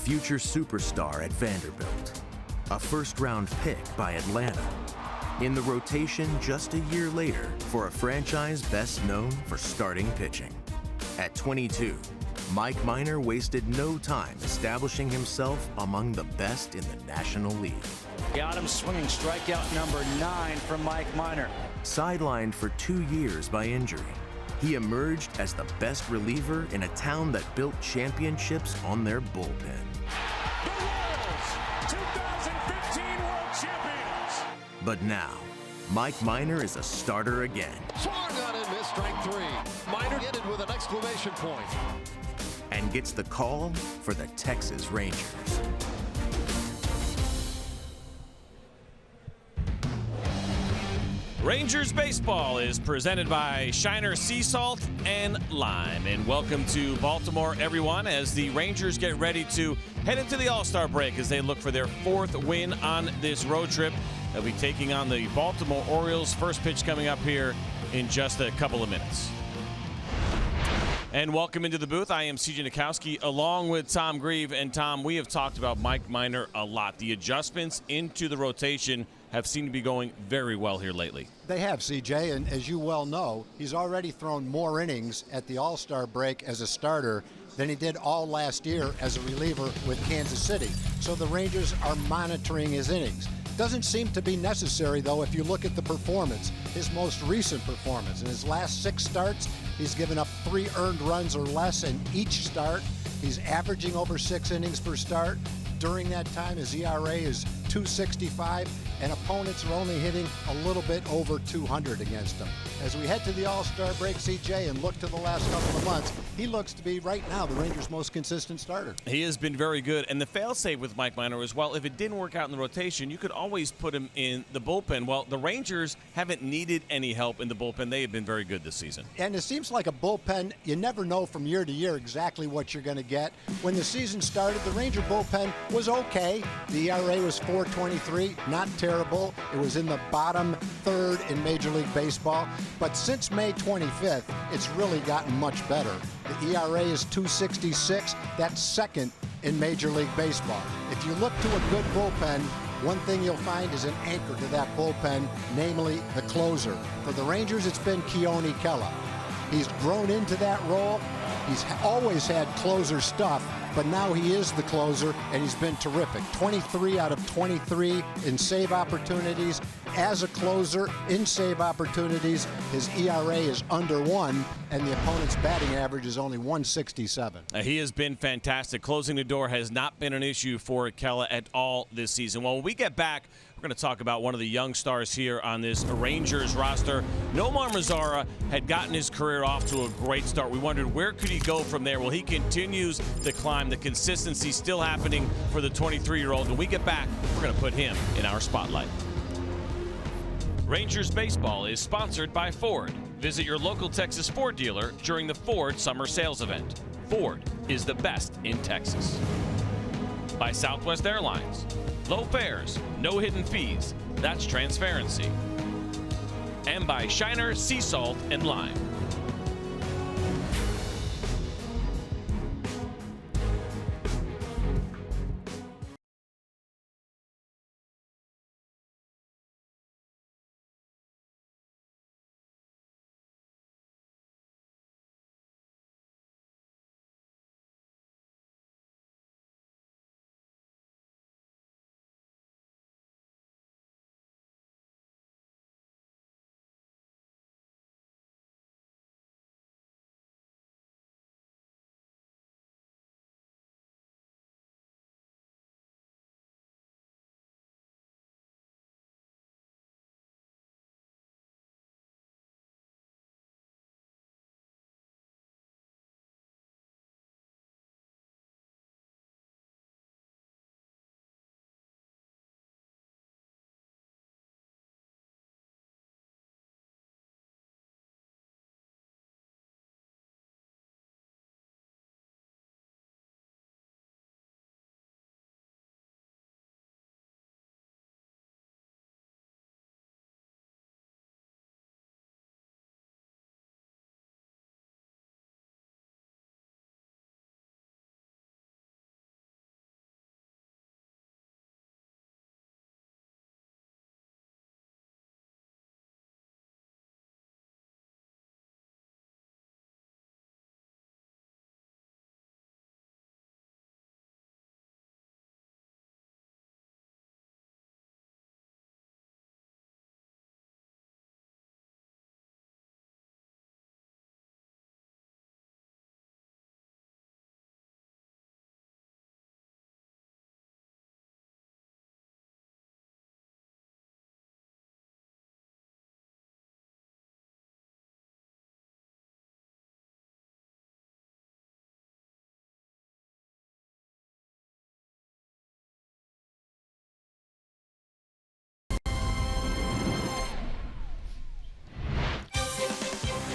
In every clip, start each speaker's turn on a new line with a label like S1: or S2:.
S1: future superstar at Vanderbilt, a first-round pick by Atlanta, in the rotation just a year later for a franchise best known for starting pitching. At 22, Mike Minor wasted no time establishing himself among the best in the National League.
S2: Got him swinging, strikeout number 9 from Mike Minor.
S1: Sidelined for 2 years by injury, he emerged as the best reliever in a town that built championships on their bullpen.
S3: The Royals, 2015 World Champions.
S1: But now, Mike Minor is a starter again.
S4: Swung on and missed, strike 3. Minor ended with an exclamation point.
S1: And gets the call for the Texas Rangers.
S5: Rangers baseball is presented by Shiner Sea Salt and Lime. And welcome to Baltimore, everyone, as the Rangers get ready to head into the All-Star break as they look for their 4th win on this road trip. They'll be taking on the Baltimore Orioles. First pitch coming up here in just a couple of minutes. And welcome into the booth. I am CJ Nikowski along with Tom Grieve. And Tom, we have talked about Mike Minor a lot. The adjustments into the rotation have seemed to be going very well here lately.
S6: They have, CJ, and as you well know, he's already thrown more innings at the All-Star break as a starter than he did all last year as a reliever with Kansas City. So the Rangers are monitoring his innings. Doesn't seem to be necessary, though, if you look at the performance, his most recent performance. In his last 6 starts, he's given up 3 earned runs or less in each start. He's averaging over 6 innings per start. During that time, his ERA is .265, and opponents are only hitting a little bit over 200 against him. As we head to the All-Star break, CJ, and look to the last couple of months, he looks to be, right now, the Rangers' most consistent starter.
S5: He has been very good, and the fail-safe with Mike Minor is, well, if it didn't work out in the rotation, you could always put him in the bullpen. Well, the Rangers haven't needed any help in the bullpen. They have been very good this season.
S6: And it seems like a bullpen, you never know from year to year exactly what you're going to get. When the season started, the Ranger bullpen was okay. The ERA was .423, not terrible. It was in the bottom 3rd in Major League Baseball. But since May 25th, it's really gotten much better. The ERA is .266. That's 2nd in Major League Baseball. If you look to a good bullpen, one thing you'll find is an anchor to that bullpen, namely the closer. For the Rangers, it's been Keone Kela. He's grown into that role. He's always had closer stuff, but now he is the closer, and he's been terrific. 23 out of 23 in save opportunities. As a closer, in save opportunities, his ERA is under 1, and the opponent's batting average is only .167.
S5: He has been fantastic. Closing the door has not been an issue for Kela at all this season. Well, when we get back, we're going to talk about one of the young stars here on this Rangers roster. Nomar Mazara had gotten his career off to a great start. We wondered, where could he go from there? Well, he continues to climb. The consistency still happening for the 23-year-old. When we get back, we're going to put him in our spotlight. Rangers baseball is sponsored by Ford. Visit your local Texas Ford dealer during the Ford Summer Sales Event. Ford is the best in Texas. By Southwest Airlines. Low fares, no hidden fees. That's transparency. And by Shiner Sea Salt and Lime.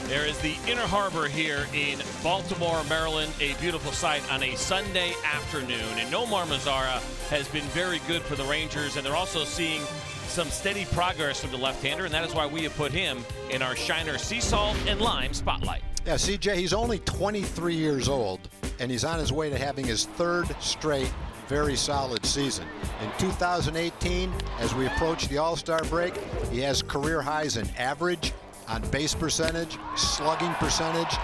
S5: There is the Inner Harbor here in Baltimore, Maryland, a beautiful sight on a Sunday afternoon. And Nomar Mazara has been very good for the Rangers, and they're also seeing some steady progress from the left-hander, and that is why we have put him in our Shiner Sea Salt and Lime Spotlight.
S6: Yeah, CJ, he's only 23 years old, and he's on his way to having his third straight very solid season. In 2018, as we approach the All-Star break, he has career highs in average, on base percentage, slugging percentage.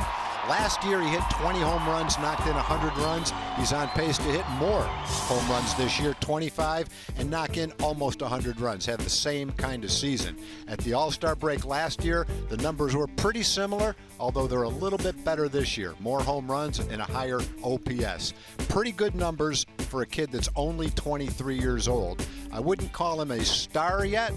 S6: Last year, he hit 20 home runs, knocked in 100 runs. He's on pace to hit more home runs this year, 25, and knock in almost 100 runs. Had the same kind of season. At the All-Star break last year, the numbers were pretty similar, although they're a little bit better this year. More home runs and a higher OPS. Pretty good numbers for a kid that's only 23 years old. I wouldn't call him a star yet,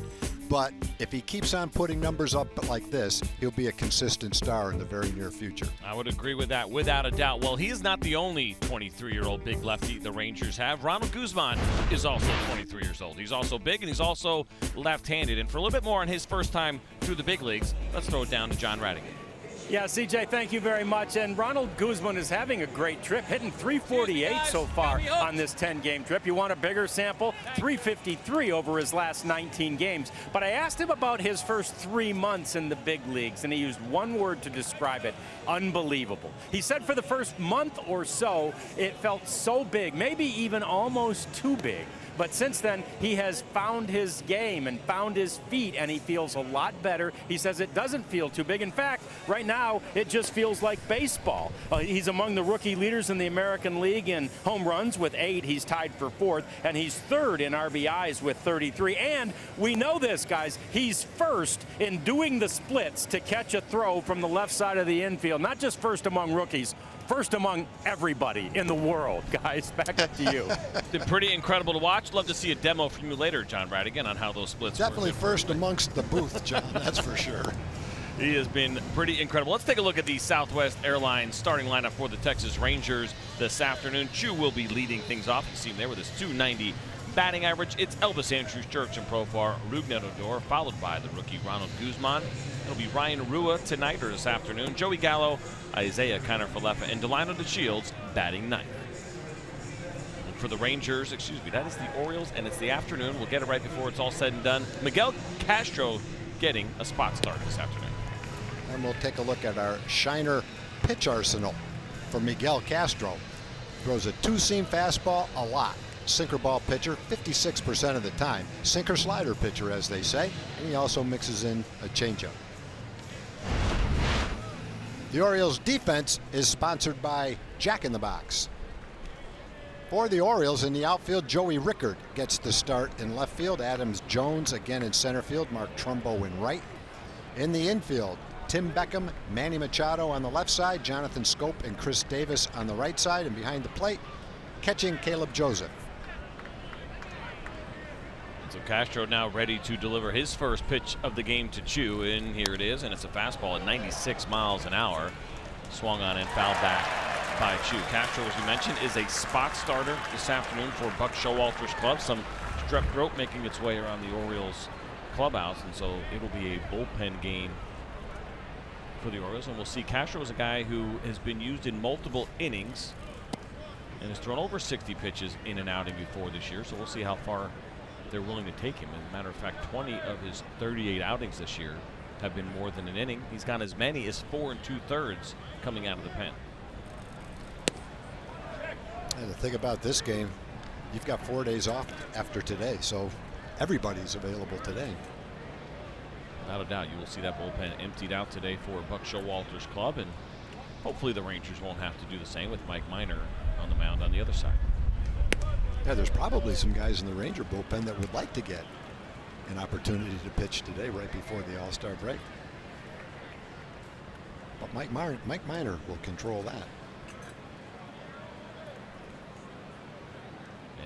S6: but if he keeps on putting numbers up like this, he'll be a consistent star in the very near future.
S5: I would agree with that without a doubt. Well, he is not the only 23-year-old big lefty the Rangers have. Ronald Guzman is also 23 years old. He's also big, and he's also left-handed. And for a little bit more on his first time through the big leagues, let's throw it down to John Radigan.
S7: Yeah, CJ, thank you very much. And Ronald Guzman is having a great trip, hitting 348 so far on this 10-game trip. You want a bigger sample? 353 over his last 19 games. But I asked him about his first 3 months in the big leagues, and he used one word to describe it: unbelievable. He said for the first month or so, it felt so big, maybe even almost too big. But since then, he has found his game and found his feet, and he feels a lot better. He says it doesn't feel too big. In fact, right now, it just feels like baseball. He's among the rookie leaders in the American League in home runs with 8. He's tied for 4th, and he's 3rd in RBIs with 33. And we know this, guys. He's first in doing the splits to catch a throw from the left side of the infield. Not just first among rookies, first among everybody in the world. Guys, back up to you.
S5: It's been pretty incredible to watch. Love to see a demo from you later, John Radigan, on how those splits
S6: Definitely first amongst the booth, John, that's for sure.
S5: He has been pretty incredible. Let's take a look at the Southwest Airlines starting lineup for the Texas Rangers this afternoon. Chu will be leading things off. You see him there with his .290 batting average. It's Elvis Andrews, Church and Profar, Rougned Odor, followed by the rookie Ronald Guzman. It'll be Ryan Rua tonight or this afternoon. Joey Gallo, Isaiah Kiner-Falefa, and Delino DeShields batting 9th. For the Rangers, that is the Orioles, and it's the afternoon. We'll get it right before it's all said and done. Miguel Castro getting a spot start this afternoon.
S6: And we'll take a look at our Shiner pitch arsenal for Miguel Castro. Throws a 2-seam fastball a lot. Sinker ball pitcher 56% of the time. Sinker slider pitcher, as they say. And he also mixes in a changeup. The Orioles defense is sponsored by Jack in the Box. For the Orioles in the outfield, Joey Rickard gets the start in left field. Adams Jones again in center field. Mark Trumbo in right. In the infield, Tim Beckham, Manny Machado on the left side, Jonathan Scope and Chris Davis on the right side, and behind the plate, catching Caleb Joseph.
S5: So Castro now ready to deliver his first pitch of the game to Chu, and here it is, and it's a fastball at 96 miles an hour. Swung on and fouled back by Chu. Castro, as we mentioned, is a spot starter this afternoon for Buck Showalter's club. Some strep throat making its way around the Orioles clubhouse, and so it'll be a bullpen game for the Orioles. And we'll see Castro is a guy who has been used in multiple innings and has thrown over 60 pitches in an outing before this year, so we'll see how far they're willing to take him. As a matter of fact, 20 of his 38 outings this year have been more than an inning. He's gone as many as 4 2/3 coming out of the pen.
S6: And the thing about this game, you've got 4 days off after today, so everybody's available today.
S5: Without a doubt, you will see that bullpen emptied out today for Buck Showalter's club, and hopefully the Rangers won't have to do the same with Mike Minor on the mound on the other side.
S6: Yeah, there's probably some guys in the Ranger bullpen that would like to get an opportunity to pitch today right before the All-Star break. But Mike Minor will control that.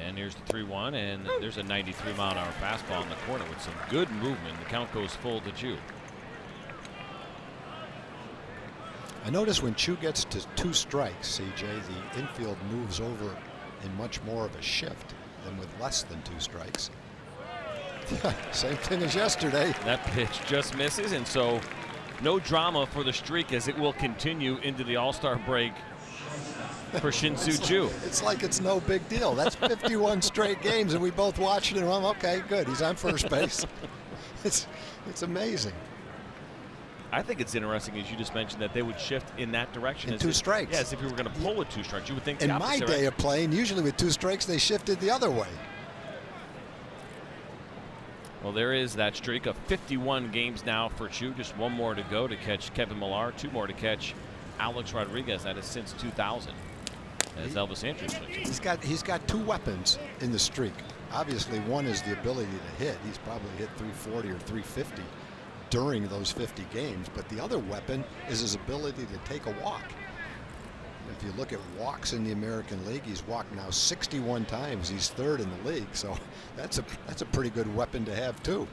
S5: And here's the 3-1, and there's a 93-mile-an-hour fastball in the corner with some good movement. The count goes full to Chu.
S6: I notice when Chu gets to 2 strikes, CJ, the infield moves over in much more of a shift than with less than 2 strikes. Same thing as yesterday.
S5: That pitch just misses, and so no drama for the streak as it will continue into the All-Star break for Shin-Soo Ju.
S6: It's like it's no big deal. That's 51 straight games, and we both watched it, and I'm okay, good. He's on first base. It's amazing.
S5: I think it's interesting, as you just mentioned, that they would shift in that direction.
S6: In two strikes.
S5: Yes, if you were going to pull with 2 strikes, you would think the
S6: In
S5: opposite,
S6: my day
S5: right?
S6: of playing, usually with 2 strikes, they shifted the other way.
S5: Well, there is that streak of 51 games now for Chu. Just 1 more to go to catch Kevin Millar, 2 more to catch Alex Rodriguez. That is since 2000. As Elvis Andrus switches.
S6: He's got 2 weapons in the streak. Obviously, one is the ability to hit. He's probably hit 340 or 350 during those 50 games. But the other weapon is his ability to take a walk. If you look at walks in the American League, he's walked now 61 times. He's 3rd in the league. So that's a pretty good weapon to have too.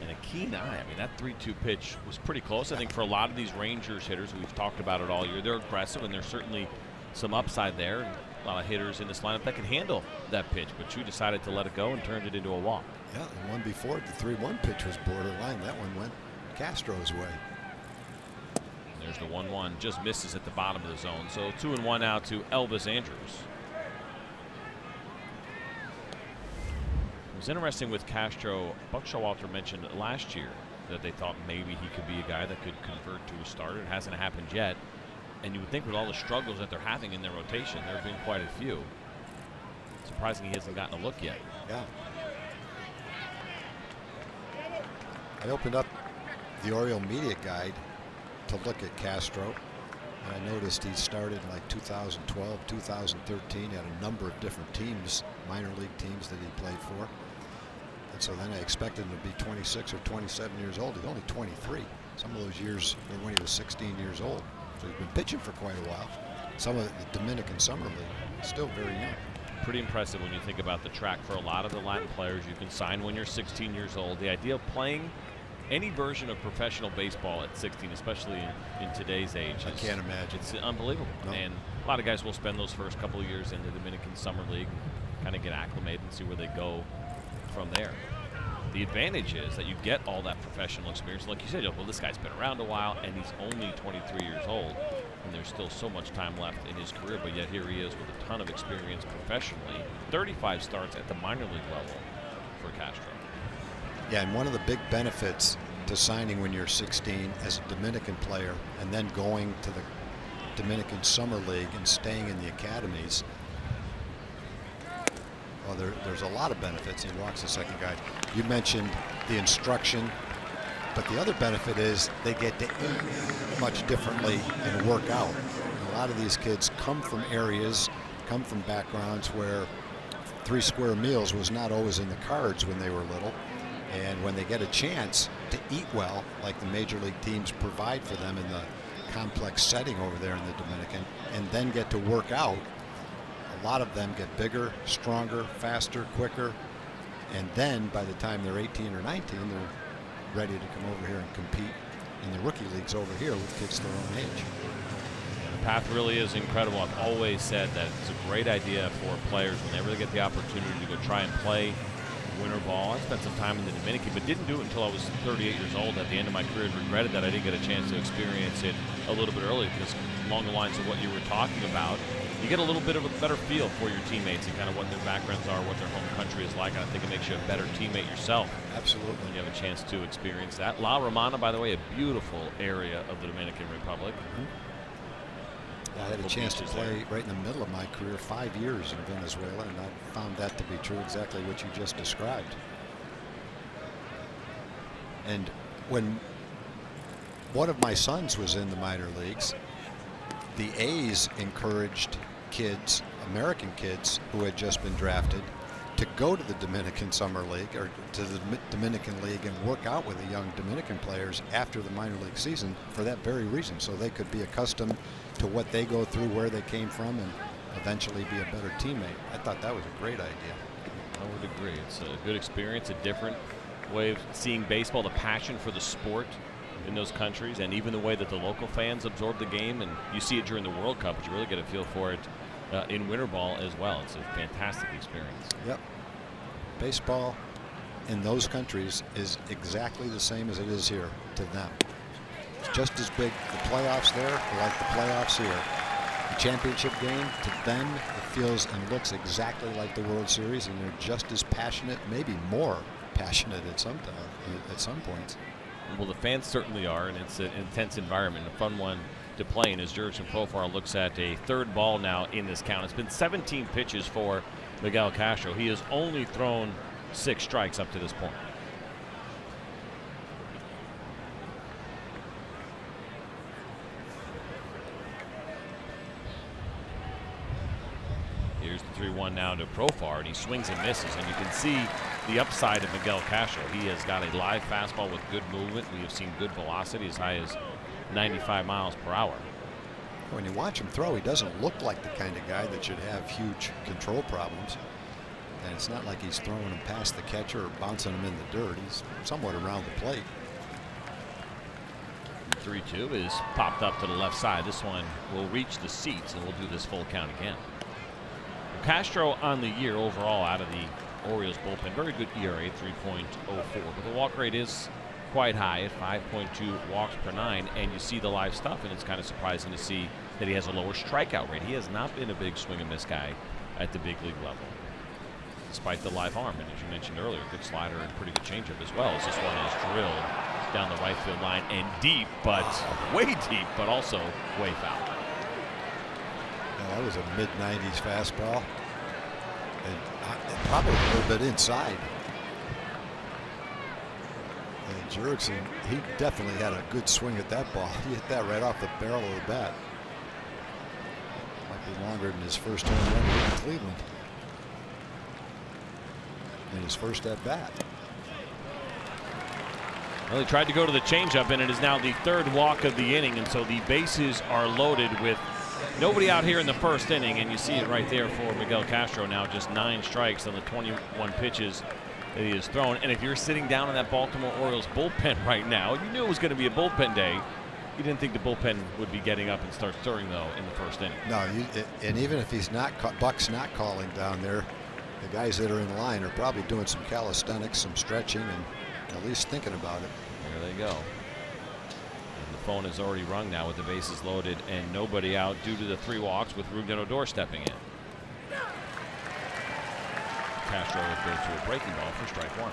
S5: And a keen eye. I mean, that 3-2 pitch was pretty close. I think for a lot of these Rangers hitters, we've talked about it all year, they're aggressive, and there's certainly some upside there. And a lot of hitters in this lineup that can handle that pitch, but Chu decided to let it go and turned it into a walk.
S6: Yeah, the one before it, the 3-1 pitch was borderline. That one went Castro's way.
S5: And there's the 1-1, just misses at the bottom of the zone. So 2-1 now to Elvis Andrus. It was interesting with Castro. Buck Showalter mentioned last year that they thought maybe he could be a guy that could convert to a starter. It hasn't happened yet. And you would think with all the struggles that they're having in their rotation, there have been quite a few. Surprising he hasn't gotten a look yet.
S6: Yeah. I opened up the Oriole Media Guide to look at Castro, and I noticed he started in like 2012, 2013, had a number of different teams, minor league teams that he played for. And so then I expected him to be 26 or 27 years old. He's only 23. Some of those years were when he was 16 years old. So he's been pitching for quite a while. Some of the Dominican Summer League, still very young.
S5: Pretty impressive when you think about the track for a lot of the Latin players. You can sign when you're 16 years old. The idea of playing any version of professional baseball at 16, especially in today's age,
S6: I can't imagine.
S5: It's unbelievable.
S6: No.
S5: And a lot of guys will spend those first couple of years in the Dominican Summer League and kind of get acclimated and see where they go from there. The advantage is that you get all that professional experience. Like you said, well, this guy's been around a while, and he's only 23 years old, and there's still so much time left in his career, but yet here he is with a ton of experience professionally. 35 starts at the minor league level for Castro.
S6: Yeah, and one of the big benefits to signing when you're 16 as a Dominican player and then going to the Dominican Summer League and staying in the academies, well, there's a lot of benefits. He walks the second guy. You mentioned the instruction, but the other benefit is they get to eat much differently and work out. And a lot of these kids come from areas, come from backgrounds where 3 square meals was not always in the cards when they were little. And when they get a chance to eat well, like the major league teams provide for them in the complex setting over there in the Dominican, and then get to work out, a lot of them get bigger, stronger, faster, quicker, and then by the time they're 18 or 19, they're ready to come over here and compete in the rookie leagues over here with kids their own age.
S5: The path really is incredible. I've always said that it's a great idea for players whenever they get the opportunity to go try and play winter ball. I spent some time in the Dominican, but didn't do it until I was 38 years old. At the end of my career, and regretted that I didn't get a chance to experience it a little bit early, because along the lines of what you were talking about, you get a little bit of a better feel for your teammates and kind of what their backgrounds are, what their home country is like. And I think it makes you a better teammate yourself.
S6: Absolutely.
S5: When you have a chance to experience that. La Romana, by the way, a beautiful area of the Dominican Republic.
S6: I had a chance to play right in the middle of my career, 5 years in Venezuela, and I found that to be true, exactly what you just described. And when one of my sons was in the minor leagues, the A's encouraged kids, American kids who had just been drafted, to go to the Dominican Summer League or to the Dominican League and work out with the young Dominican players after the minor league season for that very reason, so they could be accustomed to what they go through, where they came from, and eventually be a better teammate. I thought that was a great idea.
S5: I would agree. It's a good experience, a different way of seeing baseball, the passion for the sport in those countries, and even the way that the local fans absorb the game. And you see it during the World Cup, but you really get a feel for it in winter ball as well. It's a fantastic experience.
S6: Yep. Baseball in those countries is exactly the same as it is here to them. It's just as big. The playoffs there are like the playoffs here. The championship game, to them, it feels and looks exactly like the World Series, and they're just as passionate, maybe more passionate at some points.
S5: Well, the fans certainly are, and it's an intense environment, a fun one to play in as Jurickson Profar looks at a third ball now in this count. It's been 17 pitches for Miguel Castro. He has only thrown 6 strikes up to this point. Here's the 3-1 now to Profar, and he swings and misses, and you can see the upside of Miguel Castro. He has got a live fastball with good movement. We have seen good velocity as high as 95 miles per hour.
S6: When you watch him throw, he doesn't look like the kind of guy that should have huge control problems. And it's not like he's throwing him past the catcher or bouncing him in the dirt. He's somewhat around the plate.
S5: 3-2 is popped up to the left side. This one will reach the seats, and we'll do this full count again. Castro on the year overall out of the Orioles bullpen, very good ERA, 3.04, but the walk rate is quite high at 5.2 walks per 9, and you see the live stuff, and it's kind of surprising to see that he has a lower strikeout rate. He has not been a big swing and miss guy at the big league level, despite the live arm, and as you mentioned earlier, good slider and pretty good changeup as well, as this one is drilled down the right field line and deep, but way deep, but also way foul.
S6: Yeah, that was a mid-90s fastball, and probably a little bit inside. And Jurickson, he definitely had a good swing at that ball. He hit that right off the barrel of the bat. Might be longer than his first home run in Cleveland. In his first at bat.
S5: Well, he tried to go to the changeup, and it is now the third walk of the inning, and so the bases are loaded with nobody out here in the first inning, and you see it right there for Miguel Castro now, just 9 strikes on the 21 pitches that he has thrown. And if you're sitting down in that Baltimore Orioles bullpen right now, you knew it was going to be a bullpen day. You didn't think the bullpen would be getting up and start stirring, though, in the first inning.
S6: No, and even if he's not, Buck's not calling down there, the guys that are in line are probably doing some calisthenics, some stretching, and at least thinking about it.
S5: There they go. And the phone is already rung now with the bases loaded and nobody out due to the 3 walks with Rougned Odor stepping in. Castro goes to a breaking ball for strike 1.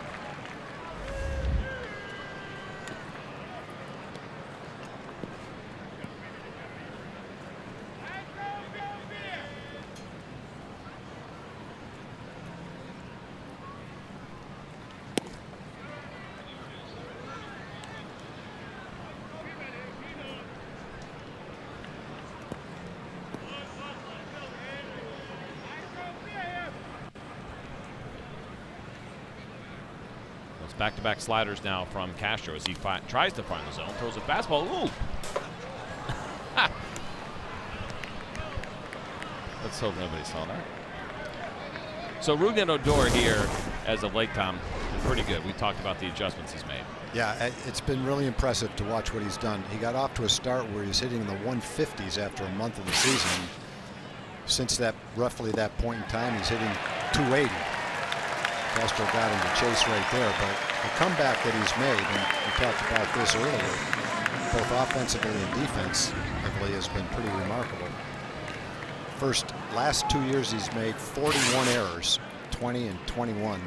S5: Back-to-back sliders now from Castro as he tries to find the zone, throws a fastball. Ooh! Let's hope nobody saw that. So Rougned Odor here, as of late, Tom, is pretty good. We talked about the adjustments he's made.
S6: Yeah, it's been really impressive to watch what he's done. He got off to a start where he's hitting the 150s after a month of the season. Since that roughly that point in time, he's hitting 280. Castro got him to chase right there, but the comeback that he's made, and we talked about this earlier, both offensively and defensively, has been pretty remarkable. Last 2 years he's made 41 errors, 20 and 21.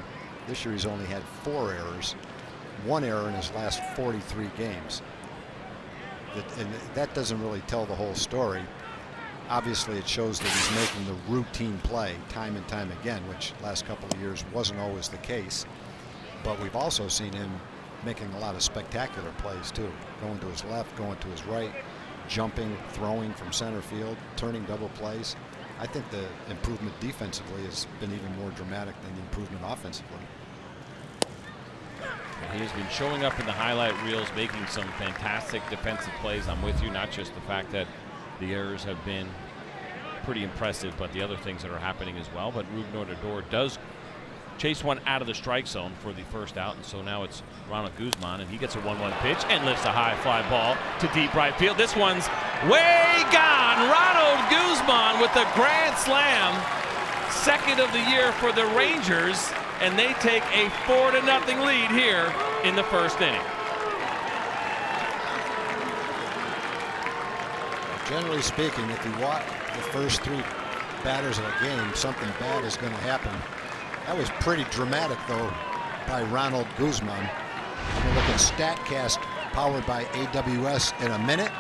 S6: This year he's only had 4 errors, 1 error in his last 43 games. And that doesn't really tell the whole story. Obviously, it shows that he's making the routine play time and time again, which last couple of years wasn't always the case. But we've also seen him making a lot of spectacular plays, too. Going to his left, going to his right, jumping, throwing from center field, turning double plays. I think the improvement defensively has been even more dramatic than the improvement offensively.
S5: He has been showing up in the highlight reels, making some fantastic defensive plays. I'm with you, not just the fact that the errors have been pretty impressive, but the other things that are happening as well. But Rougned Odor does chase one out of the strike zone for the first out, and so now it's Ronald Guzman, and he gets a 1-1 pitch and lifts a high fly ball to deep right field. This one's way gone. Ronald Guzman with the grand slam, second of the year for the Rangers, and they take a 4-0 lead here in the first inning.
S6: Generally speaking, if you watch the first 3 batters of a game, something bad is going to happen. That was pretty dramatic, though, by Ronald Guzman. I'm going to look at StatCast, powered by AWS, in a minute.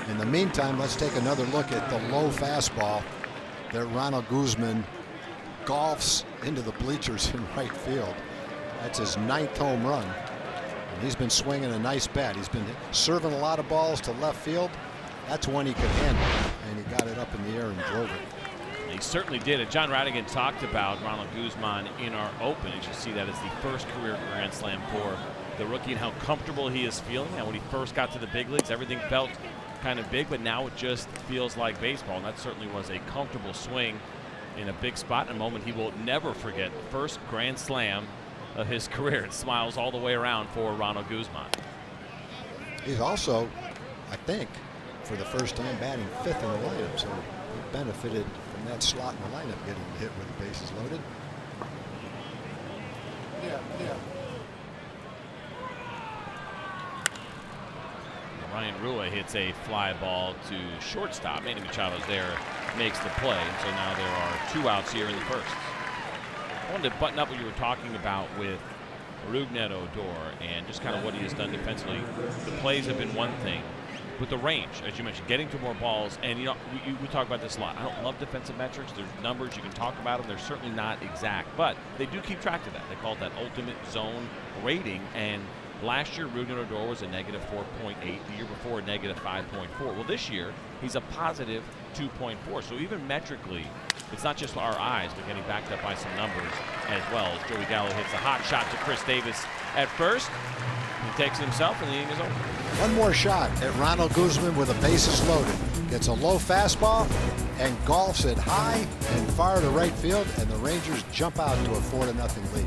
S6: In the meantime, let's take another look at the low fastball that Ronald Guzman golfs into the bleachers in right field. That's his 9th home run. And he's been swinging a nice bat. He's been serving a lot of balls to left field. That's one he could handle, and he got it up in the air and drove it.
S5: He certainly did it. John Radigan talked about Ronald Guzman in our open. You should see that as the first career Grand Slam for the rookie and how comfortable he is feeling. And when he first got to the big leagues, everything felt kind of big, but now it just feels like baseball. And that certainly was a comfortable swing in a big spot, in a moment he will never forget. First Grand Slam of his career. It smiles all the way around for Ronald Guzman.
S6: He's also, I think, for the first time batting 5th in the lineup, so he benefited from that slot in the lineup getting hit with the bases loaded.
S5: Ryan Rua hits a fly ball to shortstop. Manny Machado's there, makes the play. So now there are 2 outs here in the first. I wanted to button up what you were talking about with Rougned Odor and just kind of what he has done defensively. The plays have been one thing, but the range, as you mentioned, getting to more balls. And, you know, we talk about this a lot. I don't love defensive metrics. There's numbers. You can talk about them. They're certainly not exact, but they do keep track of that. They call it that ultimate zone rating. And last year, Rougned Odor was a negative 4.8. The year before, a negative 5.4. Well, this year, he's a positive 2.4. So even metrically, it's not just our eyes, but getting backed up by some numbers as well. As Joey Gallo hits a hot shot to Chris Davis at first. He takes it himself, and the inning is over.
S6: One more shot at Ronald Guzman with the bases loaded. Gets a low fastball and golfs it high and far to right field, and the Rangers jump out to a 4-0 lead.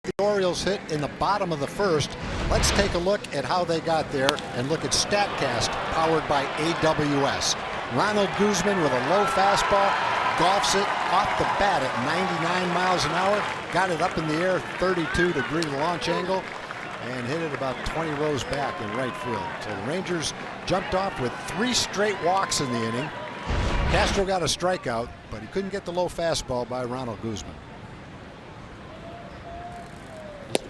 S6: The Orioles hit in the bottom of the first. Let's take a look at how they got there and look at StatCast, powered by AWS. Ronald Guzman with a low fastball, golfs it off the bat at 99 miles an hour, got it up in the air, 32-degree launch angle, and hit it about 20 rows back in right field. So the Rangers jumped off with 3 straight walks in the inning. Castro got a strikeout, but he couldn't get the low fastball by Ronald Guzman.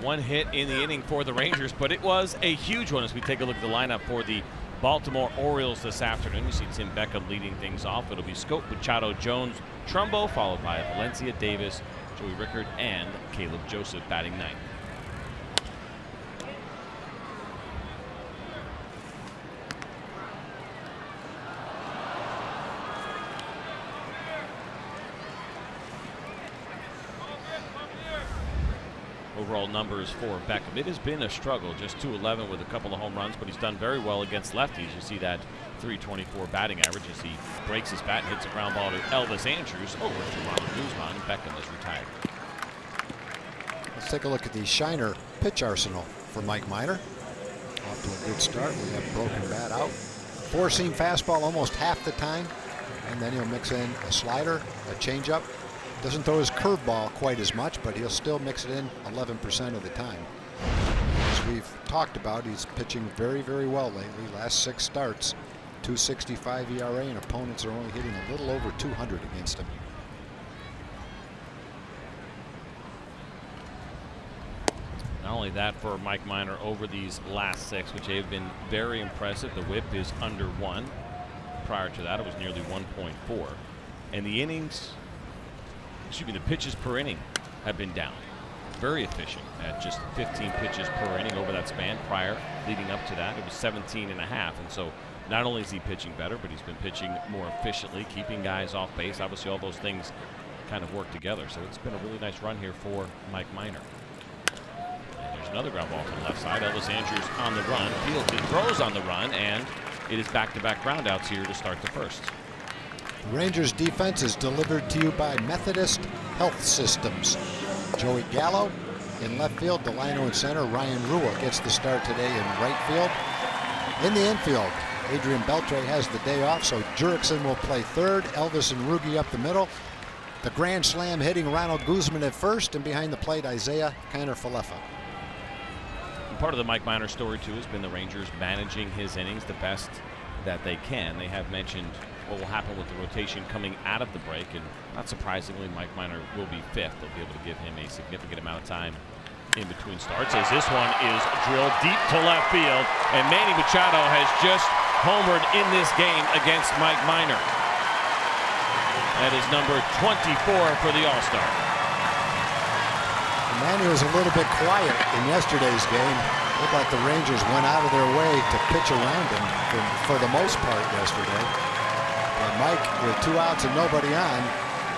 S5: One hit in the inning for the Rangers, but it was a huge one as we take a look at the lineup for the Baltimore Orioles this afternoon. You see Tim Beckham leading things off. It'll be Scope, Machado, Jones, Trumbo, followed by Valencia, Davis, Joey Rickard, and Caleb Joseph batting ninth. overall numbers for Beckham. It has been a struggle, just 211 with a couple of home runs, but he's done very well against lefties. You see that 324 batting average as he breaks his bat and hits a ground ball to Elvis Andrews over to Ronald Guzman. Beckham is retired.
S6: Let's take a look at the Shiner pitch arsenal for Mike Minor. Off to a good start. We have broken bat out. Four-seam fastball almost half the time, and then he'll mix in a slider, a changeup. Doesn't throw his curveball quite as much, but he'll still mix it in 11% of the time. As we've talked about, he's pitching very, very well lately. Last 6 starts, 2.65 ERA, and opponents are only hitting a little over 200 against him.
S5: Not only that for Mike Minor over these last 6, which have been very impressive. The whip is under 1. Prior to that, it was nearly 1.4. And the innings, the pitches per inning have been down. Very efficient at just 15 pitches per inning over that span. Prior, leading up to that, it was 17 and a half. And so not only is he pitching better, but he's been pitching more efficiently, keeping guys off base. Obviously, all those things kind of work together. So it's been a really nice run here for Mike Minor. Another ground ball to the left side. Elvis Andrews on the run. Fields it, throws on the run, and it is back-to-back groundouts here to start the first.
S6: The Rangers defense is delivered to you by Methodist Health Systems. Joey Gallo in left field, Delino in center. Ryan Rua gets the start today in right field. In the infield, Adrian Beltre has the day off, so Jurickson will play third. Elvis and Rugi up the middle. The grand slam hitting Ronald Guzman at first, and behind the plate, Isaiah Kiner-Falefa.
S5: Part of the Mike Minor story, too, has been the Rangers managing his innings the best that they can. They have mentioned what will happen with the rotation coming out of the break, and not surprisingly, Mike Minor will be 5th. They'll be able to give him a significant amount of time in between starts, as this one is drilled deep to left field, and Manny Machado has just homered in this game against Mike Minor. That is number 24 for the All-Star.
S6: Manny was a little bit quiet in yesterday's game. Looked like the Rangers went out of their way to pitch around him for the most part yesterday. And Mike, with 2 outs and nobody on,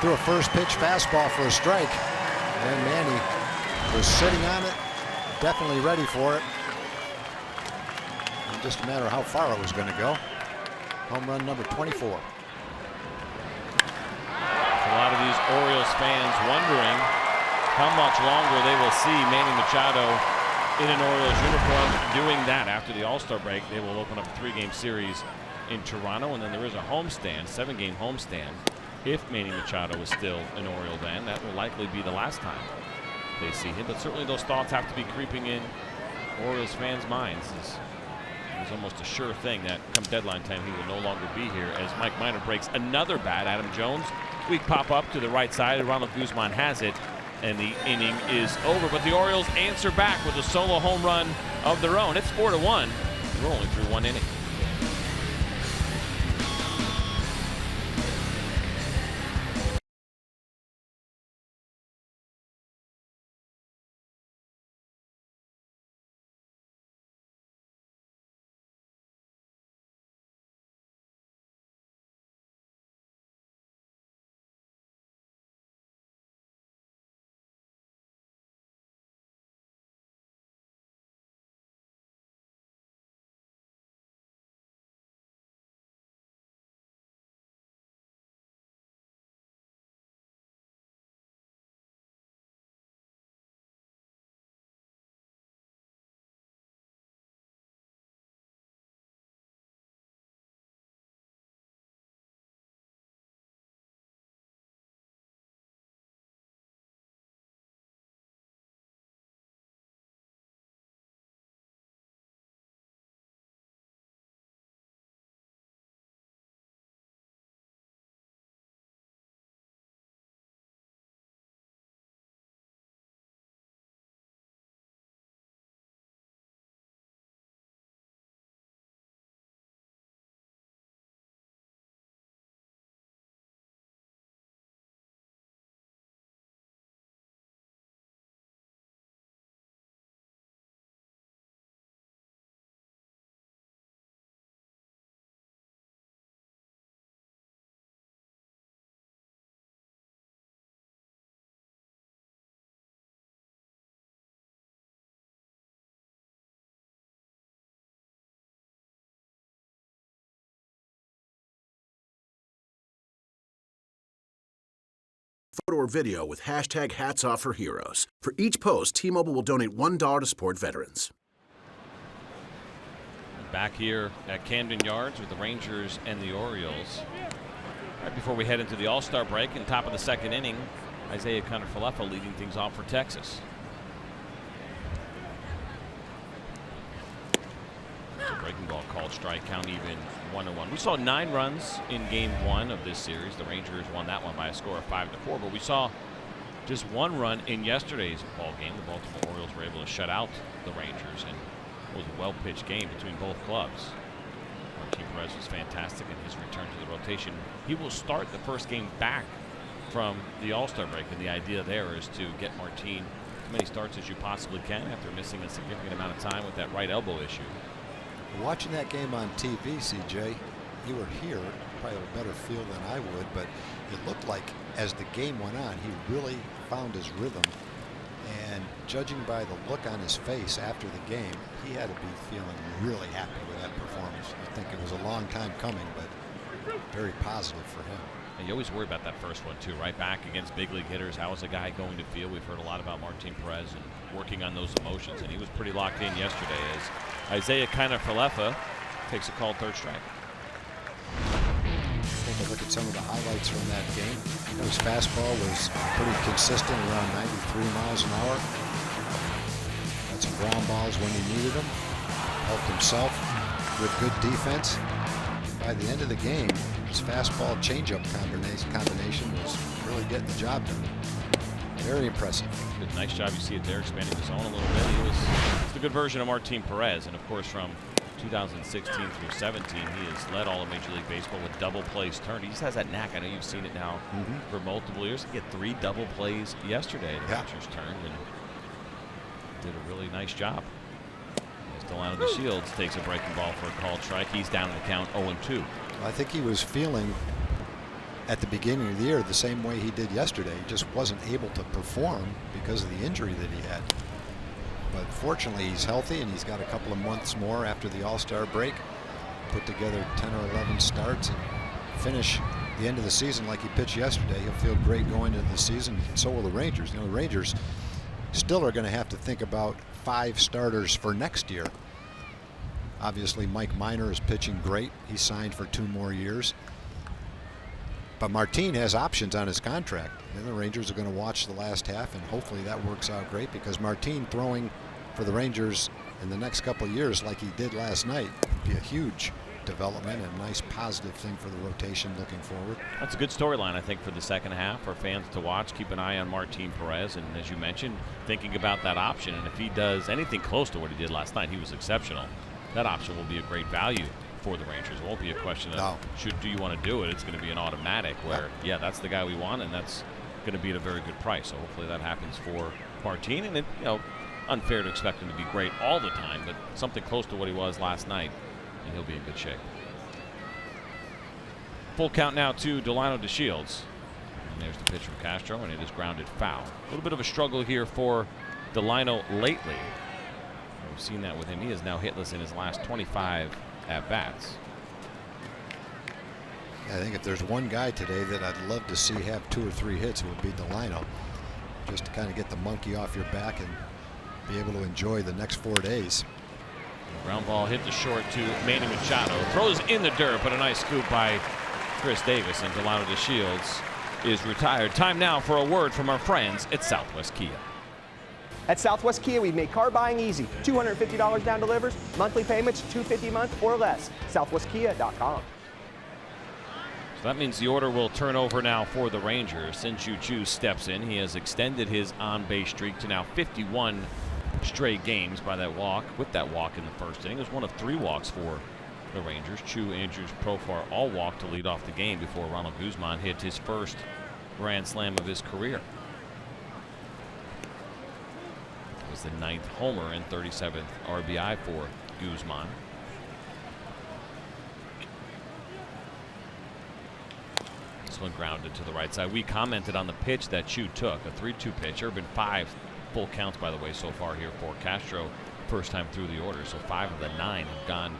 S6: threw a first pitch fastball for a strike. And Manny was sitting on it, definitely ready for it. And just a matter of how far it was going to go. Home run number 24.
S5: A lot of these Orioles fans wondering how much longer they will see Manny Machado in an Orioles uniform doing that. After the All-Star break, they will open up a 3-game series in Toronto, and then there is a homestand, 7-game homestand. If Manny Machado is still an Oriole then, that will likely be the last time they see him. But certainly those thoughts have to be creeping in Orioles fans' minds. It's almost a sure thing that come deadline time he will no longer be here, as Mike Minor breaks another bat. Adam Jones, weak pop up to the right side, and Ronald Guzman has it. And the inning is over, but the Orioles answer back with a solo home run of their own. It's 4-1. We're only through 1 inning.
S8: photo or video with hashtag #HatsOffForHeroes. For each post, T-Mobile will donate $1 to support veterans.
S5: Back here at Camden Yards with the Rangers and the Orioles. Right before we head into the All-Star break, and top of the second inning, Isaiah Kiner-Falefa leading things off for Texas. Breaking ball called strike, count even 1-1. We saw 9 runs in game 1 of this series. The Rangers won that one by a score of 5-4, but we saw just 1 run in yesterday's ball game. The Baltimore Orioles were able to shut out the Rangers, and it was a well-pitched game between both clubs. Martin Perez was fantastic in his return to the rotation. He will start the first game back from the All-Star break, and the idea there is to get Martin as many starts as you possibly can after missing a significant amount of time with that right elbow issue.
S6: Watching that game on TV, CJ, you were here, probably a better feel than I would, but it looked like as the game went on, he really found his rhythm. And judging by the look on his face after the game, he had to be feeling really happy with that performance. I think it was a long time coming, but very positive for him.
S5: And you always worry about that first one, too, right? Back against big league hitters. How is a guy going to feel? We've heard a lot about Martin Perez and working on those emotions, and he was pretty locked in yesterday as Isaiah Kiner-Falefa takes a called third strike.
S6: Take a look at some of the highlights from that game. His fastball was pretty consistent, around 93 miles an hour. Got some ground balls when he needed them. Helped himself with good defense. By the end of the game, his fastball changeup combination was really getting the job done. Very impressive.
S5: Good, nice job. You see it there, expanding the zone a little bit. He was the good version of Martin Perez, and of course from 2016 through 17, he has led all of Major League Baseball with double plays turned. He just has that knack. I know you've seen it now for multiple years. He had 3 double plays yesterday. The Rangers turned and did a really nice job. As Delano DeShields takes a breaking ball for a called strike. He's down in the count 0-2.
S6: I think he was feeling at the beginning of the year the same way he did yesterday. He just wasn't able to perform because of the injury that he had. But fortunately, he's healthy, and he's got a couple of months more after the All-Star break. Put together 10 or 11 starts and finish the end of the season like he pitched yesterday. He'll feel great going into the season, and so will the Rangers. You know, the Rangers still are going to have to think about 5 starters for next year. Obviously, Mike Minor is pitching great. He's signed for 2 more years. But Martin has options on his contract. And the Rangers are going to watch the last half, and hopefully that works out great, because Martin throwing for the Rangers in the next couple of years like he did last night would be a huge development and a nice positive thing for the rotation looking forward.
S5: That's a good storyline, I think, for the second half for fans to watch. Keep an eye on Martin Perez, and as you mentioned, thinking about that option. And if he does anything close to what he did last night, he was exceptional. That option will be a great value for the Rangers. It won't be a question of do you want to do it. It's going to be an automatic where, yeah, that's the guy we want, and that's going to be at a very good price. So hopefully that happens for Martin. And it, you know, unfair to expect him to be great all the time, but something close to what he was last night, and he'll be in good shape. Full count now to Delano DeShields. And there's the pitch from Castro, and it is grounded foul. A little bit of a struggle here for Delano lately. We've seen that with him. He is now hitless in his last 25 at-bats.
S6: I think if there's one guy today that I'd love to see have 2 or 3 hits, it would be Delano. Just to kind of get the monkey off your back and be able to enjoy the next 4 days.
S5: Ground ball hit the short to Manny Machado. Throws in the dirt, but a nice scoop by Chris Davis, and Delano DeShields is retired. Time now for a word from our friends at Southwest Kia.
S9: At Southwest Kia, we've made car buying easy. $250 down delivers, monthly payments $250 a month or less. SouthwestKia.com.
S5: So that means the order will turn over now for the Rangers. Since Chu steps in, he has extended his on-base streak to now 51 straight games by that walk. With that walk in the first inning, it was one of 3 walks for the Rangers. Chu, Andrews, Profar all walked to lead off the game before Ronald Guzman hit his first grand slam of his career. It was the 9th homer and 37th RBI for Guzman. This one grounded to the right side. We commented on the pitch that Chu took, a 3-2 pitch. There have been 5 full counts, by the way, so far here for Castro. First time through the order, so 5 of the 9 have gone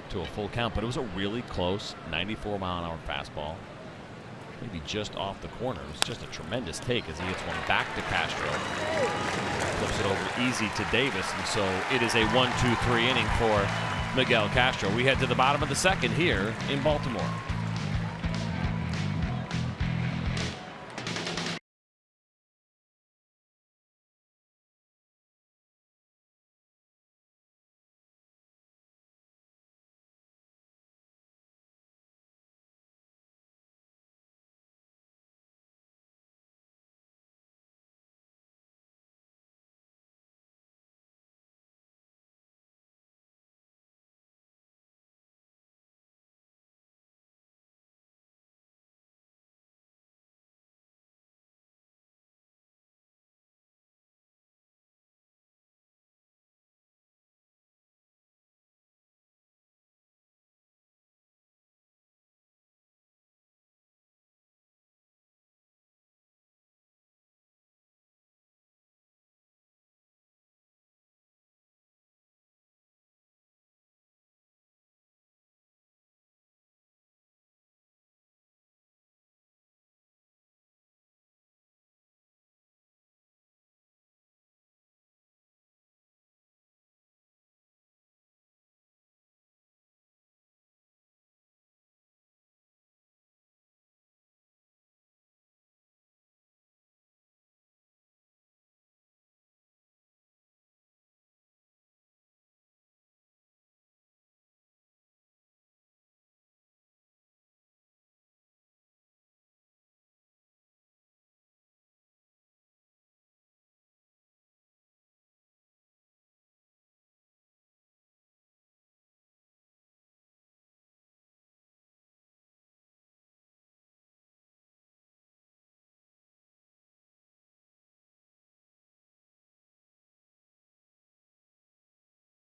S5: to a full count. But it was a really close 94-mile-an-hour fastball. maybe just off the corner. It was just a tremendous take as he hits one back to Castro. Flips it over easy to Davis, and so it is a 1-2-3 inning for Miguel Castro. We head to the bottom of the second here in Baltimore.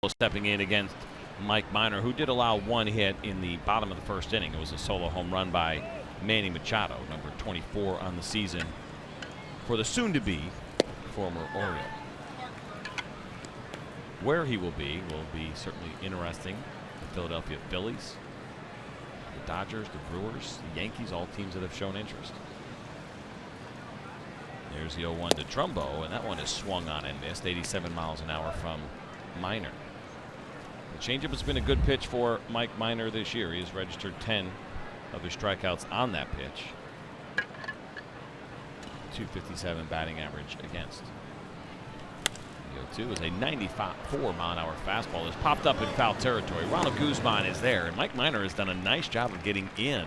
S5: Stepping in against Mike Minor, who did allow one hit in the bottom of the first inning. It was a solo home run by Manny Machado, number 24 on the season for the soon-to-be former Oriole. Where he will be certainly interesting. The Philadelphia Phillies, the Dodgers, the Brewers, the Yankees, all teams that have shown interest. There's the 0-1 to Trumbo, and that one is swung on and missed. 87 miles an hour from Minor. The changeup has been a good pitch for Mike Minor this year. He has registered 10 of his strikeouts on that pitch. 257 batting average against. The 0-2 is a 94 mile an hour fastball. It's popped up in foul territory. Ronald Guzman is there, and Mike Minor has done a nice job of getting in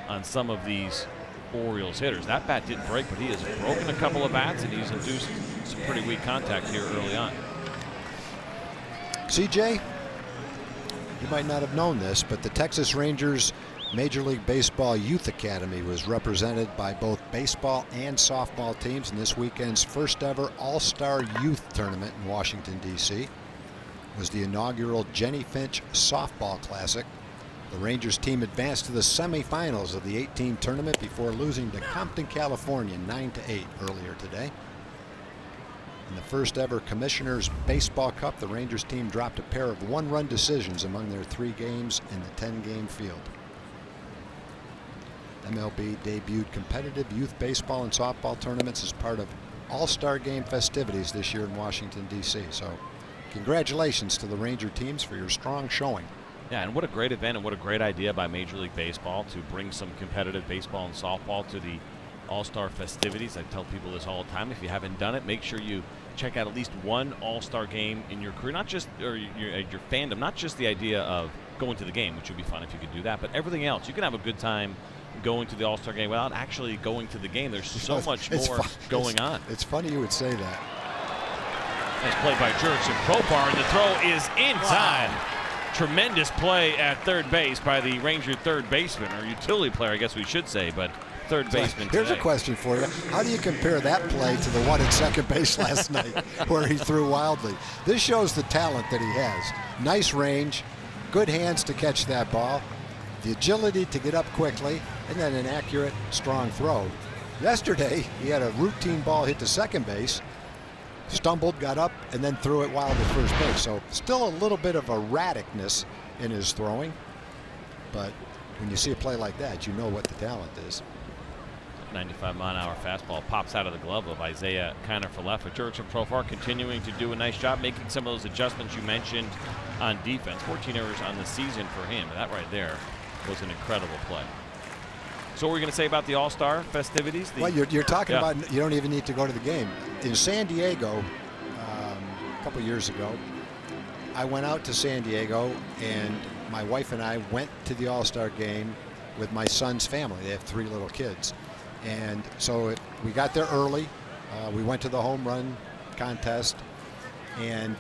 S5: on some of these Orioles hitters. That bat didn't break, but he has broken a couple of bats, and he's induced some pretty weak contact here early on.
S6: CJ, you might not have known this, but the Texas Rangers Major League Baseball Youth Academy was represented by both baseball and softball teams in this weekend's first ever All-Star Youth Tournament in Washington, D.C. It was the inaugural Jenny Finch Softball Classic. The Rangers team advanced to the semifinals of the 8-team tournament before losing to Compton, California 9-8 earlier today. In the first ever Commissioner's Baseball Cup, the Rangers team dropped a pair of one-run decisions among their 3 games in the 10-game field. MLB debuted competitive youth baseball and softball tournaments as part of All-Star Game festivities this year in Washington, D.C. So congratulations to the Ranger teams for your strong showing.
S5: Yeah, and what a great event and what a great idea by Major League Baseball to bring some competitive baseball and softball to the All-Star festivities. I tell people this all the time. If you haven't done it, make sure you check out at least one All-Star game in your career, not just or your fandom, not just the idea of going to the game, which would be fun if you could do that, but everything else. You can have a good time going to the All-Star game without actually going to the game. There's so much more going on.
S6: It's funny you would say that.
S5: Nice play by Jurickson Profar, and the throw is in time. Wow. Tremendous play at third base by the Ranger third baseman, or utility player, I guess we should say, but third baseman
S6: Here's
S5: today.
S6: A question for you. How do you compare that play to the one at second base last night where he threw wildly? This shows the talent that he has. Nice range, good hands to catch that ball, the agility to get up quickly, and then an accurate, strong throw. Yesterday, he had a routine ball hit to second base, stumbled, got up, and then threw it wild at first base. So still a little bit of erraticness in his throwing, but when you see a play like that, you know what the talent is.
S5: 95-mile-an-hour fastball pops out of the glove of Isaiah Kiner for left. But Jurickson Profar continuing to do a nice job making some of those adjustments you mentioned on defense. 14 errors on the season for him. That right there was an incredible play. So what were we going to say about the All-Star festivities?
S6: Well, you're talking about you don't even need to go to the game. In San Diego, a couple years ago, I went out to San Diego, and my wife and I went to the All-Star game with my son's family. They have 3 little kids. And so we got there early. We went to the home run contest. And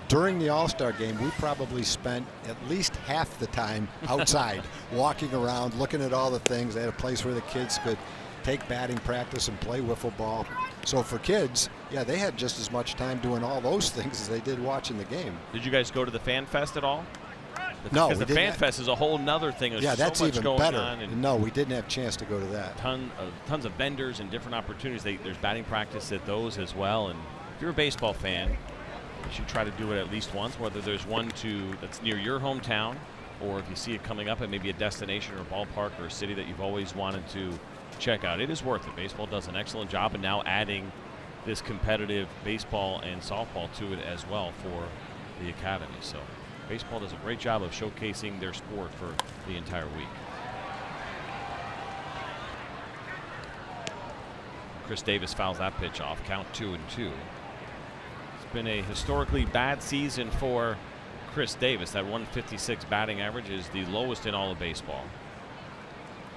S6: during the All-Star game, we probably spent at least half the time outside, walking around, looking at all the things. They had a place where the kids could take batting practice and play wiffle ball. So for kids, yeah, they had just as much time doing all those things as they did watching the game.
S5: Did you guys go to the Fan Fest at all?
S6: No,
S5: because the Fan Fest is a whole nother thing. There's
S6: yeah, that's
S5: so much
S6: even
S5: going
S6: better.
S5: on, and
S6: no, we didn't have a chance to go to that.
S5: Tons of vendors and different opportunities. There's batting practice at those as well. And if you're a baseball fan, you should try to do it at least once, whether there's one that's near your hometown, or if you see it coming up at maybe a destination or a ballpark or a city that you've always wanted to check out. It is worth it. Baseball does an excellent job, and now adding this competitive baseball and softball to it as well for the academy. So baseball does a great job of showcasing their sport for the entire week. Chris Davis fouls that pitch off. Count 2-2. It's been a historically bad season for Chris Davis. That 156 batting average is the lowest in all of baseball.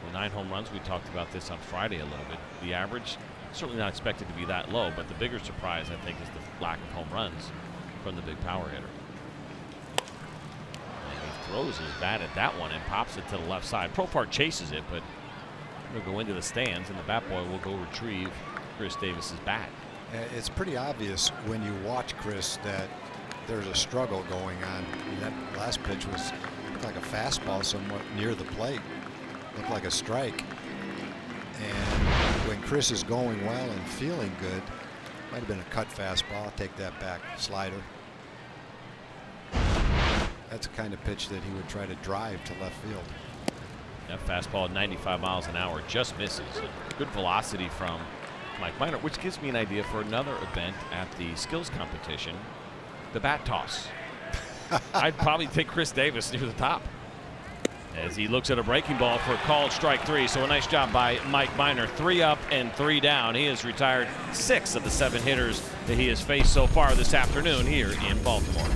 S5: The 9 home runs, we talked about this on Friday a little bit. The average, certainly not expected to be that low, but the bigger surprise, I think, is the lack of home runs from the big power hitter. And he throws his bat at that one and pops it to the left side. Profar chases it, but he'll go into the stands, and the bat boy will go retrieve Chris Davis's bat.
S6: It's pretty obvious when you watch Chris that there's a struggle going on. That last pitch looked like a fastball somewhat near the plate. Looked like a strike. And when Chris is going well and feeling good, might have been a cut fastball. I'll take that back. Slider. That's the kind of pitch that he would try to drive to left field.
S5: That fastball at 95 miles an hour just misses. Good velocity from Mike Minor, which gives me an idea for another event at the skills competition, the bat toss. I'd probably take Chris Davis near the top as he looks at a breaking ball for a called strike 3. So a nice job by Mike Minor. 3 up and 3 down. He has retired 6 of the 7 hitters that he has faced so far this afternoon here in Baltimore.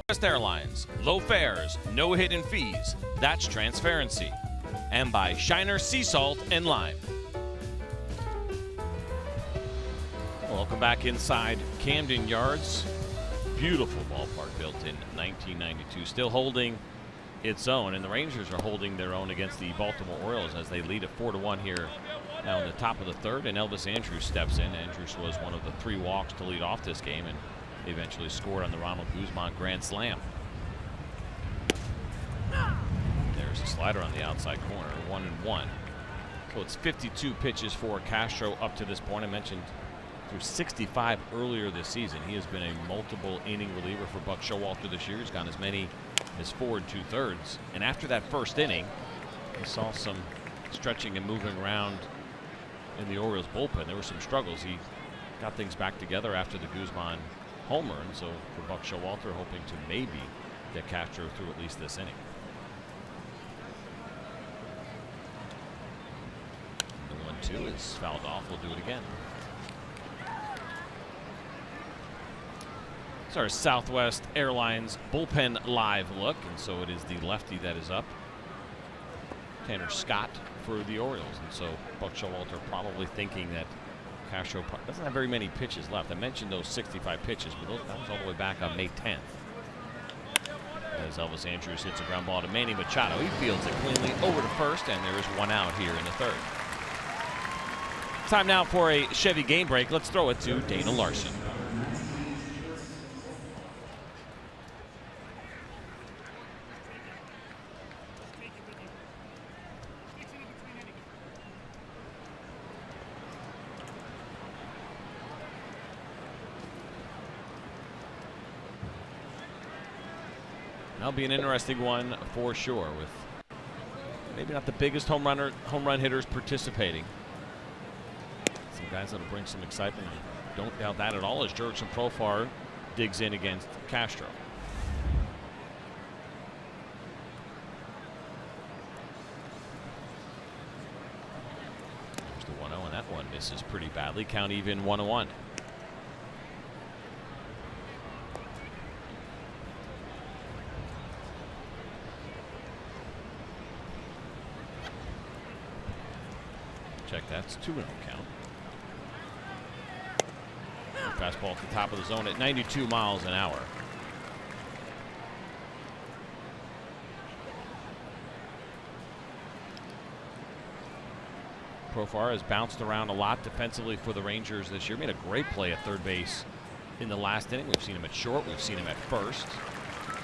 S5: West Airlines, low fares, no hidden fees. That's transparency. And by Shiner Sea Salt and Lime. Welcome back inside Camden Yards. beautiful ballpark built in 1992, still holding its own, and the Rangers are holding their own against the Baltimore Orioles as they lead at 4-1 here now in the top of the third, and Elvis Andrus steps in. Andrus was one of the 3 walks to lead off this game and eventually scored on the Ronald Guzman grand slam. There's a slider on the outside corner, 1-1. So it's 52 pitches for Castro up to this point. I mentioned through 65 earlier this season. He has been a multiple inning reliever for Buck Showalter this year. He's gone as many as 4 2/3. And after that first inning, we saw some stretching and moving around in the Orioles bullpen. There were some struggles. He got things back together after the Guzman homer, and so for Buck Showalter, hoping to maybe get Castro through at least this inning. The 1-2 is fouled off. We'll do it again. It's our Southwest Airlines bullpen live look, and so it is the lefty that is up, Tanner Scott, for the Orioles. And so Buck Showalter probably thinking that Castro doesn't have very many pitches left. I mentioned those 65 pitches, but that was all the way back on May 10th. As Elvis Andrus hits a ground ball to Manny Machado, he fields it cleanly over to first, and there is 1 out here in the third. Time now for a Chevy game break. Let's throw it to Dana Larson. That'll be an interesting one for sure, with maybe not the biggest home run hitters participating. Some guys that'll bring some excitement. Don't doubt that at all as Jurickson Profar digs in against Castro. There's the 1-0, and that one misses pretty badly. Count even 1-1. Check, that's 2-0 count. Fastball at the top of the zone at 92 miles an hour. Profar has bounced around a lot defensively for the Rangers this year. Made a great play at third base in the last inning. We've seen him at short, we've seen him at first,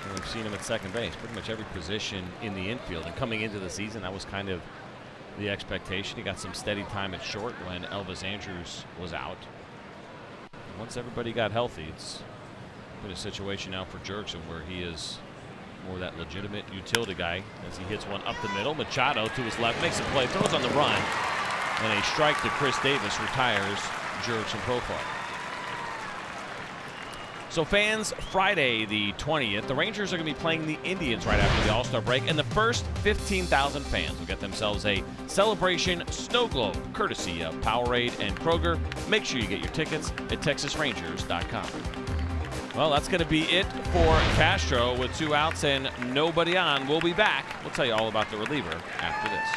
S5: and we've seen him at second base. Pretty much every position in the infield. And coming into the season, that was kind of the expectation. He got some steady time at short when Elvis Andrus was out. Once everybody got healthy, it's been a situation now for Jurickson where he is more that legitimate utility guy as he hits one up the middle. Machado to his left makes a play, throws on the run, and a strike to Chris Davis retires Jurickson Profar. So fans, Friday the 20th, the Rangers are going to be playing the Indians right after the All-Star break, and the first 15,000 fans will get themselves a celebration snow globe, courtesy of Powerade and Kroger. Make sure you get your tickets at TexasRangers.com. Well, that's going to be it for Castro with 2 outs and nobody on. We'll be back. We'll tell you all about the reliever after this.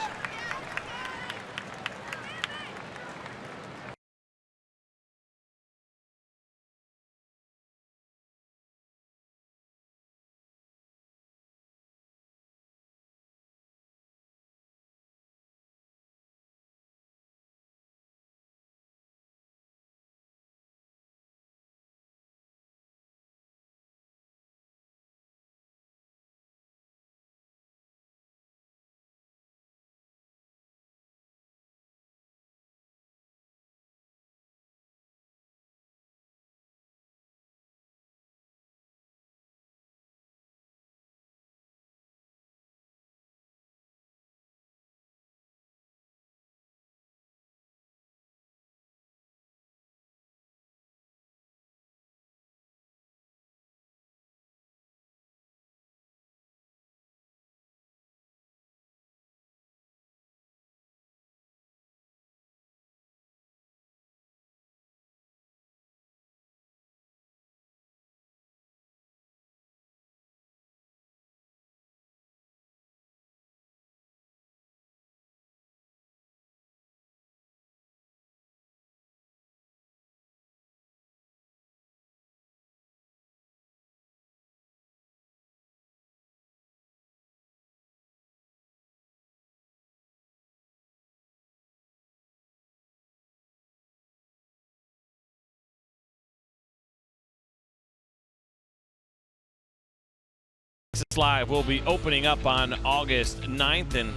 S5: Texas Live will be opening up on August 9th, and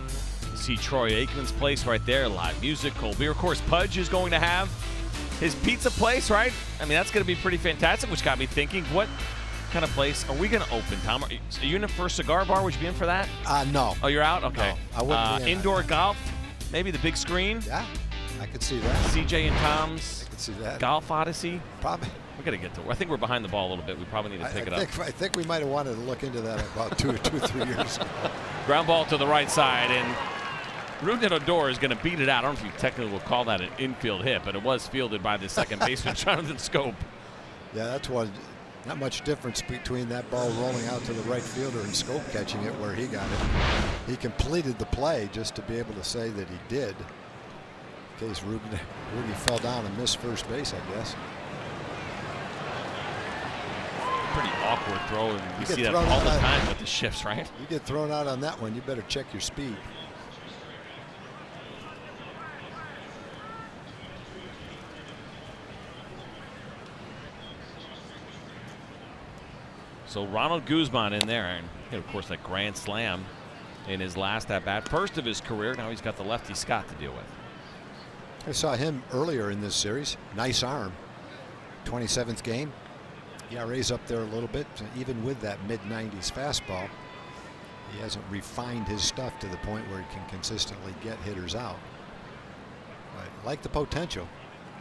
S5: you see Troy Aikman's place right there, live music, cold beer. Of course, Pudge is going to have his pizza place, right? I mean, that's going to be pretty fantastic, which got me thinking, what kind of place are we going to open, Tom? Are you in the first cigar bar? Would you be in for that?
S6: No.
S5: Oh, you're out? Okay.
S6: No, I wouldn't be in.
S5: Indoor golf, maybe the big screen?
S6: Yeah, I could see that.
S5: CJ and Tom's
S6: I could see that.
S5: Golf Odyssey?
S6: Probably.
S5: We got to get to. I think we're behind the ball a little bit. We probably need to pick it up.
S6: I think we might have wanted to look into that about two or 3 years ago.
S5: Ground ball to the right side, and Ruben Odor is going to beat it out. I don't know if you technically will call that an infield hit, but it was fielded by the second baseman, Jonathan Scope.
S6: Yeah, that's one. Not much difference between that ball rolling out to the right fielder and Scope catching it where he got it. He completed the play just to be able to say that he did. In case Ruby fell down and missed first base, I guess.
S5: Pretty awkward throw, and you see that all the time with the shifts, right?
S6: You get thrown out on that one, you better check your speed.
S5: So Ronald Guzman in there, and of course that grand slam in his last at bat, first of his career. Now he's got the lefty Scott to deal with.
S6: I saw him earlier in this series. Nice arm. 27th game. ERA's up there a little bit, even with that mid-90s fastball. He hasn't refined his stuff to the point where he can consistently get hitters out. But I like the potential.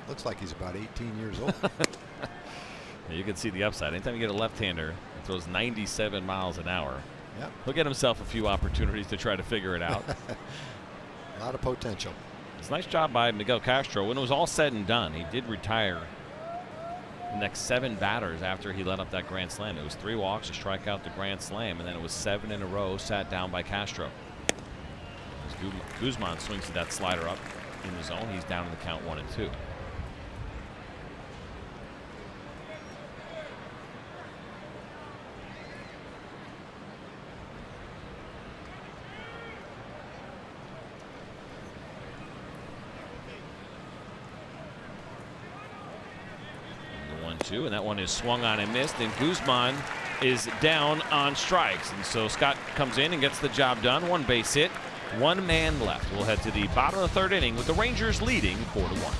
S6: Looks like he's about 18 years old.
S5: Yeah, you can see the upside. Anytime you get a left-hander that throws 97 miles an hour,
S6: yep,
S5: he'll get himself a few opportunities to try to figure it out.
S6: A lot of potential.
S5: It's a nice job by Miguel Castro. When it was all said and done, he did retire the next 7 batters after he let up that grand slam. It was 3 walks, a strikeout, the grand slam, and then it was 7 in a row sat down by Castro. As Guzman swings to that slider up in the zone, he's down in the count 1-2. And that one is swung on and missed, and Guzman is down on strikes, and so Scott comes in and gets the job done. 1 base hit, 1 man left. We'll head to the bottom of the 3rd inning with the Rangers leading 4-1.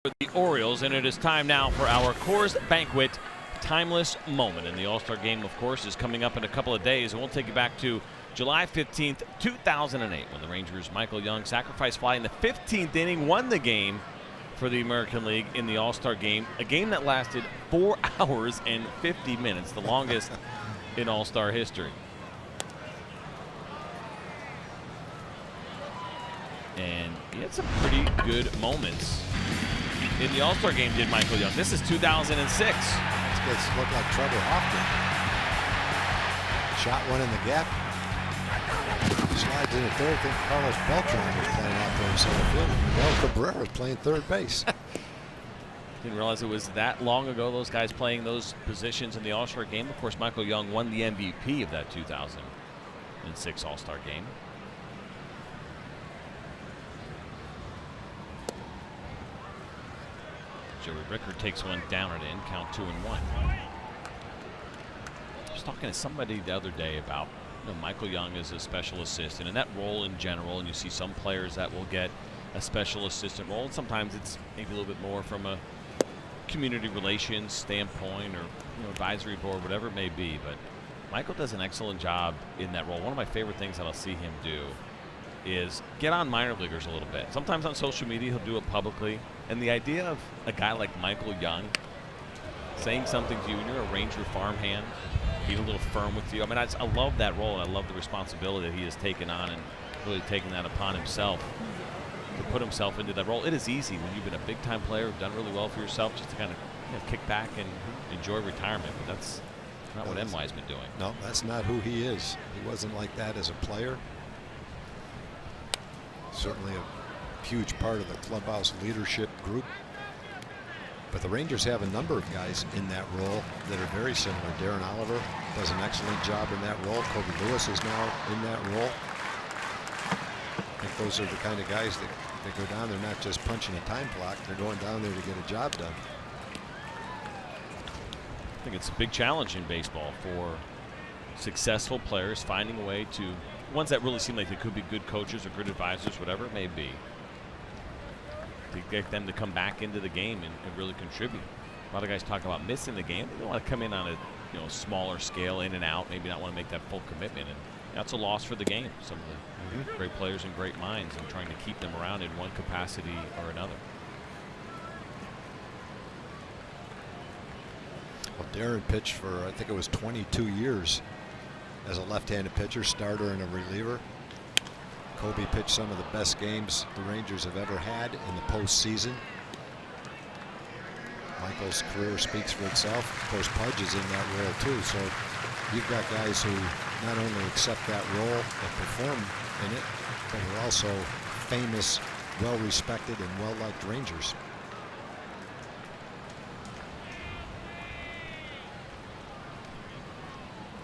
S5: For the Orioles, and it is time now for our Coors Banquet Timeless Moment. And the All-Star Game, of course, is coming up in a couple of days, and we'll take you back to July 15th, 2008, when the Rangers' Michael Young sacrificed fly in the 15th inning, won the game for the American League in the All-Star Game, a game that lasted 4 hours and 50 minutes, the longest in All-Star history. And he had some pretty good moments in the All-Star Game, did Michael Young. This is 2006.
S6: This gets look like trouble often. Shot one in the gap. Slides in at third. I think Carlos Beltran was playing out there in center field. Miguel Cabrera was playing third base.
S5: Didn't realize it was that long ago, those guys playing those positions in the All-Star game. Of course, Michael Young won the MVP of that 2006 All-Star game. Joey Rickard takes one down and in, count 2-1. I was talking to somebody the other day about Michael Young as a special assistant and that role in general, and you see some players that will get a special assistant role, and sometimes it's maybe a little bit more from a community relations standpoint or advisory board, whatever it may be. But Michael does an excellent job in that role. One of my favorite things that I'll see him do is get on minor leaguers a little bit. Sometimes on social media he'll do it publicly, and the idea of a guy like Michael Young saying something to you, and you're a Ranger farmhand, being a little firm with you. I mean, I love that role, and I love the responsibility that he has taken on and really taken that upon himself to put himself into that role. It is easy when you've been a big-time player, done really well for yourself, just to kind of kick back and enjoy retirement. But that's not what NY's been doing.
S6: No, that's not who he is. He wasn't like that as a player. Certainly a huge part of the clubhouse leadership group. But the Rangers have a number of guys in that role that are very similar. Darren Oliver does an excellent job in that role. Kobe Lewis is now in that role. I think those are the kind of guys that go down there not just punching a time clock. They're going down there to get a job done.
S5: I think it's a big challenge in baseball for successful players finding a way to, ones that really seem like they could be good coaches or good advisors, whatever it may be, to get them to come back into the game and really contribute. A lot of guys talk about missing the game. They don't want to come in on a smaller scale, in and out, maybe not want to make that full commitment, and that's a loss for the game. Some of the great players and great minds, and trying to keep them around in one capacity or another.
S6: Well, Darren pitched for, I think it was 22 years as a left-handed pitcher, starter and a reliever. Kobe pitched some of the best games the Rangers have ever had in the postseason. Michael's career speaks for itself. Of course, Pudge is in that role too. So you've got guys who not only accept that role and perform in it, but are also famous, well-respected, and well-liked Rangers.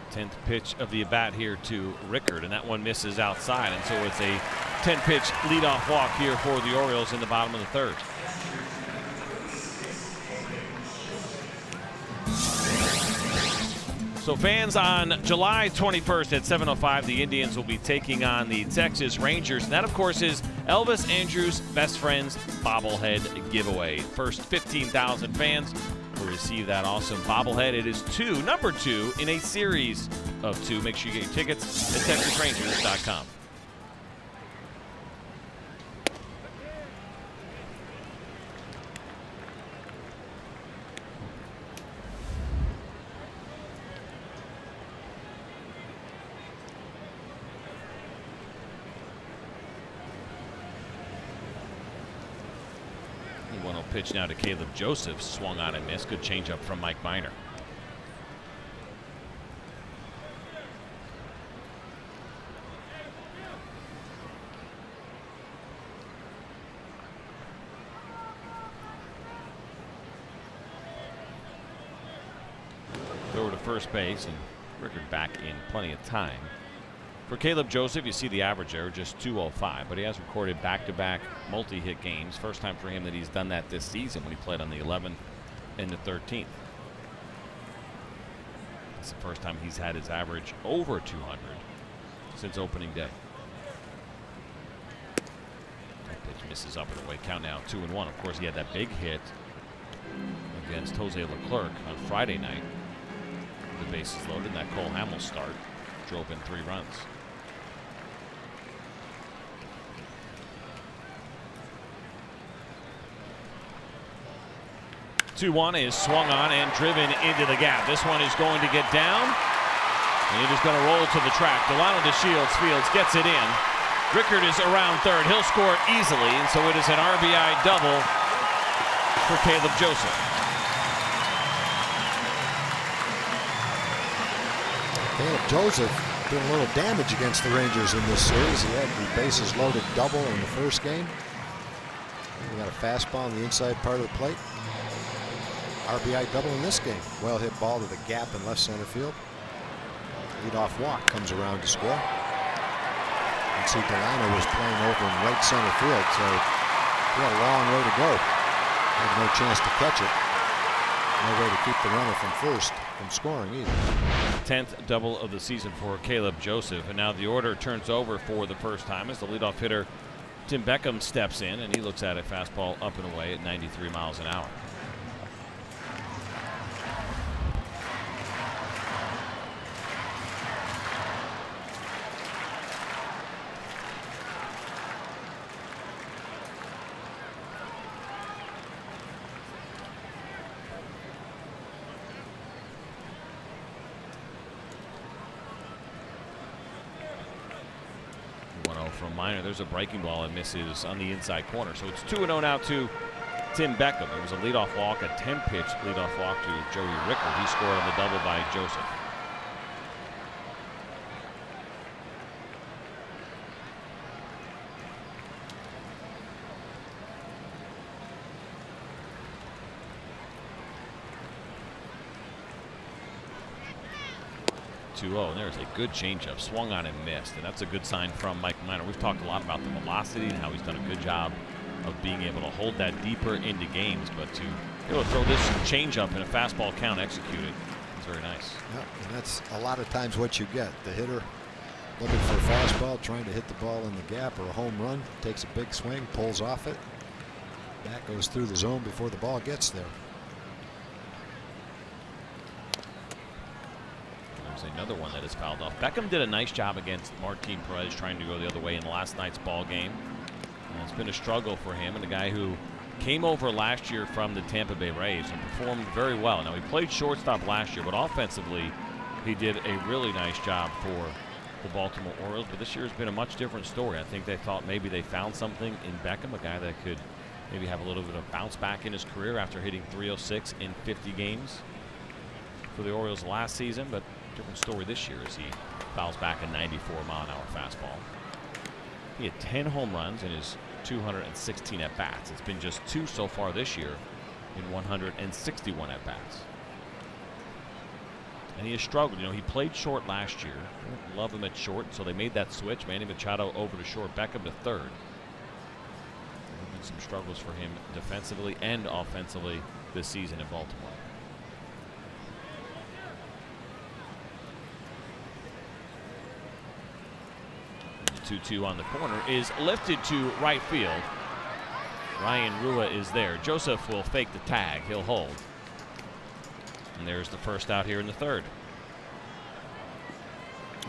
S5: Tenth pitch of the at-bat here to Rickard, and that one misses outside, and so it's a 10-pitch leadoff walk here for the Orioles in the bottom of the third. So fans, on July 21st at 7:05, the Indians will be taking on the Texas Rangers. And that, of course, is Elvis Andrus' Best Friends bobblehead giveaway. First 15,000 fans will receive that awesome bobblehead. It is number two in a series of two. Make sure you get your tickets at TexasRangers.com. Pitch now to Caleb Joseph, swung on and missed. Good changeup from Mike Minor. Over to first base, and Rickard back in plenty of time. For Caleb Joseph, you see the average there, just 205, but he has recorded back-to-back multi-hit games. First time for him that he's done that this season when he played on the 11th and the 13th. It's the first time he's had his average over 200 since opening day. That pitch misses up and away. Count now 2-1. Of course, he had that big hit against Jose Leclerc on Friday night. The bases loaded, and that Cole Hamels start drove in 3 runs. 2-1 is swung on and driven into the gap. This one is going to get down, and it is going to roll to the track. Delano DeShields Fields gets it in. Rickard is around third. He'll score easily, and so it is an RBI double for Caleb Joseph.
S6: Caleb Joseph doing a little damage against the Rangers in this series. He had the bases loaded double in the first game. He got a fastball on the inside part of the plate. RBI double in this game. Well hit ball to the gap in left center field. Leadoff walk comes around to score. And see, Delano was playing over in right center field, so he had a long way to go. Had no chance to catch it. No way to keep the runner from first from scoring either.
S5: 10th double of the season for Caleb Joseph, and now the order turns over for the first time as the leadoff hitter Tim Beckham steps in, and he looks at a fastball up and away at 93 miles an hour. From Minor, there's a breaking ball that misses on the inside corner. So it's 2-0 now to Tim Beckham. It was a leadoff walk, a 10-pitch leadoff walk to Joey Ricker. He scored on the double by Joseph. And there's a good changeup, swung on and missed, and that's a good sign from Mike Minor. We've talked a lot about the velocity and how he's done a good job of being able to hold that deeper into games, but to be able to throw this changeup in a fastball count executed is very nice.
S6: Yeah, and that's a lot of times what you get. The hitter looking for a fastball, trying to hit the ball in the gap or a home run, takes a big swing, pulls off it. That goes through the zone before the ball gets there.
S5: Another one that is fouled off. Beckham did a nice job against Martin Perez, trying to go the other way in last night's ball game. And it's been a struggle for him, and a guy who came over last year from the Tampa Bay Rays and performed very well. Now, he played shortstop last year, but offensively he did a really nice job for the Baltimore Orioles. But this year has been a much different story. I think they thought maybe they found something in Beckham, a guy that could maybe have a little bit of bounce back in his career after hitting .306 in 50 games for the Orioles last season. But different story this year as he fouls back a 94-mile-an-hour fastball. He had 10 home runs in his 216 at-bats. It's been just 2 so far this year in 161 at-bats. And he has struggled. You know, he played short last year. Love him at short, so they made that switch. Manny Machado over to short, Beckham to third. There have been some struggles for him defensively and offensively this season in Baltimore. 2-2 on the corner is lifted to right field. Ryan Rua is there. Joseph will fake the tag. He'll hold. And there's the first out here in the third.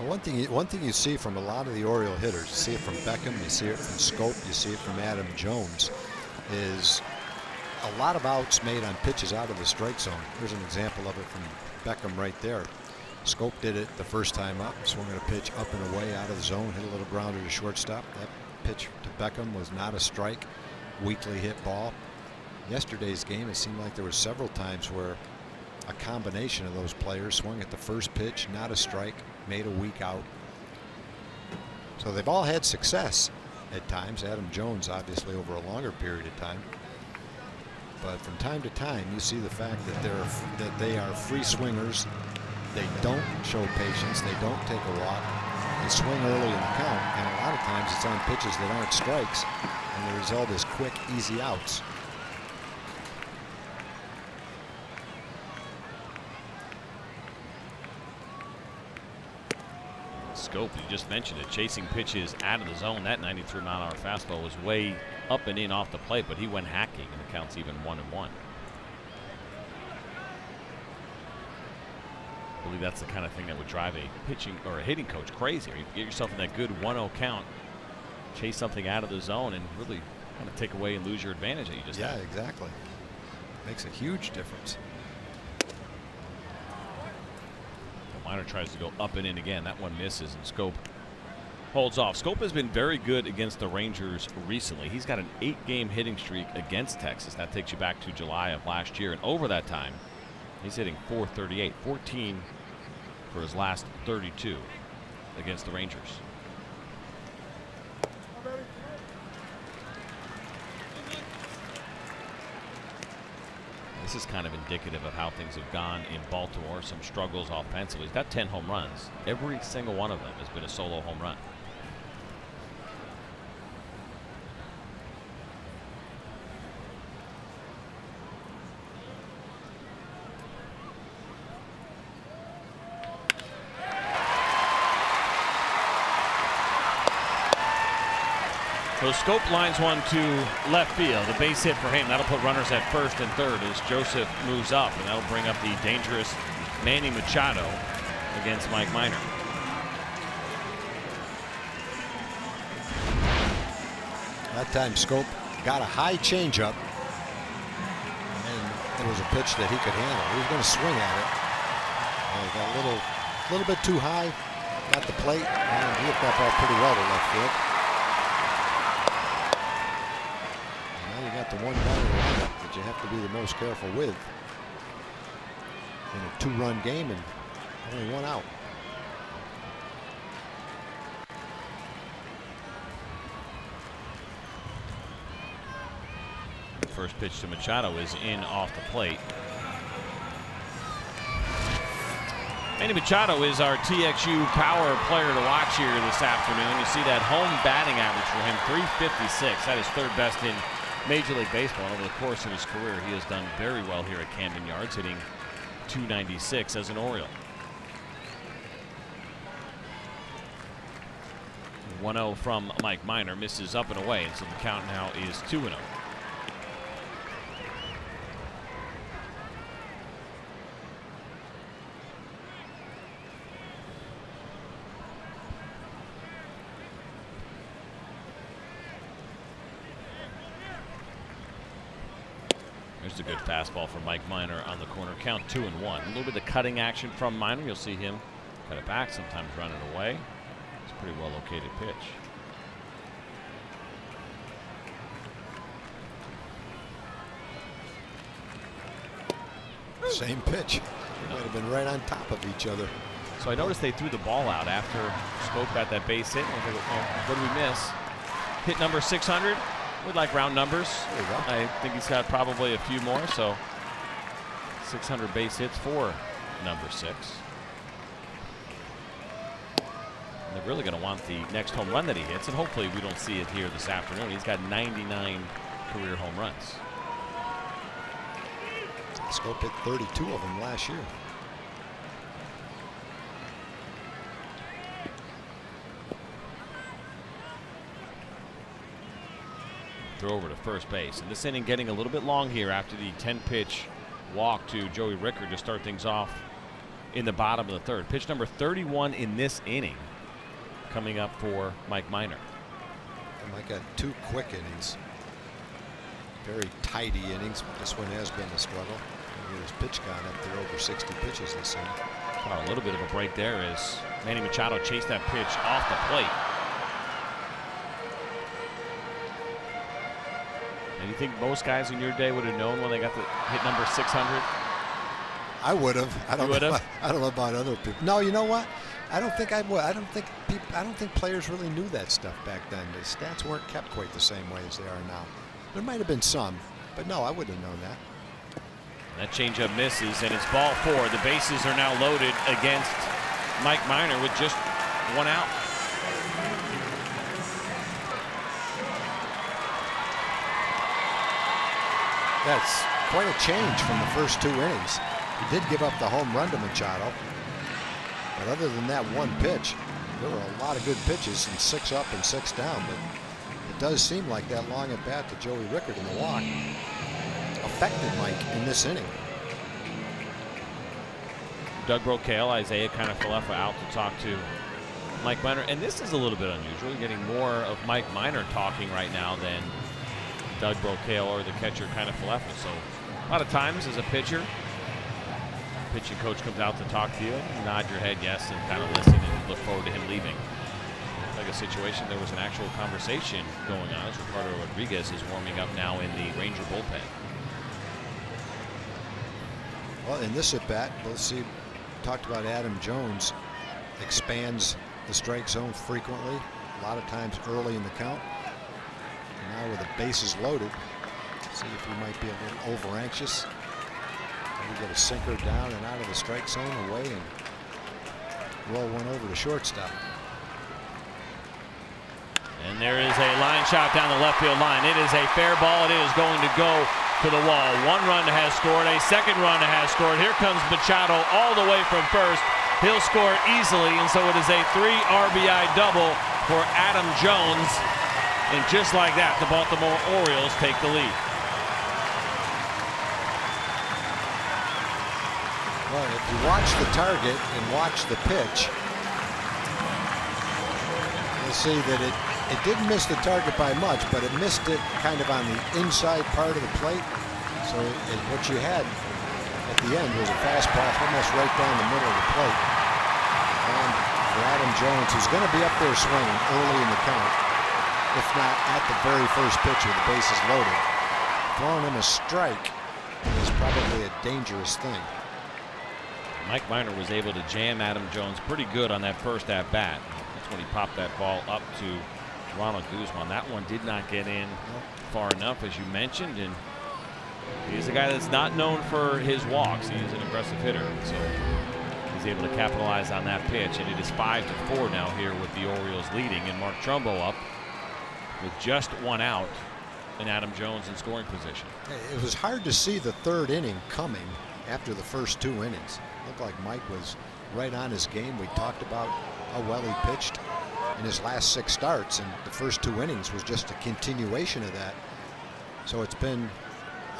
S6: Well, one thing you see from a lot of the Oriole hitters, you see it from Beckham, you see it from Scope, you see it from Adam Jones, is a lot of outs made on pitches out of the strike zone. Here's an example of it from Beckham right there. Scope did it the first time up, swung at a pitch up and away out of the zone, hit a little grounder to shortstop. That pitch to Beckham was not a strike, weakly hit ball. Yesterday's game, it seemed like there were several times where a combination of those players swung at the first pitch, not a strike, made a weak out. So they've all had success at times. Adam Jones obviously over a longer period of time. But from time to time you see the fact that they are free swingers. They don't show patience. They don't take a walk. They swing early in the count, and a lot of times it's on pitches that aren't strikes, and the result is quick, easy outs.
S5: Scope, you just mentioned it, chasing pitches out of the zone. That 93-mile-an-hour fastball was way up and in off the plate, but he went hacking, and the count's even 1-1. I believe that's the kind of thing that would drive a pitching or a hitting coach crazy. You get yourself in that good 1-0 count, chase something out of the zone, and really kind of take away and lose your advantage that you just had.
S6: Yeah, exactly. Makes a huge difference.
S5: Minor tries to go up and in again. That one misses, and Scope holds off. Scope has been very good against the Rangers recently. He's got an 8-game hitting streak against Texas. That takes you back to July of last year, and over that time he's hitting .438, 14 for his last 32 against the Rangers. This is kind of indicative of how things have gone in Baltimore. Some struggles offensively. He's got 10 home runs. Every single one of them has been a solo home run. So Scope lines one to left field. A base hit for him. That'll put runners at first and third as Joseph moves up, and that'll bring up the dangerous Manny Machado against Mike Minor.
S6: That time Scope got a high changeup, and it was a pitch that he could handle. He was going to swing at it. And it got a little bit too high. Got the plate, and he hit that ball pretty well to left field. The one batter lineup that you have to be the most careful with in a two-run game and only one out.
S5: First pitch to Machado is in off the plate. Manny Machado is our TXU power player to watch here this afternoon. You see that home batting average for him, 356. That is third best in Major League Baseball. Over the course of his career, he has done very well here at Camden Yards, hitting .296 as an Oriole. 1-0 from Mike Minor, misses up and away, and so the count now is 2-0. There's a good fastball from Mike Minor on the corner. Count 2-1. A little bit of cutting action from Minor. You'll see him cut it back, sometimes run it away. It's a pretty well located pitch.
S6: Same pitch. They might have been right on top of each other.
S5: So I noticed they threw the ball out after Scope got that base hit. I was like, oh, what did we miss? Hit number 600. We'd like round numbers. I think he's got probably a few more, so 600 base hits for number 6. And they're really going to want the next home run that he hits, and hopefully we don't see it here this afternoon. He's got 99 career home runs.
S6: Scope hit 32 of them last year.
S5: Throw over to first base. And this inning getting a little bit long here after the 10-pitch walk to Joey Rickard to start things off in the bottom of the third. Pitch number 31 in this inning coming up for Mike Minor.
S6: Mike got 2 quick innings. Very tidy innings. This one has been a struggle. His pitch count up there over 60 pitches this inning.
S5: Wow, a little bit of a break there as Manny Machado chased that pitch off the plate. And you think most guys in your day would have known when they got the hit number 600?
S6: I would have. I don't know about other people. No, you know what? I don't think I would. I don't think players really knew that stuff back then. The stats weren't kept quite the same way as they are now. There might have been some, but no, I wouldn't have known that.
S5: That changeup misses, and it's ball 4. The bases are now loaded against Mike Minor with just 1 out.
S6: That's quite a change from the first 2 innings. He did give up the home run to Machado, but other than that one pitch, there were a lot of good pitches, and 6 up and 6 down. But it does seem like that long at bat to Joey Rickard in the walk affected Mike in this inning.
S5: Doug Brocail, Isaiah Kiner-Falefa out to talk to Mike Minor, and this is a little bit unusual. You're getting more of Mike Minor talking right now than Doug Brocail or the catcher Kiner-Falefa. So a lot of times as a pitcher, pitching coach comes out to talk to you, and you nod your head yes and kind of listen and look forward to him leaving. Like a situation, there was an actual conversation going on as Ricardo Rodriguez is warming up now in the Ranger bullpen.
S6: Well, in this at bat, we'll see talked about Adam Jones expands the strike zone frequently, a lot of times early in the count. And now with the bases loaded, see if he might be a little over anxious. Maybe get a sinker down and out of the strike zone away and roll one over to shortstop.
S5: And there is a line shot down the left field line. It is a fair ball. It is going to go to the wall. One run has scored. A second run has scored. Here comes Machado all the way from first. He'll score easily, and so it is a 3 RBI double for Adam Jones. And just like that, the Baltimore Orioles take the lead.
S6: Well, if you watch the target and watch the pitch, you'll see that it didn't miss the target by much, but it missed it kind of on the inside part of the plate. So what you had at the end was a fastball almost right down the middle of the plate. And for Adam Jones, who's going to be up there swinging early in the count, if not at the very first pitch with the bases loaded, throwing him a strike is probably a dangerous thing.
S5: Mike Minor was able to jam Adam Jones pretty good on that first at bat. That's when he popped that ball up to Ronald Guzman. That one did not get in far enough, as you mentioned, and he's a guy that's not known for his walks. He's an aggressive hitter, so he's able to capitalize on that pitch, and it is 5-4 now here with the Orioles leading, and Mark Trumbo up with just one out and Adam Jones in scoring position.
S6: It was hard to see the third inning coming after the first 2 innings. Looked like Mike was right on his game. We talked about how well he pitched in his last 6 starts, and the first 2 innings was just a continuation of that. So it's been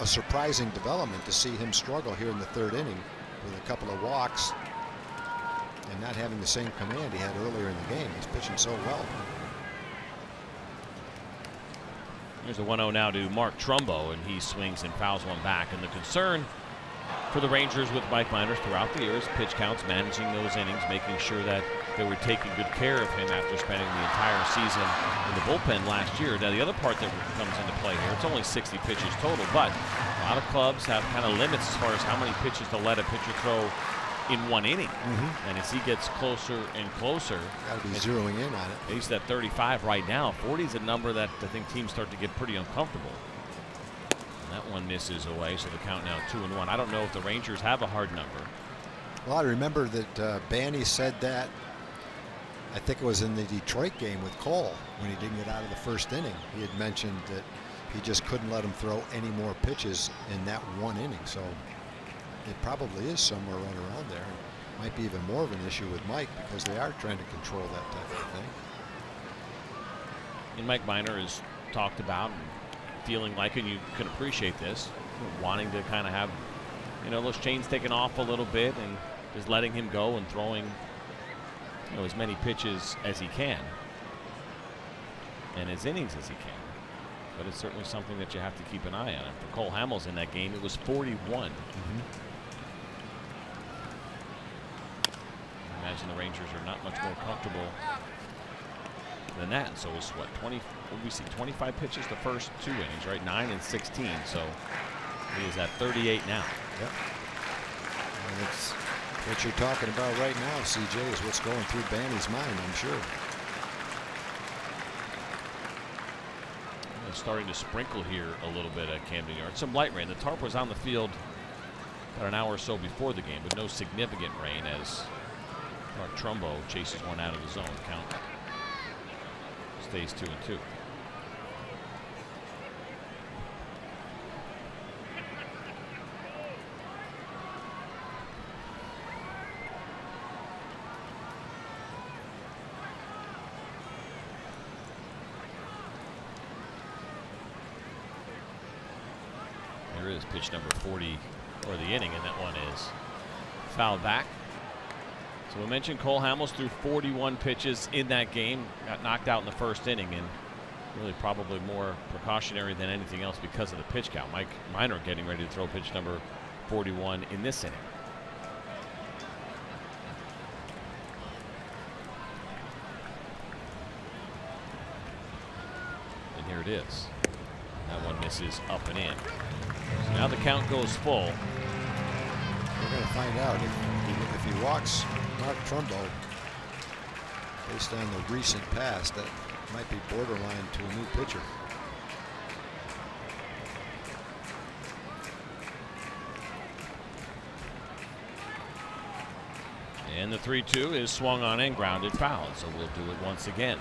S6: a surprising development to see him struggle here in the 3rd inning with a couple of walks and not having the same command he had earlier in the game. He's pitching so well.
S5: Here's a 1-0 now to Mark Trumbo, and he swings and fouls one back. And the concern for the Rangers with Mike Minor throughout the years, pitch counts, managing those innings, making sure that they were taking good care of him after spending the entire season in the bullpen last year. Now, the other part that comes into play here, it's only 60 pitches total, but a lot of clubs have kind of limits as far as how many pitches to let a pitcher throw in 1 inning. And as he gets closer and closer,
S6: got to be zeroing in on it.
S5: He's at 35 right now. 40 is a number that I think teams start to get pretty uncomfortable. That one misses away, so the count now 2-1. I don't know if the Rangers have a hard number.
S6: Well, I remember that Banny said that, I think it was in the Detroit game with Cole, when he didn't get out of the first inning. He had mentioned that he just couldn't let him throw any more pitches in that 1 inning. So it probably is somewhere right around there. It might be even more of an issue with Mike because they are trying to control that type of thing.
S5: And Mike Minor has talked about feeling like, and you can appreciate this, wanting to kind of have, those chains taken off a little bit and just letting him go and throwing, as many pitches as he can and as innings as he can. But it's certainly something that you have to keep an eye on. And for Cole Hamels in that game, it was 41. I imagine the Rangers are not much more comfortable than that. So it's what, 20? What we see, 25 pitches the first 2 innings, right? 9 and 16. So he is at 38 now.
S6: Yep. And it's what you're talking about right now, CJ, is what's going through Banny's mind, I'm sure.
S5: It's starting to sprinkle here a little bit at Camden Yards. Some light rain. The tarp was on the field about an hour or so before the game, but no significant rain as Mark Trumbo chases one out of the zone. Count stays 2-2. There is pitch number 40 for the inning, and that one is fouled back. So we mentioned Cole Hamels threw 41 pitches in that game, got knocked out in the first inning, and really probably more precautionary than anything else because of the pitch count. Mike Minor getting ready to throw pitch number 41 in this inning. And here it is. That one misses up and in. So now the count goes full.
S6: We're going to find out if he he walks Mark Trumbo, based on the recent past, that might be borderline to a new pitcher.
S5: And the 3-2 is swung on and grounded foul, so we'll do it once again.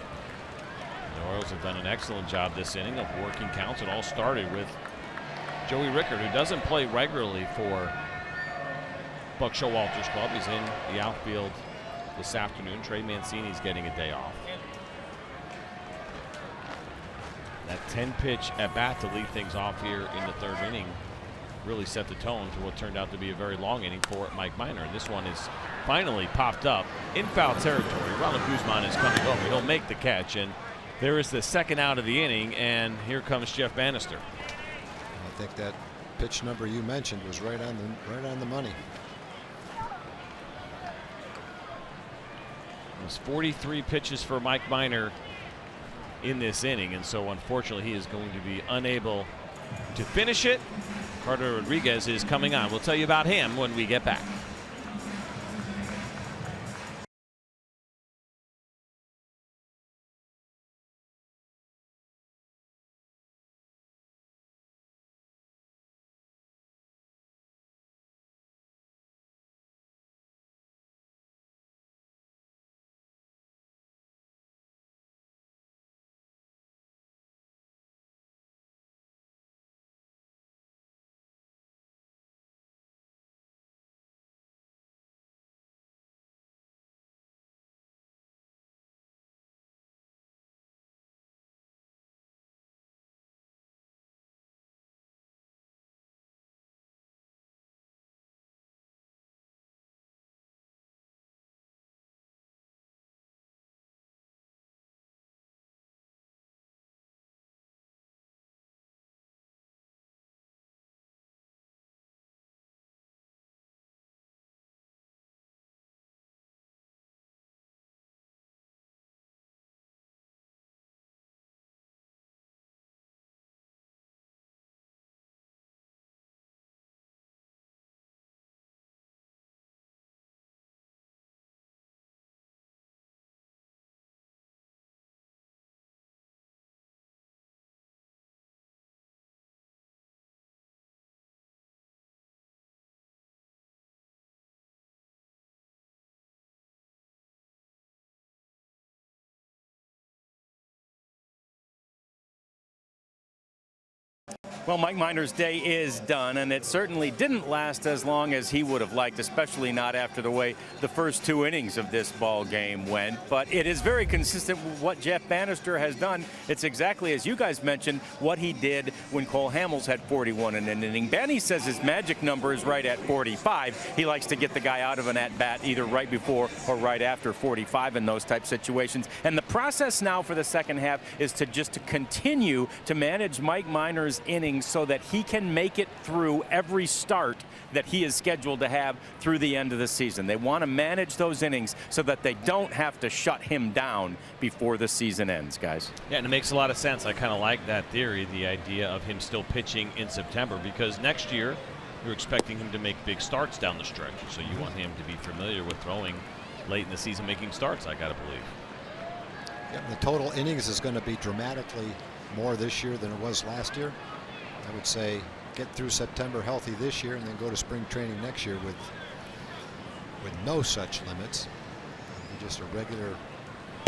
S5: The Orioles have done an excellent job this inning of working counts. It all started with Joey Rickard, who doesn't play regularly for Buck Showalter's club. He's in the outfield this afternoon. Trey Mancini's getting a day off. That 10-pitch at bat to lead things off here in the third inning really set the tone to what turned out to be a very long inning for Mike Minor. And this one is finally popped up in foul territory. Ronald Guzman is coming over. He'll make the catch, and there is the second out of the inning, and here comes Jeff Bannister.
S6: I think that pitch number you mentioned was right on the money.
S5: It was 43 pitches for Mike Minor in this inning, and so unfortunately he is going to be unable to finish it. Carter Rodriguez is coming on. We'll tell you about him when we get back.
S7: Well, Mike Minor's day is done, and it certainly didn't last as long as he would have liked, especially not after the way the first two innings of this ball game went. But it is very consistent with what Jeff Bannister has done. It's exactly, as you guys mentioned, what he did when Cole Hamels had 41 in an inning. Banny says his magic number is right at 45. He likes to get the guy out of an at-bat either right before or right after 45 in those type situations. And the process now for the second half is to continue to manage Mike Minor's innings so that he can make it through every start that he is scheduled to have through the end of the season. They want to manage those innings so that they don't have to shut him down before the season ends, guys.
S5: Yeah, and it makes a lot of sense. I kind of like that theory, the idea of him still pitching in September, because next year you're expecting him to make big starts down the stretch. So you want him to be familiar with throwing late in the season, making starts, I got to believe.
S6: Yeah, the total innings is going to be dramatically more this year than it was last year. I would say get through September healthy this year and then go to spring training next year with no such limits. Just a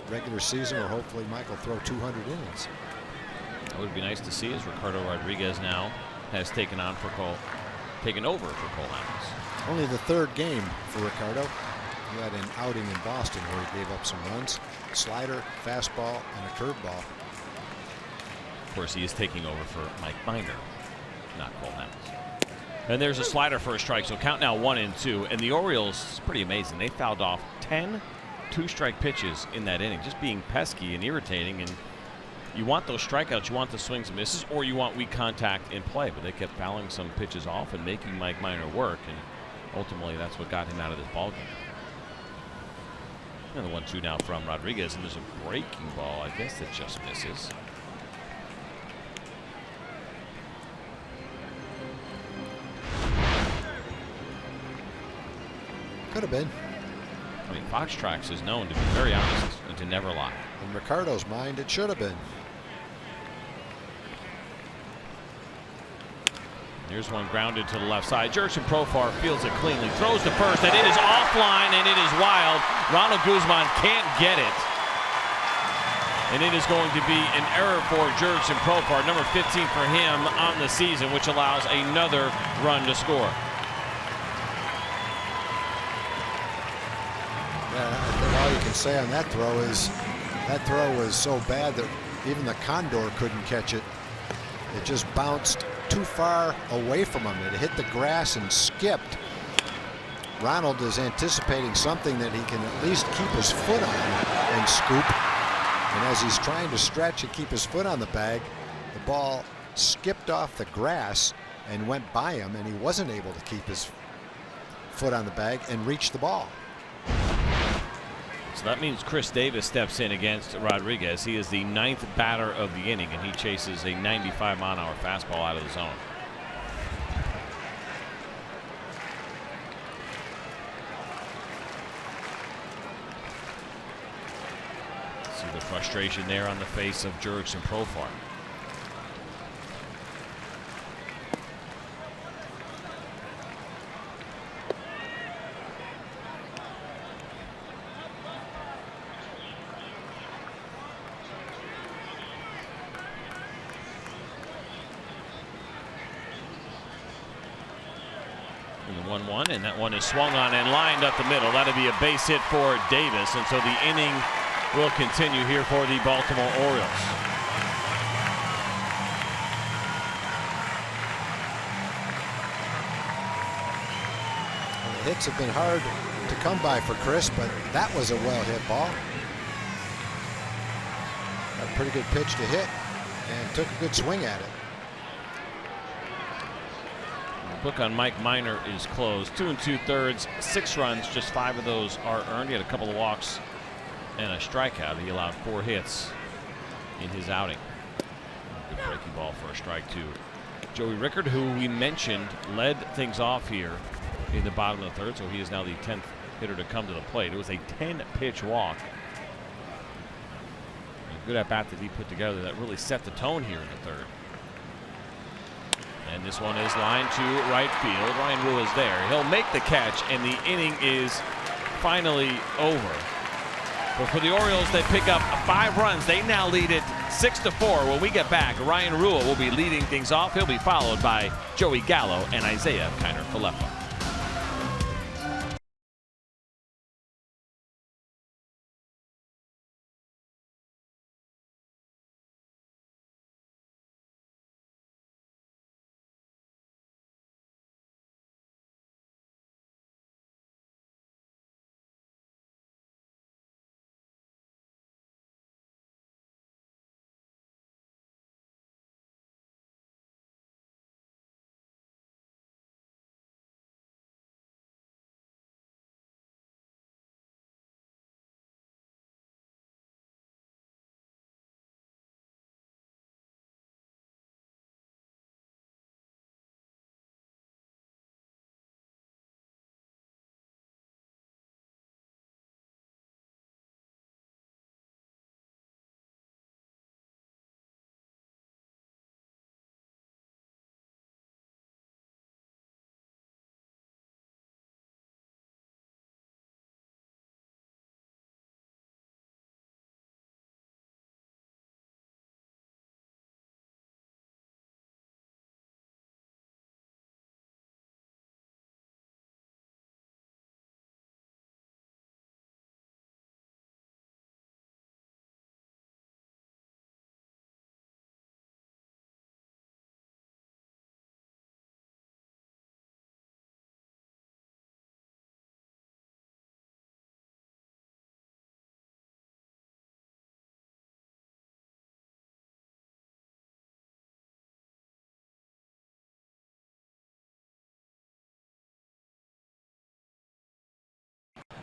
S6: regular season where hopefully Mike will throw 200 innings.
S5: That would be nice to see, as Ricardo Rodriguez now has taken over for Cole Hamels.
S6: Only the third game for Ricardo. He had an outing in Boston where he gave up some runs, slider, fastball, and a curveball.
S5: Of course, he is taking over for Mike Minor, not Cole Hamels. And there's a slider for a strike, so count now 1-2. And the Orioles, it's pretty amazing. They fouled off 10 two-strike pitches in that inning, just being pesky and irritating. And you want those strikeouts, you want the swings and misses, or you want weak contact in play. But they kept fouling some pitches off and making Mike Minor work, and ultimately that's what got him out of this ballgame. And the 1-2 now from Rodriguez, and there's a breaking ball, I guess, that just misses.
S6: Could have been.
S5: I mean, Fox Tracks is known to be very honest and to never lie.
S6: In Ricardo's mind, it should have been.
S5: Here's one grounded to the left side. Jurickson Profar fields it cleanly, throws to first, and it is offline, and it is wild. Ronald Guzman can't get it. And it is going to be an error for Jurickson Profar, number 15 for him on the season, which allows another run to score.
S6: Yeah, I think all you can say on that throw is that throw was so bad that even the Condor couldn't catch it. It just bounced too far away from him. It hit the grass and skipped. Ronald is anticipating something that he can at least keep his foot on and scoop. And as he's trying to stretch and keep his foot on the bag, the ball skipped off the grass and went by him, and he wasn't able to keep his foot on the bag and reach the ball.
S5: So that means Chris Davis steps in against Rodriguez. He is the 9th batter of the inning, and he chases a 95-mile-an-hour fastball out of the zone. See the frustration there on the face of Jurickson Profar. The 1-1, and that one is swung on and lined up the middle. That'll be a base hit for Davis, and so the inning will continue here for the Baltimore Orioles.
S6: The hits have been hard to come by for Chris, but that was a well-hit ball. Got a pretty good pitch to hit and took a good swing at it.
S5: Book on Mike Minor is closed. 2 2/3, 6 runs, just 5 of those are earned. He had a couple of walks and a strikeout. He allowed 4 hits in his outing. Good breaking ball for a strike to Joey Rickard, who we mentioned led things off here in the bottom of the 3rd, so he is now the 10th hitter to come to the plate. It was a 10-pitch walk. A good at-bat that he put together that really set the tone here in the 3rd. And this one is lined to right field. Ryan Rua is there. He'll make the catch, and the inning is finally over. But for the Orioles, they pick up 5 runs. They now lead it 6-4. When we get back, Ryan Rua will be leading things off. He'll be followed by Joey Gallo and Isaiah Kiner-Falefa.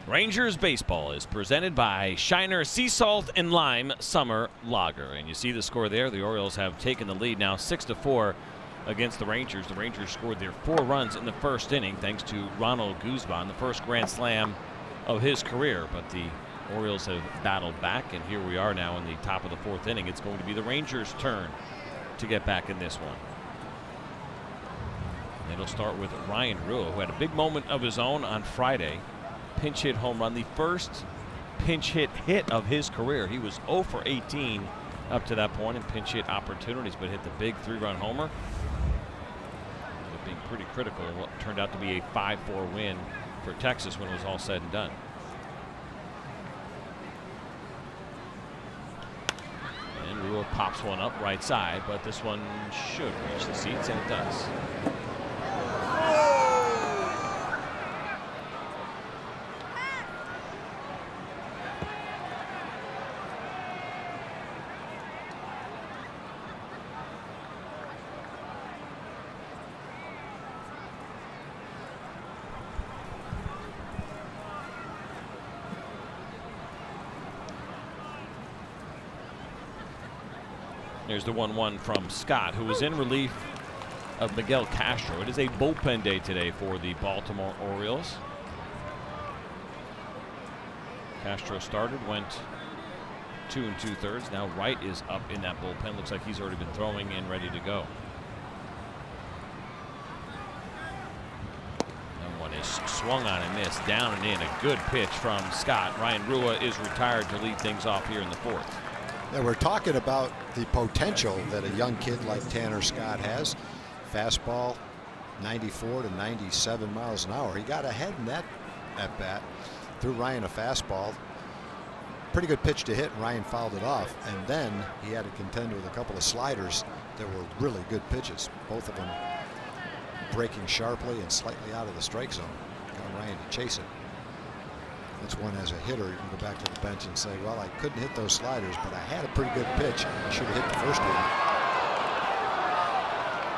S5: Rangers baseball is presented by Shiner Sea Salt and Lime Summer Lager. And you see the score there. The Orioles have taken the lead now 6-4 against the Rangers. The Rangers scored their 4 runs in the 1st inning thanks to Ronald Guzman, the first grand slam of his career, but the Orioles have battled back, and here we are now in the top of the 4th inning. It's going to be the Rangers' turn to get back in this one. And it'll start with Ryan Rua, who had a big moment of his own on Friday. Pinch hit home run, the first pinch hit of his career. He was 0 for 18 up to that point in pinch hit opportunities, but hit the big 3-run homer. Ended up being pretty critical in what turned out to be a 5-4 win for Texas when it was all said and done. And Rua pops one up right side, but this one should reach the seats, and it does. There's the 1-1 from Scott, who was in relief of Miguel Castro. It is a bullpen day today for the Baltimore Orioles. Castro started, went 2 2/3. Now Wright is up in that bullpen. Looks like he's already been throwing and ready to go. And one is swung on and missed, down and in. A good pitch from Scott. Ryan Rua is retired to lead things off here in the 4th.
S6: Yeah, we're talking about the potential that a young kid like Tanner Scott has. Fastball 94 to 97 miles an hour. He got ahead in that at bat, threw Ryan a fastball. Pretty good pitch to hit, and Ryan fouled it off. And then he had to contend with a couple of sliders that were really good pitches, both of them breaking sharply and slightly out of the strike zone. Got Ryan to chase it. That's one as a hitter, you can go back to the bench and say, well, I couldn't hit those sliders, but I had a pretty good pitch. I should have hit the first one.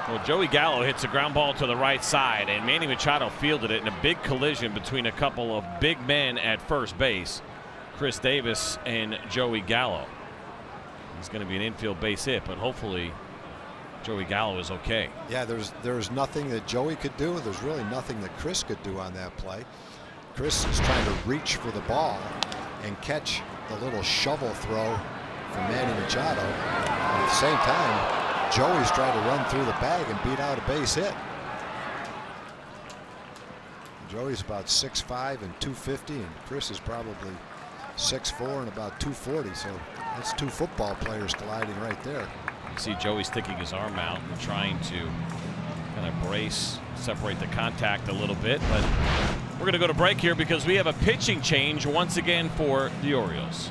S5: Well, Joey Gallo hits a ground ball to the right side, and Manny Machado fielded it in a big collision between a couple of big men at first base, Chris Davis and Joey Gallo. It's going to be an infield base hit, but hopefully Joey Gallo is okay.
S6: Yeah, there's nothing that Joey could do. There's really nothing that Chris could do on that play. Chris is trying to reach for the ball and catch the little shovel throw from Manny Machado. And at the same time, Joey's trying to run through the bag and beat out a base hit. Joey's about 6'5" and 250, and Chris is probably 6'4" and about 240. So that's two football players colliding right there.
S5: You see Joey sticking his arm out and trying to kind of brace, separate the contact a little bit, but we're going to go to break here because we have a pitching change once again for the Orioles.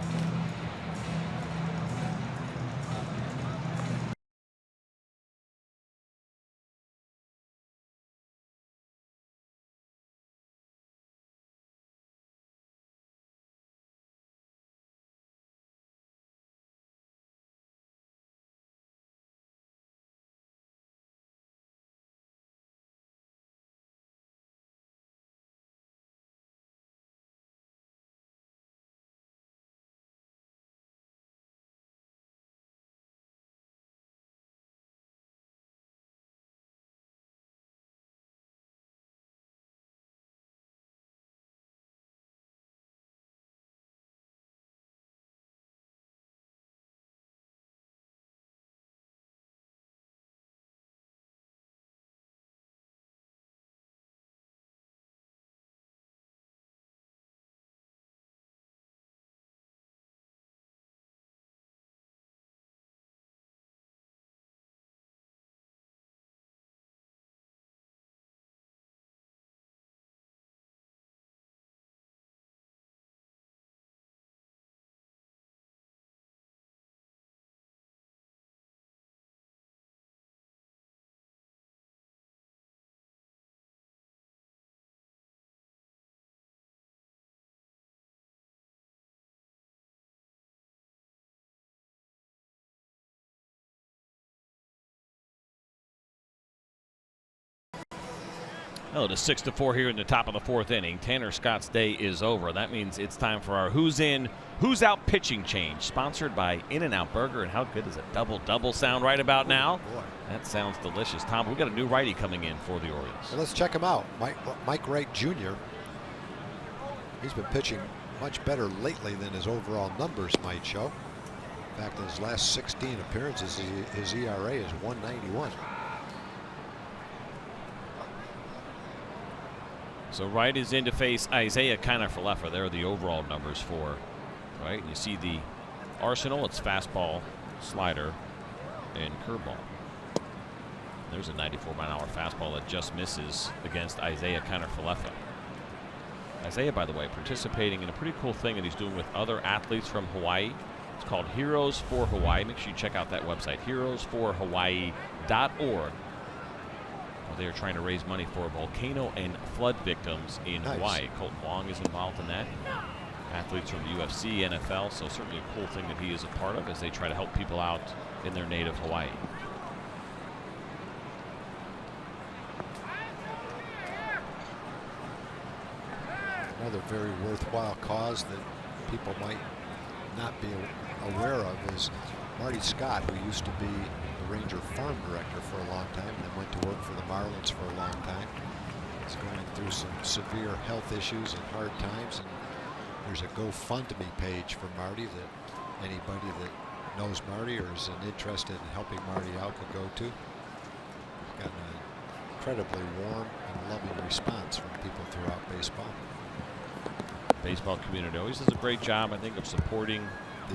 S5: Well, it is 6-4 here in the top of the 4th inning. Tanner Scott's day is over. That means it's time for our Who's In, Who's Out pitching change, sponsored by In-N-Out Burger. And how good does a double sound right about now?
S6: Boy.
S5: That sounds delicious. Tom, we've got a new righty coming in for the Orioles.
S6: Well, let's check him out. Mike Wright Jr.
S10: He's been pitching much better lately than his overall numbers might show. In fact, in his last 16 appearances, his ERA is 191.
S5: So Wright is in to face Isaiah Kiner-Falefa. There are the overall numbers for Wright. You see the arsenal. It's fastball, slider, and curveball. There's a 94-mile-an-hour fastball that just misses against Isaiah Kiner-Falefa. Isaiah, by the way, participating in a pretty cool thing that he's doing with other athletes from Hawaii. It's called Heroes for Hawaii. Make sure you check out that website, heroesforhawaii.org. They are trying to raise money for volcano and flood victims in Hawaii. Colton Wong is involved in that. Athletes from the UFC, NFL, so certainly a cool thing that he is a part of as they try to help people out in their native Hawaii.
S10: Another very worthwhile cause that people might not be aware of is Marty Scott, who used to be the Ranger farm director for a long time and then went to work for the Marlins for a long time. He's going through some severe health issues and hard times, and there's a GoFundMe page for Marty that anybody that knows Marty or is interested in helping Marty out could go to. He's gotten an incredibly warm and loving response from people throughout baseball.
S5: Baseball community always does a great job, I think, of supporting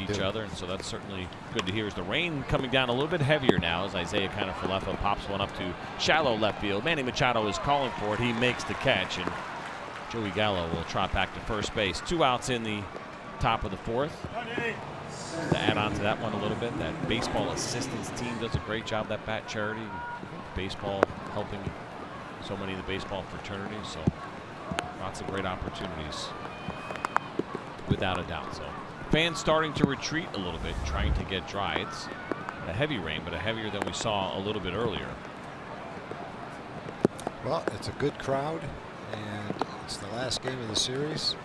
S5: each other, and so that's certainly good to hear. As the rain coming down a little bit heavier now as Isaiah Kiner-Falefa pops one up to shallow left field. Manny Machado is calling for it. He makes the catch, and Joey Gallo will trot back to first base. 2 outs in the top of the 4th. To add on to that one a little bit, that baseball assistance team does a great job, that bat charity. Baseball helping so many of the baseball fraternity, so lots of great opportunities without a doubt. So fans starting to retreat a little bit, trying to get dry. It's a heavy rain, but a heavier than we saw a little bit earlier.
S10: Well, it's a good crowd, and it's the last game of the series,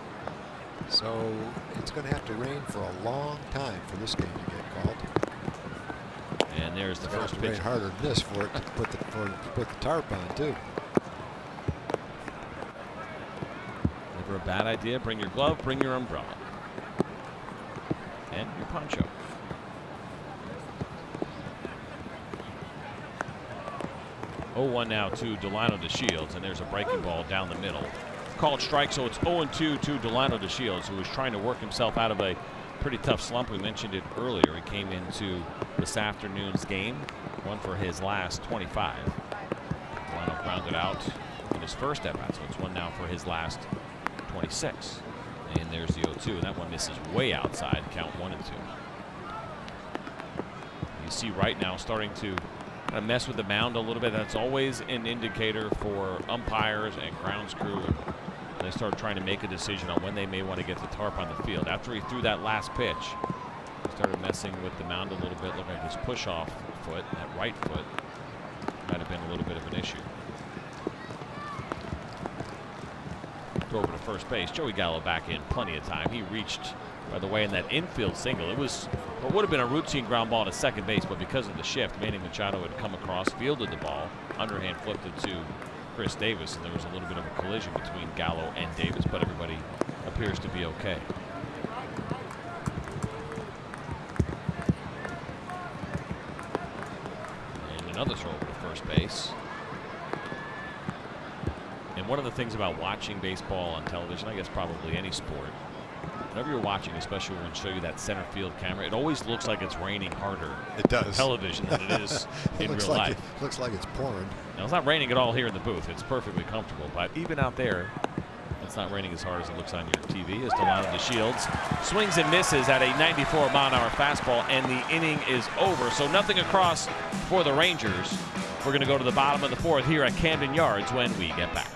S10: so it's going to have to rain for a long time for this game to get called.
S5: And there's the first pitch.
S10: Rain harder than this for it to put the tarp on too.
S5: Never a bad idea. Bring your glove, bring your umbrella, and your poncho. Oh, 1 now to Delino DeShields, and there's a breaking ball down the middle. Called strike, so it's 0-2 to Delino DeShields, who was trying to work himself out of a pretty tough slump. We mentioned it earlier. He came into this afternoon's game, one for his last 25. Delino grounded out in his first at-bat, so it's 1 now for his last 26. And there's the 0-2, and that one misses way outside, count 1-2. You see right now starting to kind of mess with the mound a little bit. That's always an indicator for umpires and grounds crew. They start trying to make a decision on when they may want to get the tarp on the field. After he threw that last pitch, he started messing with the mound a little bit. Looked like his push-off foot, that right foot, might have been a little bit of an issue. Throw over to first base. Joey Gallo back in plenty of time. He reached, by the way, in that infield single. It was what would have been a routine ground ball to second base, but because of the shift, Manny Machado had come across, fielded the ball, underhand flipped it to Chris Davis, and there was a little bit of a collision between Gallo and Davis, but everybody appears to be okay. And another throw over to first base. And one of the things about watching baseball on television, I guess probably any sport, whenever you're watching, especially when we show you that center field camera, it always looks like it's raining harder on television than it is in real life.
S10: It looks like it's pouring.
S5: Now, it's not raining at all here in the booth. It's perfectly comfortable. But even out there, it's not raining as hard as it looks on your TV. As Delino DeShields swings and misses at a 94-mile-an-hour fastball, and the inning is over. So nothing across for the Rangers. We're going to go to the bottom of the 4th here at Camden Yards when we get back.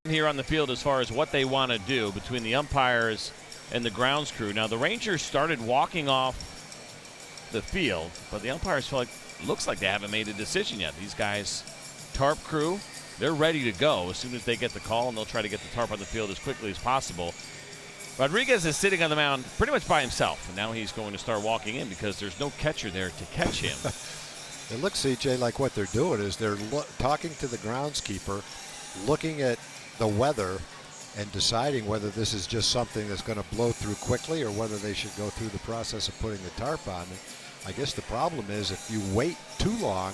S5: here on the field as far as what they want to do between the umpires and the grounds crew. Now, the Rangers started walking off the field, but the umpires feel like, looks like they haven't made a decision yet. These guys, tarp crew, they're ready to go as soon as they get the call, and they'll try to get the tarp on the field as quickly as possible. Rodriguez is sitting on the mound pretty much by himself, and now he's going to start walking in because there's no catcher there to catch him.
S10: It looks, CJ, like what they're doing is they're talking to the groundskeeper, looking at the weather, and deciding whether this is just something that's going to blow through quickly or whether they should go through the process of putting the tarp on. I guess the problem is if you wait too long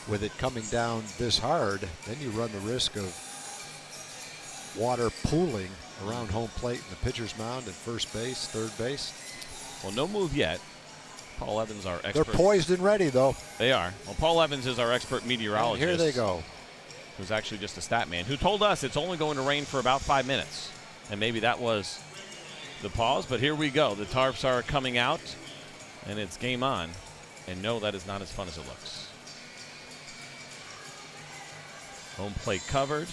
S10: with it coming down this hard, then you run the risk of water pooling around home plate in the pitcher's mound at first base, third base.
S5: Well, no move yet. Paul Evans, our expert.
S10: They're poised and ready, though.
S5: They are. Well, Paul Evans is our expert meteorologist.
S10: And here they go.
S5: Who's actually just a stat man, who told us it's only going to rain for about 5 minutes. And maybe that was the pause, but here we go. The tarps are coming out, and it's game on. And no, that is not as fun as it looks. Home plate covered.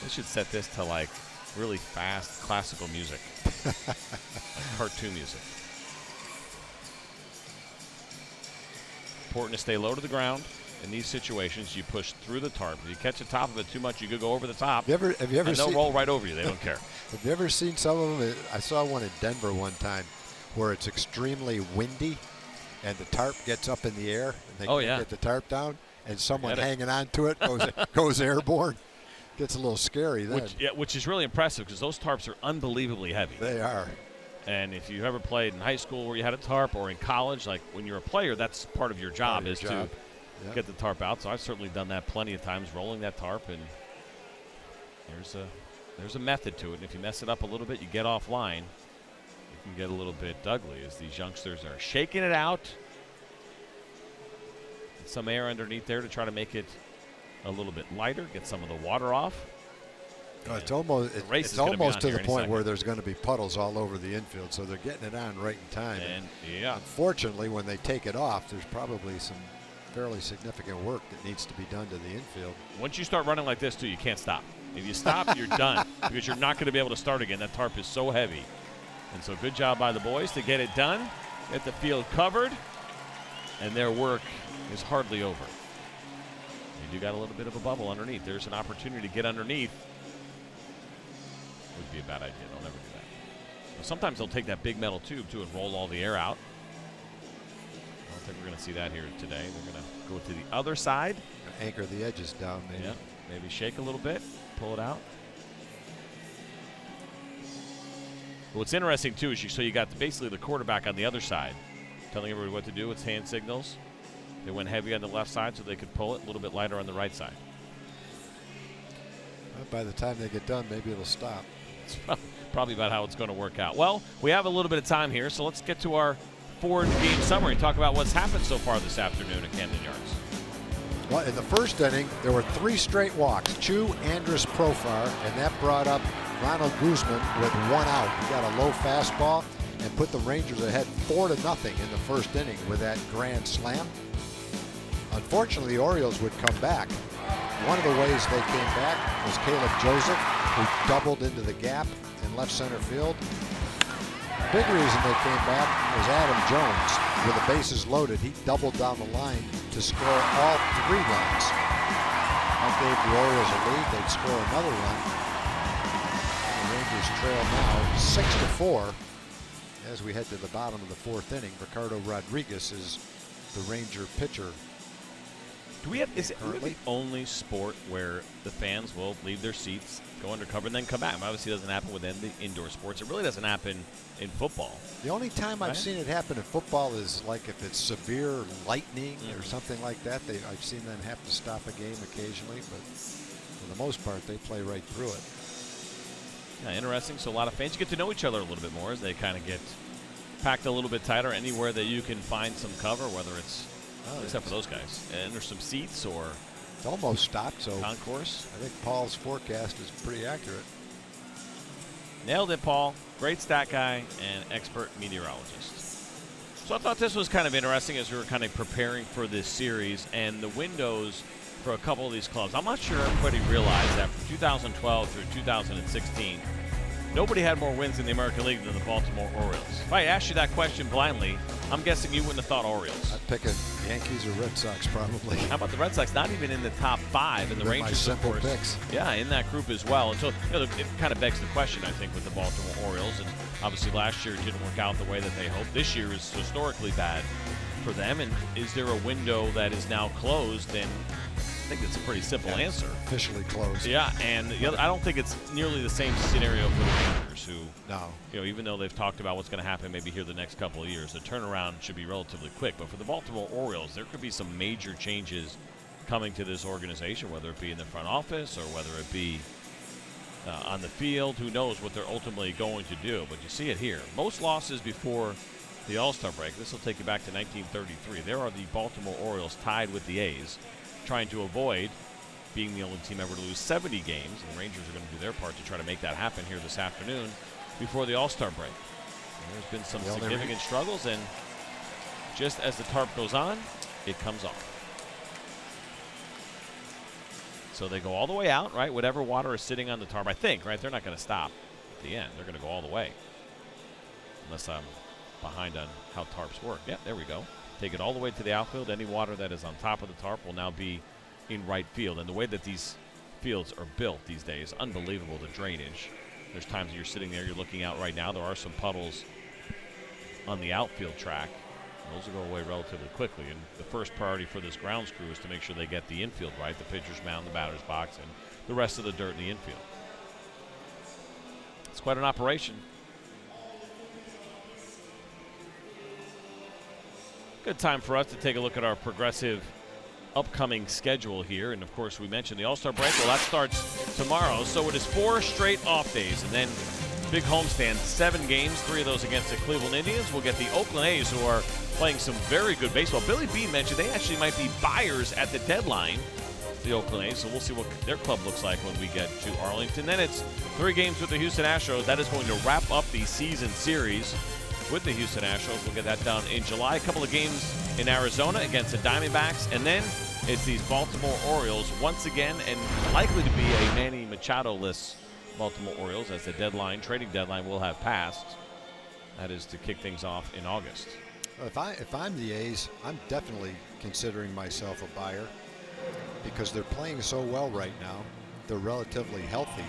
S5: They should set this to like really fast classical music, like cartoon music. Important to stay low to the ground. In these situations, you push through the tarp. If you catch the top of it too much, you could go over the top.
S10: Have you ever
S5: and they'll
S10: seen,
S5: roll right over you. They don't care.
S10: Have you ever seen some of them? I saw one in Denver one time where it's extremely windy and the tarp gets up in the air and they can't get the tarp down and someone hanging on to it goes airborne. Gets a little scary then.
S5: Which is really impressive because those tarps are unbelievably heavy.
S10: They are.
S5: And if you ever played in high school where you had a tarp or in college, like when you're a player, that's part of your job to get the tarp out. So I've certainly done that plenty of times, rolling that tarp, and there's a method to it. And if you mess it up a little bit, you get offline. It can get a little bit ugly as these youngsters are shaking it out. Get some air underneath there to try to make it a little bit lighter, get some of the water off.
S10: It's almost to the point where there's going to be puddles all over the infield, so they're getting it on right in time.
S5: And
S10: unfortunately, when they take it off, there's probably some fairly significant work that needs to be done to the infield.
S5: Once you start running like this, too, you can't stop. If you stop, you're done because you're not going to be able to start again. That tarp is so heavy. And so good job by the boys to get it done, get the field covered, and their work is hardly over. You do got a little bit of a bubble underneath. There's an opportunity to get underneath. Would be a bad idea. Don't ever do that. Well, sometimes they'll take that big metal tube, too, and roll all the air out. I don't think we're going to see that here today. They're going to go to the other side.
S10: Anchor the edges down, maybe.
S5: Yeah, maybe shake a little bit, pull it out. What's interesting, too, is you got basically the quarterback on the other side telling everybody what to do with hand signals. They went heavy on the left side so they could pull it a little bit lighter on the right side.
S10: Well, by the time they get done, maybe it'll stop.
S5: It's probably about how it's going to work out. Well, we have a little bit of time here, so let's get to our four-game summary and talk about what's happened so far this afternoon at Camden Yards.
S10: Well, in the first inning, there were 3 straight walks. Chu, Andrus, Profar, and that brought up Ronald Guzman with 1 out. He got a low fastball and put the Rangers ahead 4-0 in the first inning with that grand slam. Unfortunately, the Orioles would come back. One of the ways they came back was Caleb Joseph, who doubled into the gap in left center field. Big reason they came back was Adam Jones. With the bases loaded, he doubled down the line to score all 3 runs. That gave the Orioles a lead. They'd score another run. The Rangers trail now 6-4 as we head to the bottom of the 4th inning. Ricardo Rodriguez is the Ranger pitcher.
S5: Is it the only sport where the fans will leave their seats, go undercover, and then come back? Obviously, it doesn't happen within the indoor sports. It really doesn't happen in football.
S10: The only time I've seen it happen in football is like if it's severe lightning or something like that. I've seen them have to stop a game occasionally, but for the most part, they play right through it.
S5: Yeah, interesting. So a lot of fans, you get to know each other a little bit more as they kind of get packed a little bit tighter anywhere that you can find some cover, whether it's except for those guys. And there's some seats or
S10: it's almost stopped. So
S5: concourse.
S10: I think Paul's forecast is pretty accurate.
S5: Nailed it, Paul. Great stat guy and expert meteorologist. So I thought this was kind of interesting as we were kind of preparing for this series, and the windows for a couple of these clubs. I'm not sure everybody realized that from 2012 through 2016, nobody had more wins in the American League than the Baltimore Orioles. If I asked you that question blindly, I'm guessing you wouldn't have thought Orioles.
S10: I'd pick a Yankees or Red Sox probably.
S5: How about the Red Sox? Not even in the top 5, and the Rangers,
S10: my simple
S5: of course,
S10: picks.
S5: Yeah, in that group as well. And so it kind of begs the question, I think, with the Baltimore Orioles. And obviously last year it didn't work out the way that they hoped. This year is historically bad for them. And is there a window that is now closed? And I think it's a pretty simple answer.
S10: Officially closed.
S5: Yeah, and I don't think it's nearly the same scenario for the Rangers, who,
S10: no,
S5: even though they've talked about what's going to happen maybe here the next couple of years, the turnaround should be relatively quick. But for the Baltimore Orioles, there could be some major changes coming to this organization, whether it be in the front office or whether it be on the field. Who knows what they're ultimately going to do? But you see it here. Most losses before the All-Star break. This will take you back to 1933. There are the Baltimore Orioles tied with the A's, trying to avoid being the only team ever to lose 70 games. And the Rangers are going to do their part to try to make that happen here this afternoon before the All-Star break. And there's been some significant struggles, and just as the tarp goes on, it comes off. So they go all the way out, right? Whatever water is sitting on the tarp, I think, right? They're not going to stop at the end. They're going to go all the way. Unless I'm behind on how tarps work. Yeah, there we go. Take it all the way to the outfield. Any water that is on top of the tarp will now be in right field. And the way that these fields are built these days, unbelievable, the drainage. There's times that you're sitting there, you're looking out right now. There are some puddles on the outfield track. Those will go away relatively quickly. And the first priority for this grounds crew is to make sure they get the infield right, the pitcher's mound, the batter's box, and the rest of the dirt in the infield. It's quite an operation. Good time for us to take a look at our progressive upcoming schedule here. And, of course, we mentioned the All-Star break. Well, that starts tomorrow. So it is 4 straight off days. And then big homestand, 7 games, 3 of those against the Cleveland Indians. We'll get the Oakland A's, who are playing some very good baseball. Billy Beane mentioned they actually might be buyers at the deadline, the Oakland A's. So we'll see what their club looks like when we get to Arlington. Then it's 3 games with the Houston Astros. That is going to wrap up the season series with the Houston Astros. We'll get that done in July. A couple of games in Arizona against the Diamondbacks. And then it's these Baltimore Orioles once again, and likely to be a Manny Machado-less Baltimore Orioles, as the trading deadline will have passed. That is to kick things off in August.
S10: If I'm the A's, I'm definitely considering myself a buyer because they're playing so well right now. They're relatively healthy.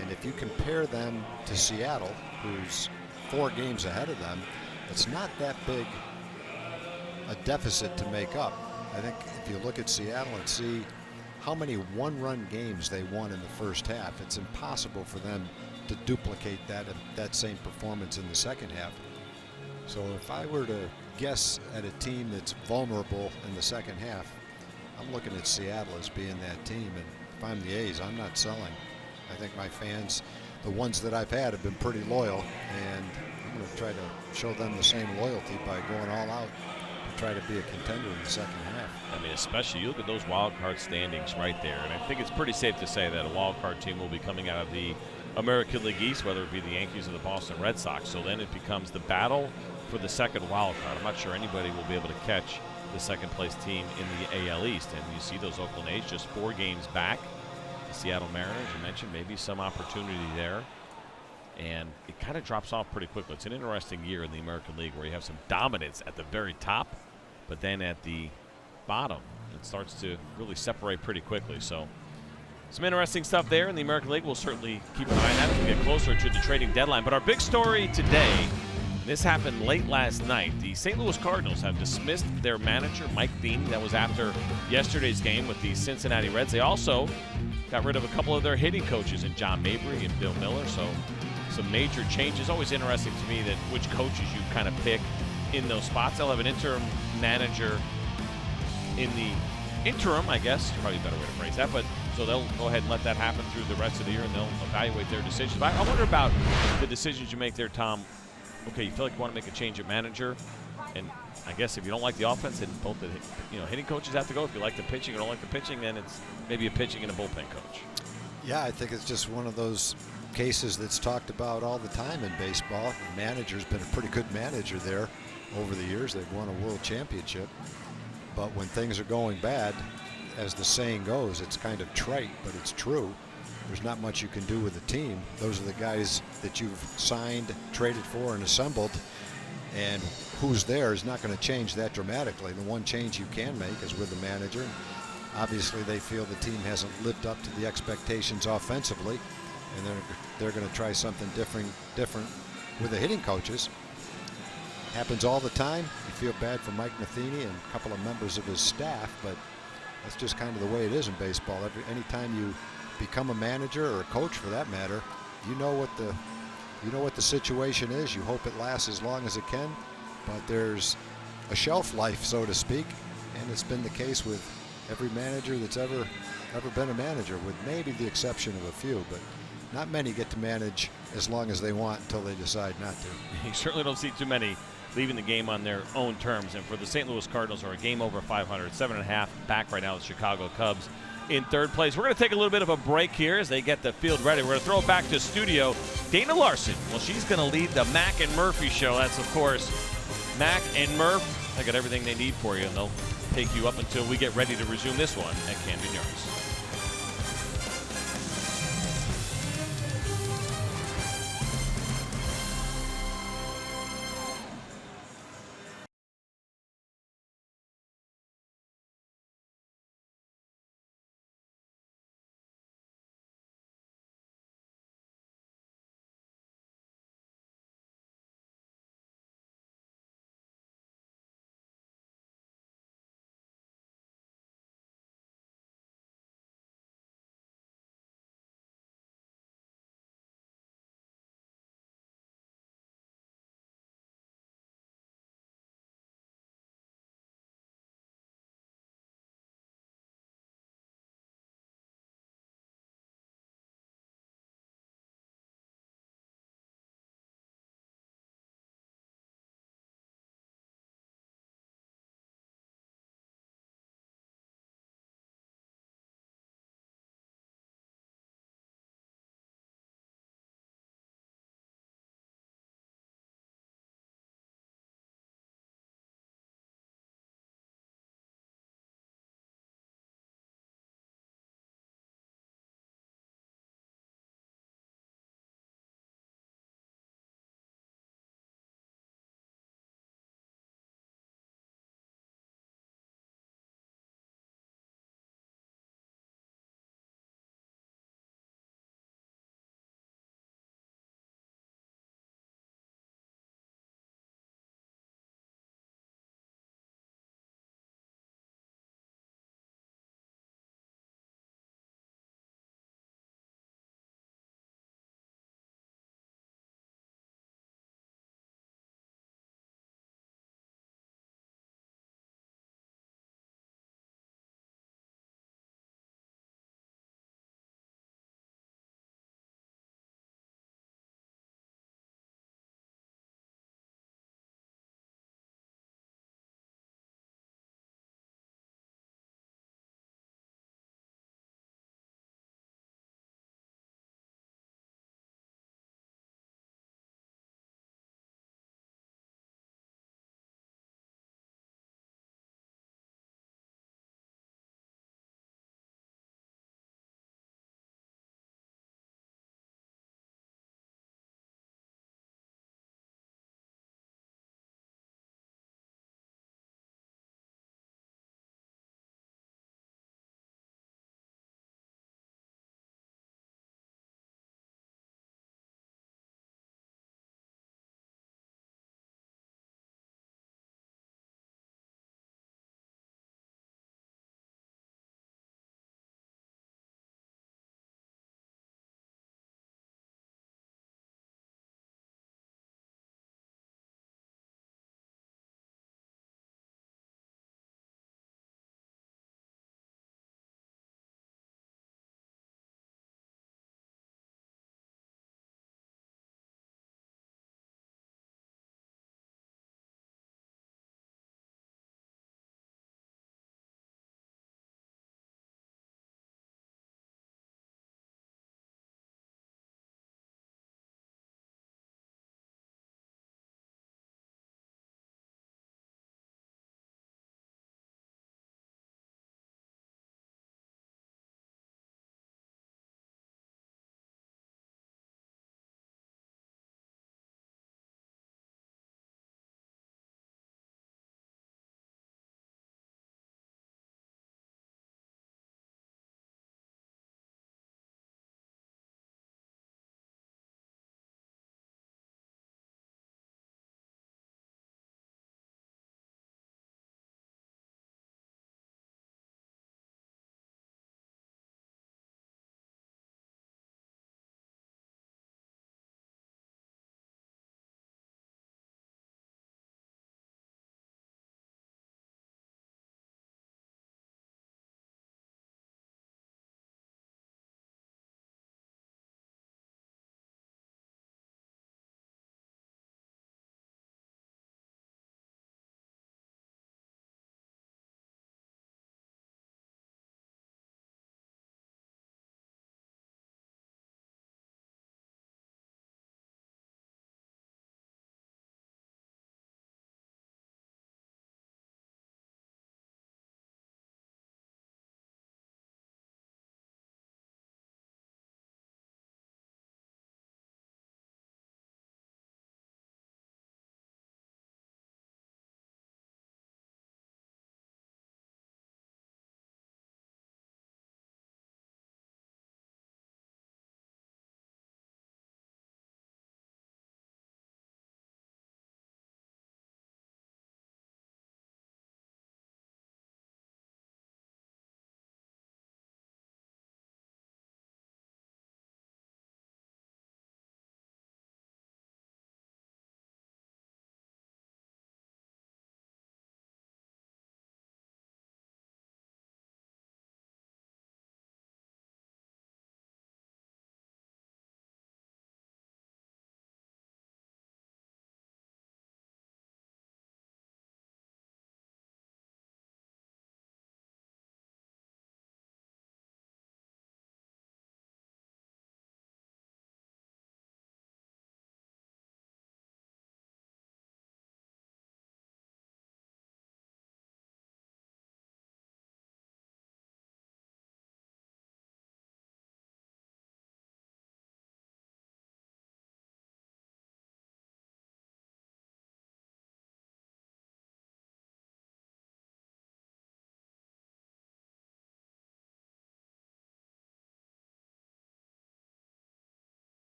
S10: And if you compare them to Seattle, who's 4 games ahead of them, it's not that big a deficit to make up. I think if you look at Seattle and see how many one-run games they won in the first half, it's impossible for them to duplicate that same performance in the second half. So if I were to guess at a team that's vulnerable in the second half, I'm looking at Seattle as being that team. And if I'm the A's, I'm not selling. I think my fans, the ones that I've had, have been pretty loyal, and I'm going to try to show them the same loyalty by going all out to try to be a contender in the second half.
S5: I mean, especially you look at those wild card standings right there, and I think it's pretty safe to say that a wild card team will be coming out of the American League East, whether it be the Yankees or the Boston Red Sox. So then it becomes the battle for the second wild card. I'm not sure anybody will be able to catch the second place team in the AL East. And you see those Oakland A's just 4 games back. The Seattle Mariners, you mentioned, maybe some opportunity there. And it kind of drops off pretty quickly. It's an interesting year in the American League where you have some dominance at the very top, but then at the bottom, it starts to really separate pretty quickly. So some interesting stuff there in the American League. We'll certainly keep an eye on that as we get closer to the trading deadline. But our big story today, this happened late last night. The St. Louis Cardinals have dismissed their manager, Mike Feeney. That was after yesterday's game with the Cincinnati Reds. They also got rid of a couple of their hitting coaches in John Mabry and Bill Miller. So some major changes. Always interesting to me that which coaches you kind of pick in those spots. They'll have an interim manager in the interim, I guess. Probably a better way to phrase that. But so they'll go ahead and let that happen through the rest of the year, and they'll evaluate their decisions. But I wonder about the decisions you make there, Tom. Okay, you feel like you want to make a change at manager, and I guess if you don't like the offense, then both the hitting coaches have to go. If you like the pitching or don't like the pitching, then it's maybe a pitching and a bullpen coach.
S10: Yeah, I think it's just one of those cases that's talked about all the time in baseball. The manager's been a pretty good manager there over the years. They've won a world championship. But when things are going bad, as the saying goes, it's kind of trite, but it's true. There's not much you can do with a team. Those are the guys that you've signed, traded for, and assembled. And who's there is not going to change that dramatically. The one change you can make is with the manager. Obviously, they feel the team hasn't lived up to the expectations offensively, and they're going to try something different with the hitting coaches. Happens all the time. You feel bad for Mike Matheny and a couple of members of his staff, but that's just kind of the way it is in baseball. Anytime you become a manager or a coach, for that matter, you know what the situation is. You hope it lasts as long as it can, but there's a shelf life, so to speak, and it's been the case with every manager that's ever been a manager, with maybe the exception of a few, but not many get to manage as long as they want until they decide not to.
S5: You certainly don't see too many leaving the game on their own terms. And for the St. Louis Cardinals, who are a game over 500, 7.5 back right now with Chicago Cubs in third place. We're going to take a little bit of a break here as they get the field ready. We're going to throw it back to studio. Dana Larson, well, she's going to lead the Mac and Murphy show. That's, of course, Mac and Murph. They got everything they need for you, and they'll take you up until we get ready to resume this one at Camden Yards.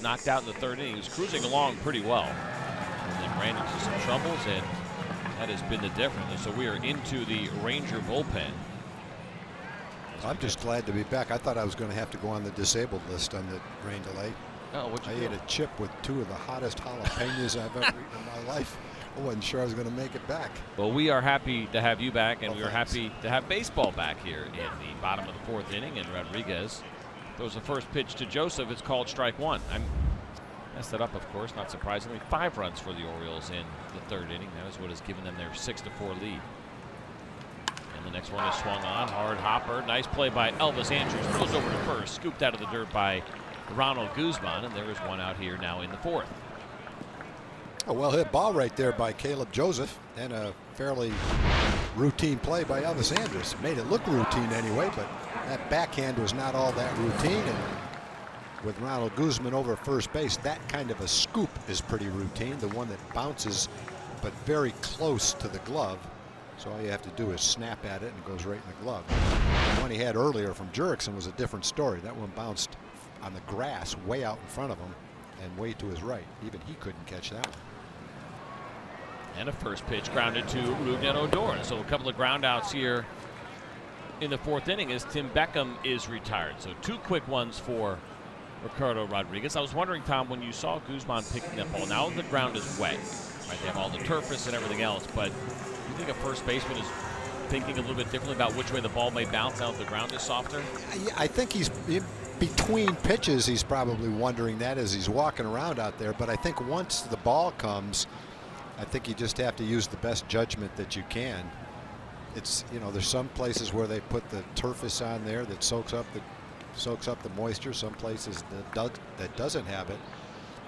S5: knocked out in the third inning. He was cruising along pretty well, and then ran into some troubles, and that has been the difference. And so we are into the Ranger bullpen.
S10: I'm just glad to be back. I thought I was going to have to go on the disabled list on the rain delay.
S5: Oh, what'd you
S10: I ate a chip with 2 of the hottest jalapenos I've ever eaten in my life. I wasn't sure I was going to make it back.
S5: Well, we are happy to have you back, and we are happy to have baseball back here in the bottom of the 4th inning. And Rodriguez throws the first pitch to Joseph. It's called strike 1. I messed that up, of course, not surprisingly. 5 runs for the Orioles in the 3rd inning. That is what has given them their 6-4 lead. And the next one is swung on. Hard hopper. Nice play by Elvis Andrews. Throws over to first. Scooped out of the dirt by Ronald Guzman. And there is one out here now in the 4th.
S10: A well-hit ball right there by Caleb Joseph, and a fairly routine play by Elvis Andrews. Made it look routine anyway, but that backhand was not all that routine. And with Ronald Guzman over first base, that kind of a scoop is pretty routine. The one that bounces, but very close to the glove. So all you have to do is snap at it and it goes right in the glove. The one he had earlier from Jurickson was a different story. That one bounced on the grass way out in front of him and way to his right. Even he couldn't catch that one.
S5: And a first pitch grounded to Rougned Odor. So a couple of ground outs here in the 4th inning as Tim Beckham is retired. So 2 quick ones for Ricardo Rodriguez. I was wondering, Tom, when you saw Guzman picking that ball, now the ground is wet, right? They have all the turfs and everything else, but you think a first baseman is thinking a little bit differently about which way the ball may bounce now that the ground is softer?
S10: I think he's between pitches. He's probably wondering that as he's walking around out there. But I think once the ball comes, I think you just have to use the best judgment that you can. It's, you know, there's some places where they put the turfus on there that soaks up the moisture. Some places that doesn't have it.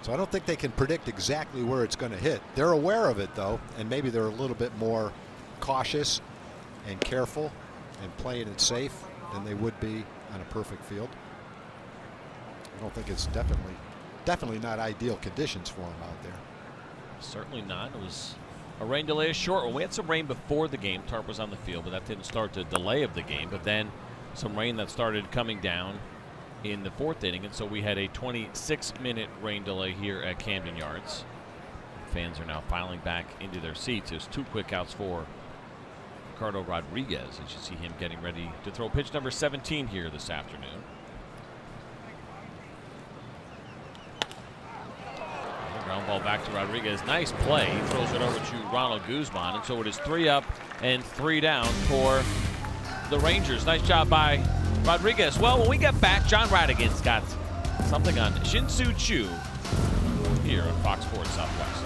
S10: So I don't think they can predict exactly where it's going to hit. They're aware of it though, and maybe they're a little bit more cautious and careful and playing it safe than they would be on a perfect field. I don't think it's definitely not ideal conditions for him out there.
S5: Certainly not. It was a rain delay, a short one. We had some rain before the game. Tarp was on the field, but that didn't start the delay of the game. But then some rain that started coming down in the 4th inning, and so we had a 26-minute rain delay here at Camden Yards. Fans are now filing back into their seats. There's 2 quick outs for Ricardo Rodriguez as you see him getting ready to throw pitch number 17 here this afternoon. Ground ball back to Rodriguez. Nice play. He throws it over to Ronald Guzman. And so it is 3 up and 3 down for the Rangers. Nice job by Rodriguez. Well, when we get back, John Radigan's got something on Shin-Soo Choo here on Fox Sports Southwest.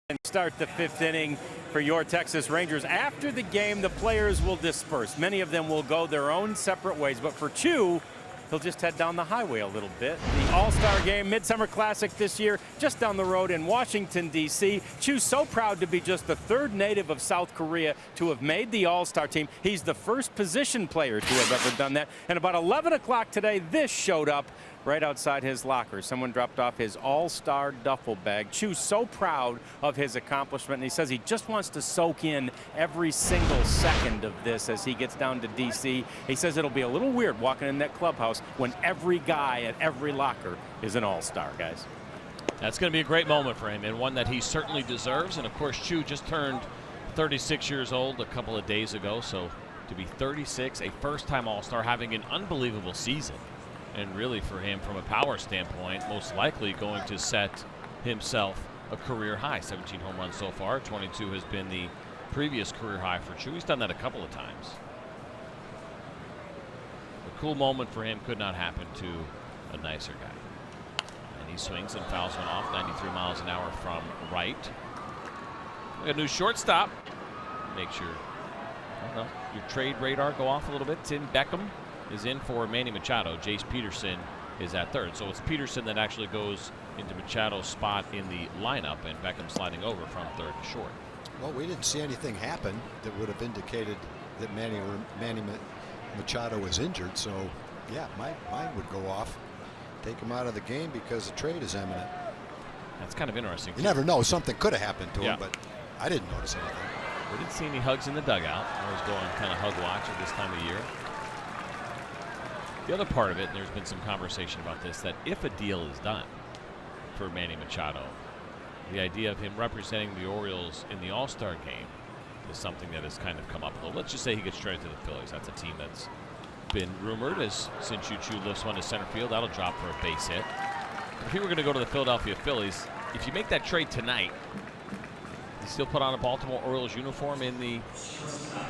S7: And start the 5th inning for your Texas Rangers. After the game, the players will disperse. Many of them will go their own separate ways. But for Choo, he'll just head down the highway a little bit. The All-Star Game, Midsummer Classic this year, just down the road in Washington, D.C. Chu's so proud to be just the third native of South Korea to have made the All-Star team. He's the first position player to have ever done that. And about 11 o'clock today, this showed up right outside his locker. Someone dropped off his all-star duffel bag. Chu's so proud of his accomplishment, and he says he just wants to soak in every single second of this as he gets down to D.C. He says it'll be a little weird walking in that clubhouse when every guy at every locker is an all-star, guys.
S5: That's going to be a great moment for him, and one that he certainly deserves. And, of course, Chu just turned 36 years old a couple of days ago, so to be 36, a first-time all-star, having an unbelievable season. And really for him, from a power standpoint, most likely going to set himself a career high. 17 home runs so far. 22 has been the previous career high for Chu. He's done that a couple of times. A cool moment for him could not happen to a nicer guy. And he swings and fouls one off, 93 miles an hour from right. We got a new shortstop. Makes your, I don't know, your trade radar go off a little bit. Tim Beckham is in for Manny Machado. Jace Peterson is at third. So it's Peterson that actually goes into Machado's spot in the lineup, and Beckham sliding over from third to short.
S10: Well, we didn't see anything happen that would have indicated that Manny Machado was injured. So, yeah, mine would go off. Take him out of the game because the trade is imminent.
S5: That's kind of interesting.
S10: You never know. Something could have happened to him, but I didn't notice anything.
S5: We didn't see any hugs in the dugout. I was going kind of hug watch at this time of year. The other part of it, and there's been some conversation about this, that if a deal is done for Manny Machado, the idea of him representing the Orioles in the All-Star game is something that has kind of come up a little. Let's just say he gets traded to the Phillies. That's a team that's been rumored, as since Chu lifts one to center field, that'll drop for a base hit. If he were going to go to the Philadelphia Phillies, if you make that trade tonight, you still put on a Baltimore Orioles uniform in the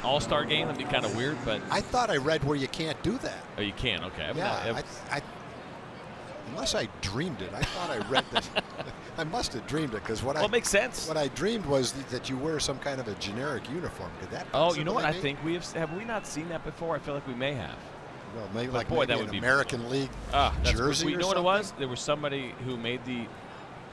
S5: All-Star game? That'd be kind of weird, but
S10: I thought I read where you can't do that.
S5: Oh, you can? Okay.
S10: Unless I dreamed it. I thought I read that. I must have dreamed it, because
S5: it makes sense.
S10: What I dreamed was that you wear some kind of a generic uniform. Could that?
S5: Oh, you know what? I think we have we not seen that before? I feel like we may have.
S10: Well, maybe
S5: but
S10: like
S5: boy, that
S10: an
S5: would be
S10: American League jersey.
S5: You know what it was? There was somebody who made the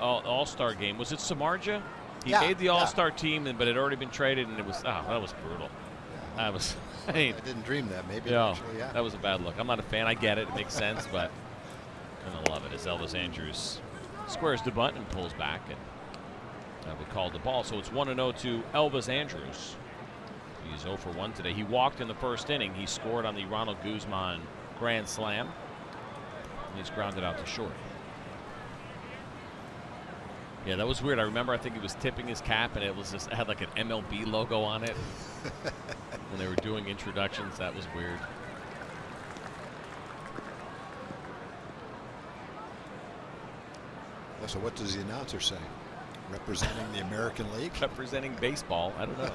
S5: All-Star game. Was it Samardzija? He made the All-Star team, but it had already been traded, and it was that was brutal. Yeah, that was. I
S10: didn't dream that. Maybe.
S5: That was a bad look. I'm not a fan. I get it. It makes sense, but I'm gonna love it as Elvis Andrus squares the bunt and pulls back, and that would call the ball. So it's 1-0 to Elvis Andrus. He's 0 for 1 today. He walked in the first inning. He scored on the Ronald Guzman grand slam. He's grounded out to short. Yeah, that was weird. I remember, I think he was tipping his cap, and it had like an MLB logo on it. When they were doing introductions, that was weird.
S10: So what does the announcer say? Representing the American League?
S5: Representing baseball. I don't know.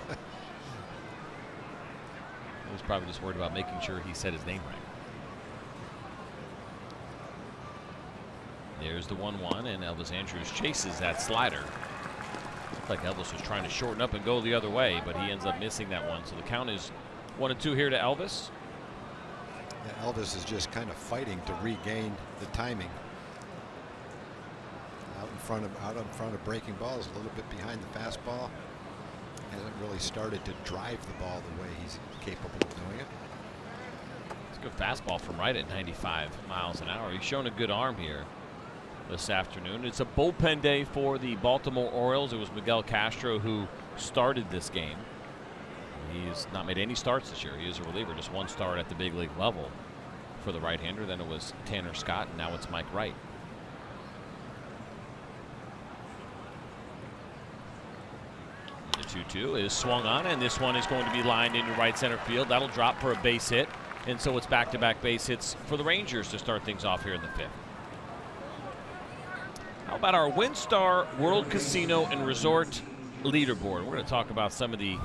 S5: He was probably just worried about making sure he said his name right. There's the 1-1, and Elvis Andrus chases that slider. Looked like Elvis was trying to shorten up and go the other way, but he ends up missing that one. So the count is 1-2 here to Elvis.
S10: Yeah, Elvis is just kind of fighting to regain the timing. Out in front of breaking balls, a little bit behind the fastball. Hasn't really started to drive the ball the way he's capable of doing it.
S5: It's a good fastball from right at 95 miles an hour. He's shown a good arm here this afternoon. It's a bullpen day for the Baltimore Orioles. It was Miguel Castro who started this game. He's not made any starts this year. He is a reliever, just one start at the big league level for the right-hander. Then it was Tanner Scott, and now it's Mike Wright. The 2-2 is swung on, and this one is going to be lined into right center field. That'll drop for a base hit, and so it's back-to-back base hits for the Rangers to start things off here in the fifth. How about our WinStar World Casino and Resort leaderboard? We're going to talk about some of the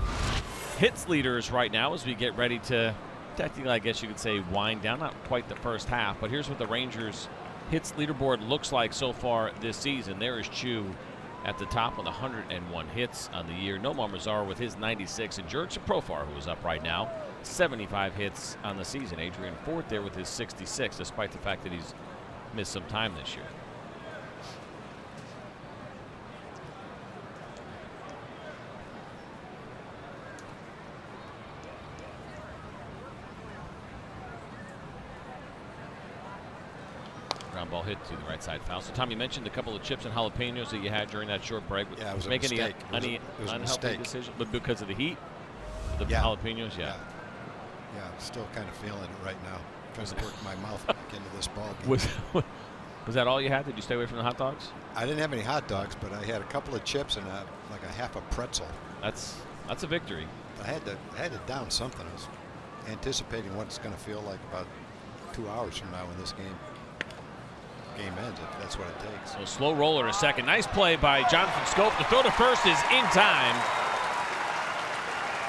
S5: hits leaders right now as we get ready to, technically, I guess you could say, wind down. Not quite the first half, but here's what the Rangers hits leaderboard looks like so far this season. There is Chu at the top with 101 hits on the year. Nomar Mazar with his 96, and Jurickson Profar, who is up right now, 75 hits on the season. Adrian Fort there with his 66, despite the fact that he's missed some time this year. Ground ball hit to the right side foul. So, Tom, you mentioned a couple of chips and jalapenos that you had during that short break.
S10: Yeah, it was a
S5: Make
S10: mistake.
S5: Any unhealthy decision? But because of the heat? The jalapenos? Yeah.
S10: Yeah, I'm still kind of feeling it right now. Trying to work my mouth back into this ball game.
S5: Was that all you had? Did you stay away from the hot dogs?
S10: I didn't have any hot dogs, but I had a couple of chips and like a half a pretzel.
S5: That's a victory.
S10: I had to down something. I was anticipating what it's going to feel like about 2 hours from now when this game ends, if that's what it takes.
S5: So slow roller to second. Nice play by Jonathan Scope. The throw to first is in time.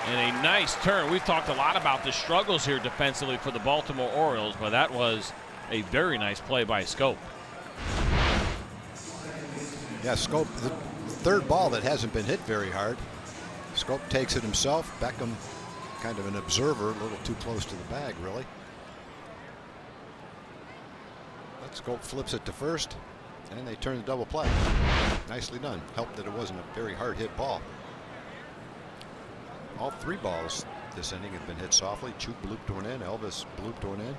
S5: And a nice turn. We've talked a lot about the struggles here defensively for the Baltimore Orioles, but that was a very nice play by Scope.
S10: Yeah, Scope, the third ball that hasn't been hit very hard. Scope takes it himself. Beckham, kind of an observer, a little too close to the bag, really. Scope flips it to first, and they turn the double play. Nicely done. Helped that it wasn't a very hard hit ball. All three balls this inning have been hit softly. Chu blooped one in. Elvis blooped one in.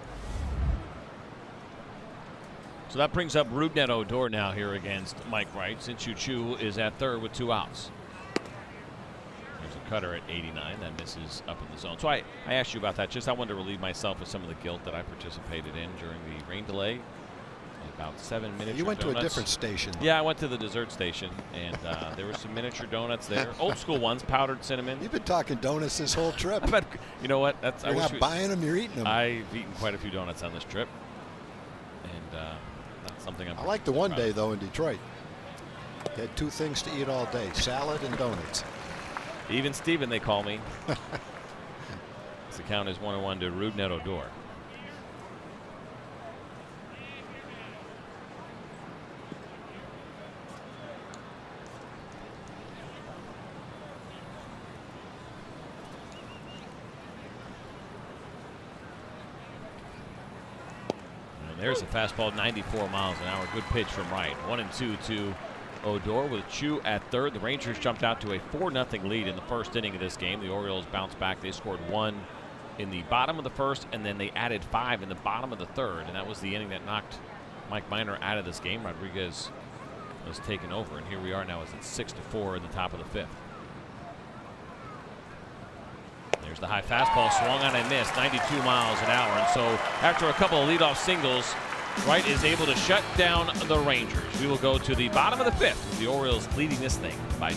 S5: So that brings up Rougned Odor now here against Mike Wright, since Chu is at third with 2 outs. There's a cutter at 89 that misses up in the zone. So I asked you about that. Just I wanted to relieve myself of some of the guilt that I participated in during the rain delay. About 7 miniature
S10: You went
S5: donuts.
S10: to a different station.
S5: Yeah, I went to the dessert station, and there were some miniature donuts there. Old school ones, powdered cinnamon.
S10: You've been talking donuts this whole trip.
S5: You know what?
S10: You're not buying them, you're eating them.
S5: I've eaten quite a few donuts on this trip, and that's something I'm
S10: I like the one day, though, in Detroit. You had 2 things to eat all day, salad and donuts.
S5: Even Steven, they call me. The count is 1-1 to Rougned Odor. There's a fastball, 94 miles an hour. Good pitch from Wright. 1-2 to Odor with Chu at third. The Rangers jumped out to a 4-0 lead in the first inning of this game. The Orioles bounced back. They scored 1 in the bottom of the first, and then they added 5 in the bottom of the third. And that was the inning that knocked Mike Minor out of this game. Rodriguez was taken over, and here we are now as it's 6-4 in the top of the 5th. There's the high fastball, swung on and missed, 92 miles an hour. And so after a couple of leadoff singles, Wright is able to shut down the Rangers. We will go to the bottom of the 5th with the Orioles leading this thing by 2.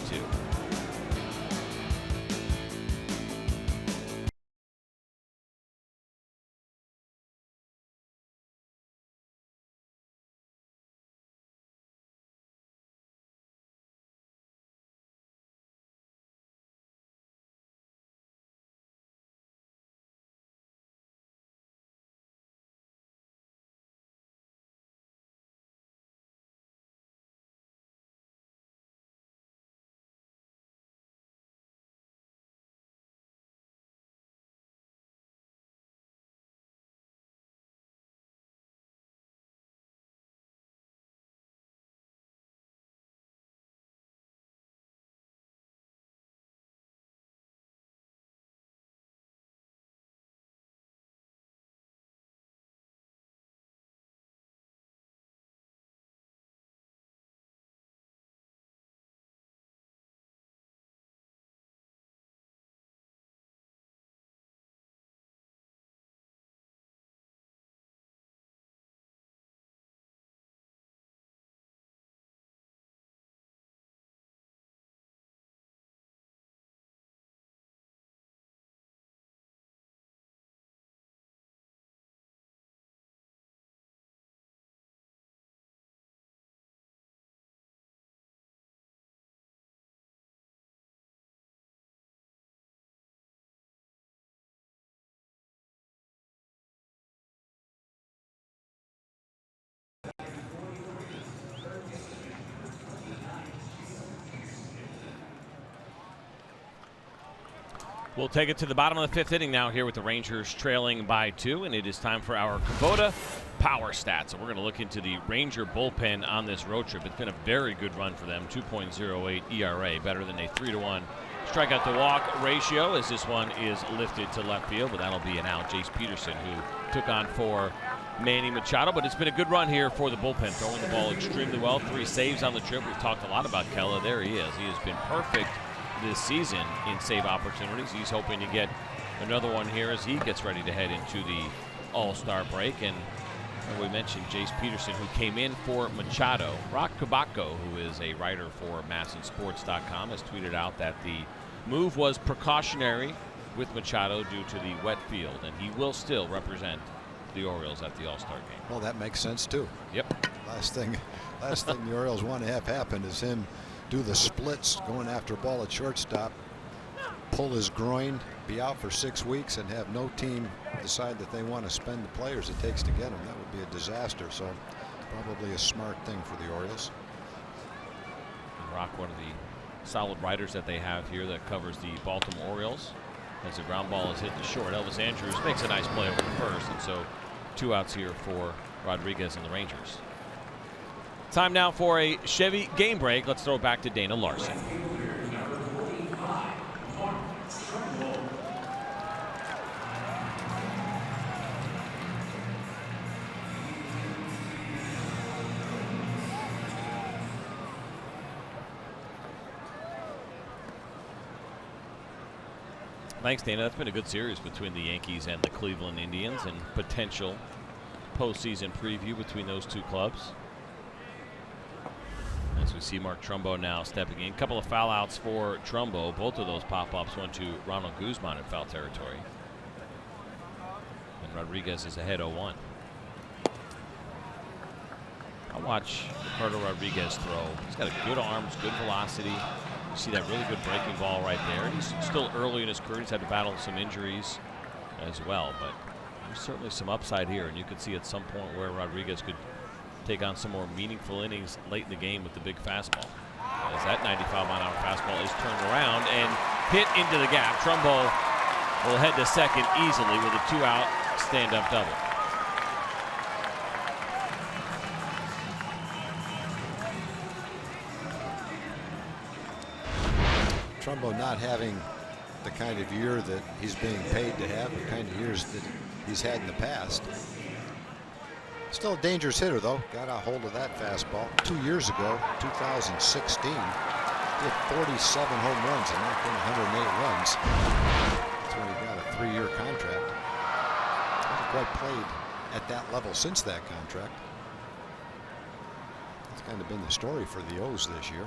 S5: We'll take it to the bottom of the 5th inning now here with the Rangers trailing by 2, and it is time for our Kubota Power Stats. And we're going to look into the Ranger bullpen on this road trip. It's been a very good run for them, 2.08 ERA, better than a 3-to-1 strikeout to walk ratio, as this one is lifted to left field, but that'll be an out. Jace Peterson, who took on for Manny Machado, but it's been a good run here for the bullpen, throwing the ball extremely well. 3 saves on the trip. We've talked a lot about Kella. There he is. He has been perfect this season in save opportunities. He's hoping to get another one here as he gets ready to head into the All-Star break. And we mentioned Jace Peterson, who came in for Machado. Rock Kabako, who is a writer for MASNsports.com, has tweeted out that the move was precautionary with Machado due to the wet field, and he will still represent the Orioles at the All-Star game.
S10: Well, that makes sense too.
S5: Yep.
S10: Last thing the Orioles want to have happen is him do the splits going after a ball at shortstop, pull his groin, be out for 6 weeks, and have no team decide that they want to spend the players it takes to get him. That would be a disaster. So probably a smart thing for the Orioles.
S5: And Rock, one of the solid writers that they have here that covers the Baltimore Orioles, as the ground ball is hit to short. Elvis Andrews makes a nice play over the first, and so 2 outs here for Rodriguez and the Rangers. Time now for a Chevy game break. Let's throw it back to Dana Larson. Thanks, Dana. That's been a good series between the Yankees and the Cleveland Indians, and potential postseason preview between those 2 clubs. As we see Mark Trumbo now stepping in. A couple of foul outs for Trumbo. Both of those pop-ups went to Ronald Guzman in foul territory. And Rodriguez is ahead 0-1. I'll watch Ricardo Rodriguez throw. He's got a good arms, good velocity. You see that really good breaking ball right there. He's still early in his career. He's had to battle some injuries as well, but there's certainly some upside here, and you could see at some point where Rodriguez could take on some more meaningful innings late in the game with the big fastball. As that 95-mile-an-hour fastball is turned around and hit into the gap. Trumbo will head to second easily with a 2-out stand-up double.
S10: Trumbo not having the kind of year that he's being paid to have, the kind of years that he's had in the past. Still a dangerous hitter, though. Got a hold of that fastball. 2 years ago, 2016, he hit 47 home runs and knocked in 108 runs. That's when he got a 3-year contract. Hasn't quite played at that level since that contract. That's kind of been the story for the O's this year.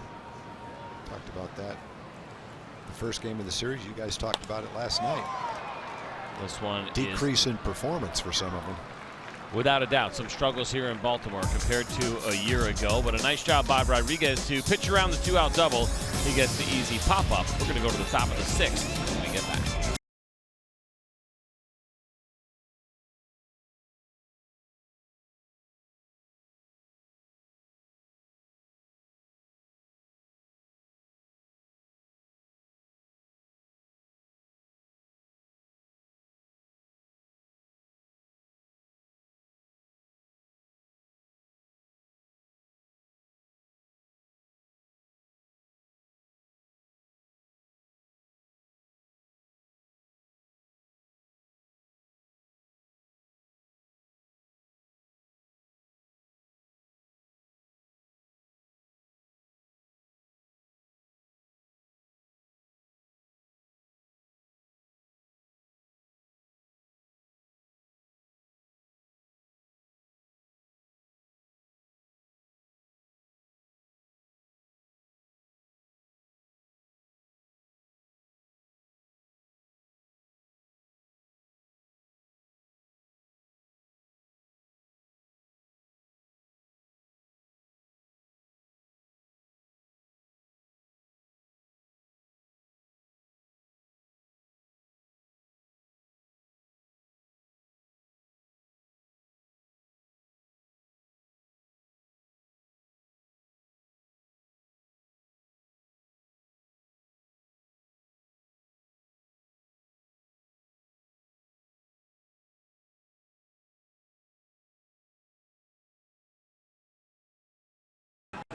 S10: Talked about that the first game of the series. You guys talked about it last night.
S5: This one
S10: decrease in performance for some of them.
S5: Without a doubt, some struggles here in Baltimore compared to a year ago, but a nice job by Rodriguez to pitch around the 2-out double. He gets the easy pop-up. We're going to go to the top of the 6th when we get back.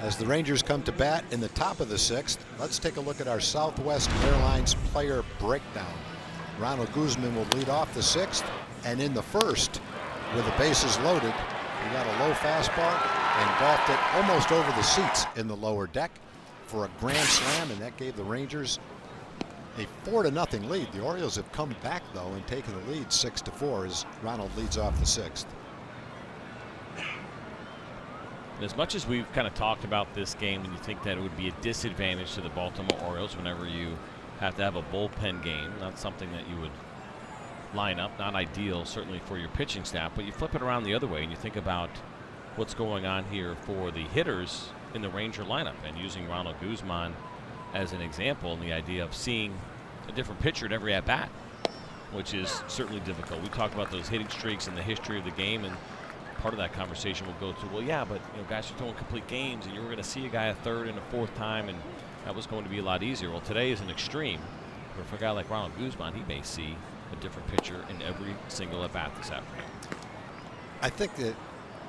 S6: As the Rangers come to bat in the top of the 6th, let's take a look at our Southwest Airlines player breakdown. Ronald Guzman will lead off the 6th, and in the 1st, with the bases loaded, he got a low fastball and golfed it almost over the seats in the lower deck for a grand slam, and that gave the Rangers a 4-0 lead. The Orioles have come back, though, and taken the lead 6-4 as Ronald leads off the 6th.
S5: As much as we've kind of talked about this game, and you think that it would be a disadvantage to the Baltimore Orioles whenever you have to have a bullpen game, not something that you would line up, not ideal certainly for your pitching staff, but you flip it around the other way and you think about what's going on here for the hitters in the Ranger lineup, and using Ronald Guzman as an example, and the idea of seeing a different pitcher at every at-bat, which is certainly difficult. We talk about those hitting streaks and the history of the game, and part of that conversation will go to, well, yeah, but guys are throwing complete games, and you were going to see a guy a third and a fourth time, and that was going to be a lot easier. Well, today is an extreme, but for a guy like Ronald Guzman, he may see a different pitcher in every single at-bat this afternoon.
S6: I think that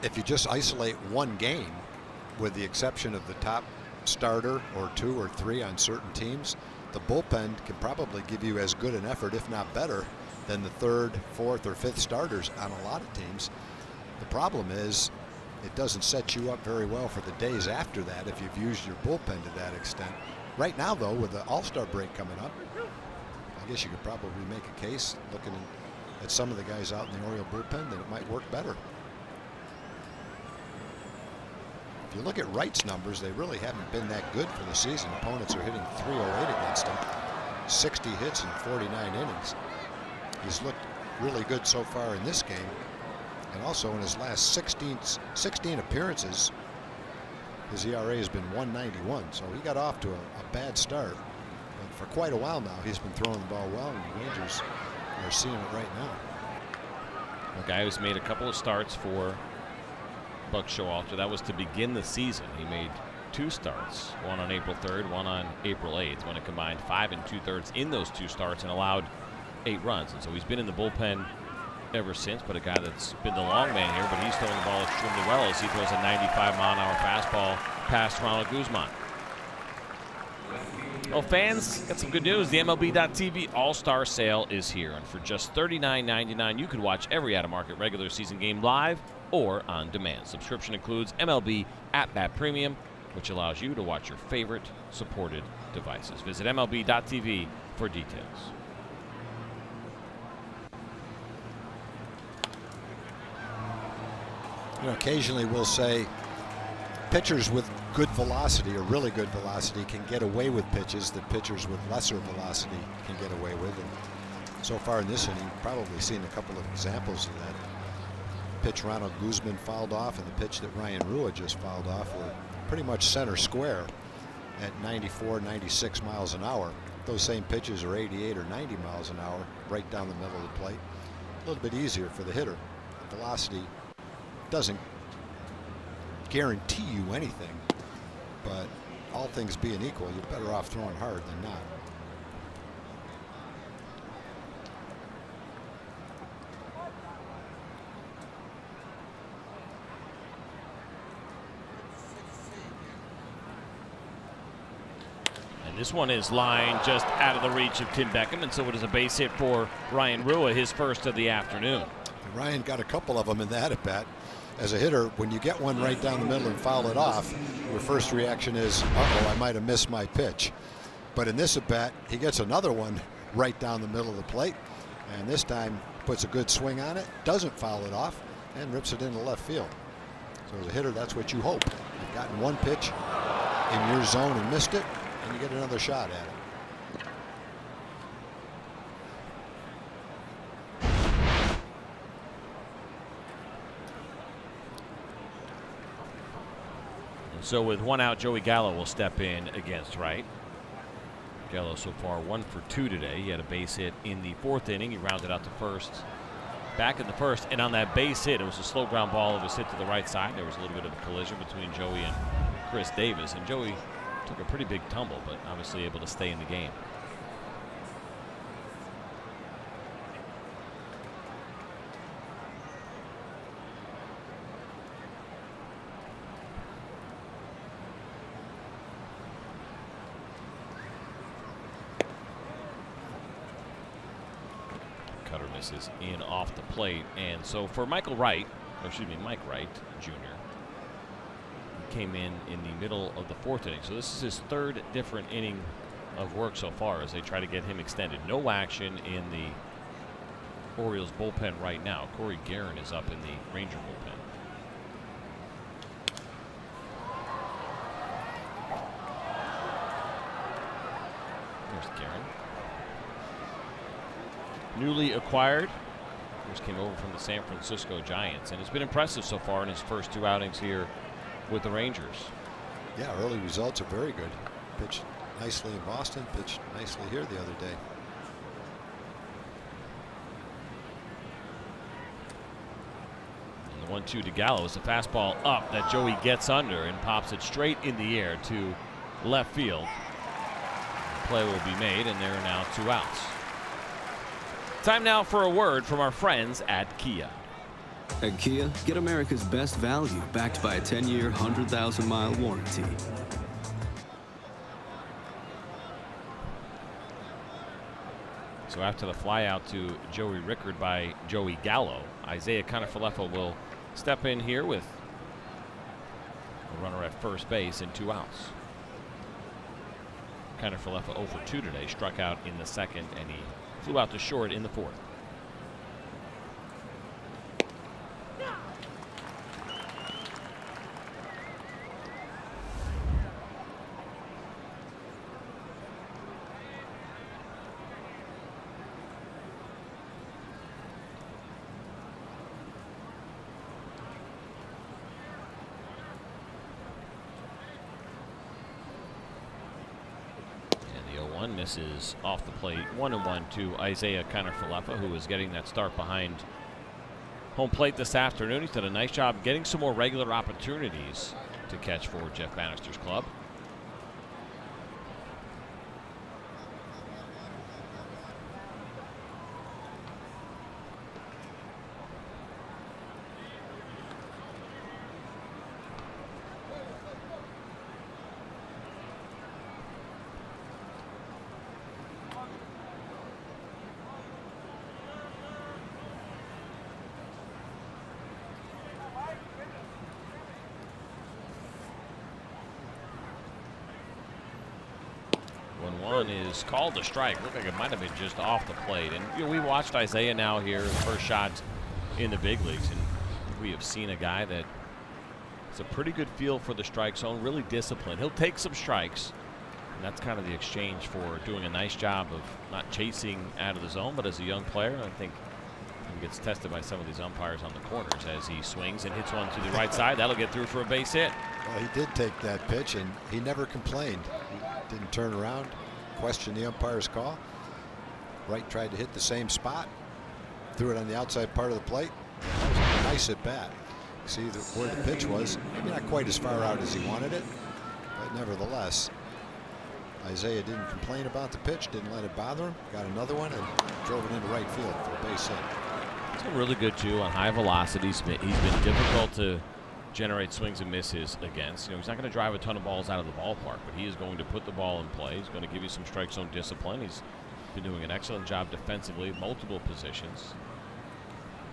S6: if you just isolate one game, with the exception of the top starter or 2 or 3 on certain teams, the bullpen can probably give you as good an effort, if not better, than the 3rd, 4th, or 5th starters on a lot of teams. The problem is it doesn't set you up very well for the days after that if you've used your bullpen to that extent. Right now, though, with the All-Star break coming up, I guess you could probably make a case, looking at some of the guys out in the Oriole bullpen, that it might work better. If you look at Wright's numbers, they really haven't been that good for the season. Opponents are hitting .308 against him, 60 hits in 49 innings. He's looked really good so far in this game, and also in his last 16 appearances, his ERA has been 1.91, so he got off to a bad start. But for quite a while now, he's been throwing the ball well, and the Rangers are seeing it right now.
S5: A guy who's made a couple of starts for Buck Showalter. That was to begin the season. He made 2 starts, one on April 3rd, one on April 8th, when it combined 5 2/3 in those 2 starts and allowed 8 runs. And so he's been in the bullpen ever since, but a guy that's been the long man here, but he's throwing the ball extremely well as he throws a 95-mile-an-hour fastball past Ronald Guzman. Well, fans, got some good news. The MLB.TV All-Star Sale is here, and for just $39.99, you could watch every out-of-market regular season game live or on demand. Subscription includes MLB At Bat Premium, which allows you to watch your favorite supported devices. Visit MLB.TV for details.
S6: Occasionally we'll say pitchers with good velocity or really good velocity can get away with pitches that pitchers with lesser velocity can get away with. And so far in this inning, probably seen a couple of examples of that. Pitch Ronald Guzman fouled off and the pitch that Ryan Rua just fouled off were pretty much center square at 94, 96 miles an hour. Those same pitches are 88 or 90 miles an hour right down the middle of the plate. A little bit easier for the hitter. The velocity doesn't guarantee you anything, but all things being equal, you're better off throwing hard than not.
S5: And this one is lined just out of the reach of Tim Beckham, and so it is a base hit for Ryan Rua, his first of the afternoon.
S6: Ryan got a couple of them in that at bat. As a hitter, when you get one right down the middle and foul it off, your first reaction is, uh-oh, I might have missed my pitch. But in this at bat, he gets another one right down the middle of the plate, and this time puts a good swing on it, doesn't foul it off, and rips it into left field. So as a hitter, that's what you hope. You've gotten one pitch in your zone and missed it, and you get another shot at it.
S5: So with 1 out, Joey Gallo will step in against Wright. Gallo so far 1 for 2 today. He had a base hit in the 4th inning. He rounded out the first, back in the first, and on that base hit, it was a slow ground ball. It was hit to the right side. There was a little bit of a collision between Joey and Chris Davis, and Joey took a pretty big tumble, but obviously able to stay in the game. misses in off the plate. And so for Mike Wright Jr., he came in the middle of the 4th inning. So this is his 3rd different inning of work so far as they try to get him extended. No action in the Orioles bullpen right now. Corey Guerin is up in the Ranger bullpen. There's Guerin. Newly acquired. Just came over from the San Francisco Giants and has been impressive so far in his first 2 outings here with the Rangers.
S10: Yeah, early results are very good. Pitched nicely in Boston, pitched nicely here the other day.
S5: And the 1-2 to Gallo is a fastball up that Joey gets under and pops it straight in the air to left field. The play will be made, and there are now 2 outs. Time now for a word from our friends at Kia.
S11: At Kia, get America's best value backed by a 10-year, 100,000-mile warranty.
S5: So after the fly out to Joey Rickard by Joey Gallo, Isaiah Kiner-Falefa will step in here with a runner at first base and 2 outs. Kiner-Falefa 0 for 2 today, struck out in the 2nd, and he flew out to short in the 4th. Misses off the plate. 1-1 to Isaiah Kiner-Falefa, who is getting that start behind home plate this afternoon. He's done a nice job getting some more regular opportunities to catch for Jeff Bannister's club. Is called a strike. Looked like it might have been just off the plate. And you know, we watched Isaiah now here, his first shot in the big leagues, and we have seen a guy that has a pretty good feel for the strike zone, really disciplined. He'll take some strikes, and that's kind of the exchange for doing a nice job of not chasing out of the zone, but as a young player, I think he gets tested by some of these umpires on the corners as he swings and hits one to the right side. That'll get through for a base hit.
S10: Well, he did take that pitch, and he never complained. He didn't turn around, question the umpire's call. Wright tried to hit the same spot, threw it on the outside part of the plate. Nice at bat. See where the pitch was, maybe not quite as far out as he wanted it, but nevertheless, Isaiah didn't complain about the pitch, didn't let it bother him, got another one and drove it into right field for a base hit.
S5: He's been really good too on high velocities. He's been difficult to generate swings and misses against. You know, he's not going to drive a ton of balls out of the ballpark, but he is going to put the ball in play. He's going to give you some strike zone discipline. He's been doing an excellent job defensively, multiple positions.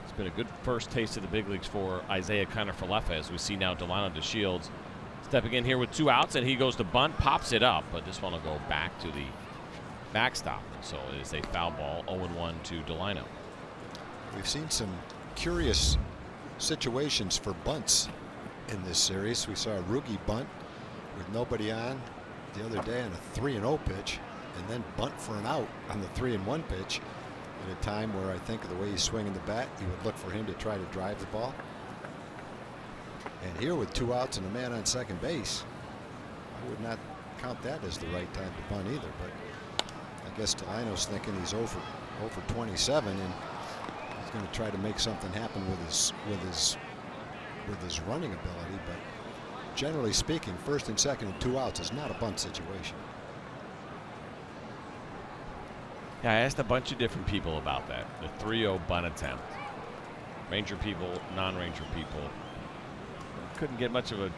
S5: It's been a good first taste of the big leagues for Isaiah Kiner-Falefa, as we see now Delano DeShields stepping in here with 2 outs, and he goes to bunt, pops it up, but this one will go back to the backstop. So it is a foul ball, 0-1 to Delano.
S10: We've seen some curious situations for bunts in this series. We saw a Rugi bunt with nobody on the other day on a 3-0 pitch, and then bunt for an out on the 3-1 pitch at a time where I think of the way he's swinging the bat, you would look for him to try to drive the ball. And here with 2 outs and a man on second base, I would not count that as the right time to bunt either, but I guess Delano's thinking he's over 27 and he's going to try to make something happen with his running ability. But generally speaking, first and second and 2 outs is not a bunt situation.
S5: Yeah, I asked a bunch of different people about that. The 3-0 bunt attempt. Ranger people, non-Ranger people. Couldn't get much of a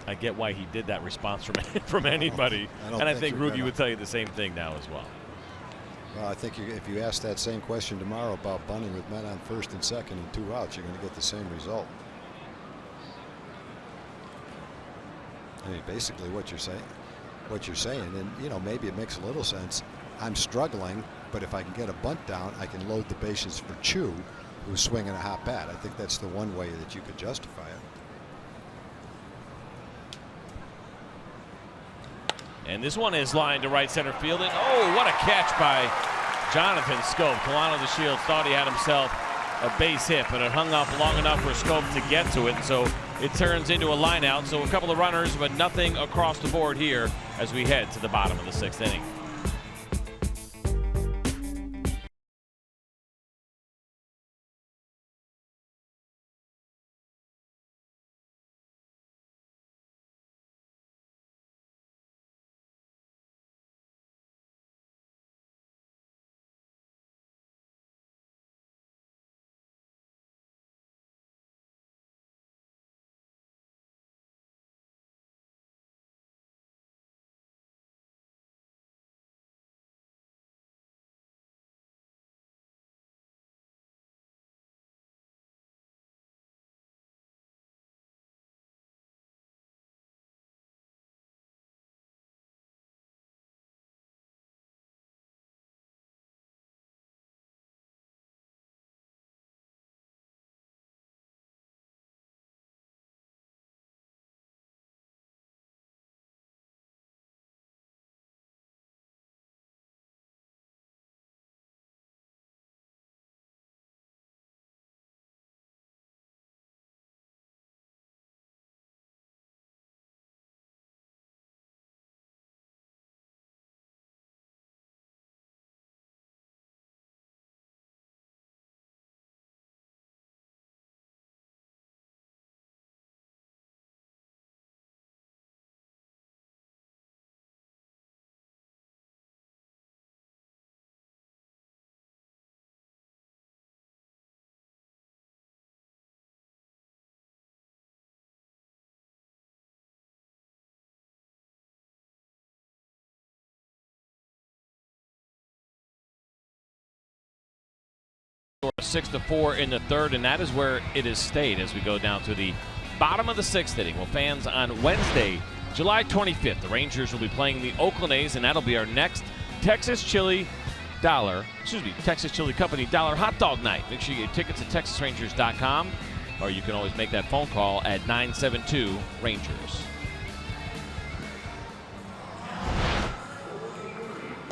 S5: I get why he did that response from anybody. I think Rugi would tell you the same thing now as well.
S10: Well, I think if you ask that same question tomorrow about bunting with men on first and second and 2 outs, you're going to get the same result. I mean, basically what you're saying, and you know, maybe it makes a little sense. I'm struggling, but if I can get a bunt down, I can load the bases for Chu, who's swinging a hot bat. I think that's the one way that you could justify it.
S5: And this one is lined to right center field. And oh, what a catch by Jonathan Scope. Delano DeShields thought he had himself a base hit, but it hung up long enough for Scope to get to it. And so it turns into a line out. So a couple of runners, but nothing across the board here as we head to the bottom of the 6th inning. Or 6-4 in the 3rd, and that is where it has stayed as we go down to the bottom of the 6th inning. Well, fans, on Wednesday, July 25th, the Rangers will be playing the Oakland A's, and that'll be our next Texas Chili Company Dollar Hot Dog Night. Make sure you get tickets at TexasRangers.com, or you can always make that phone call at 972-RANGERS.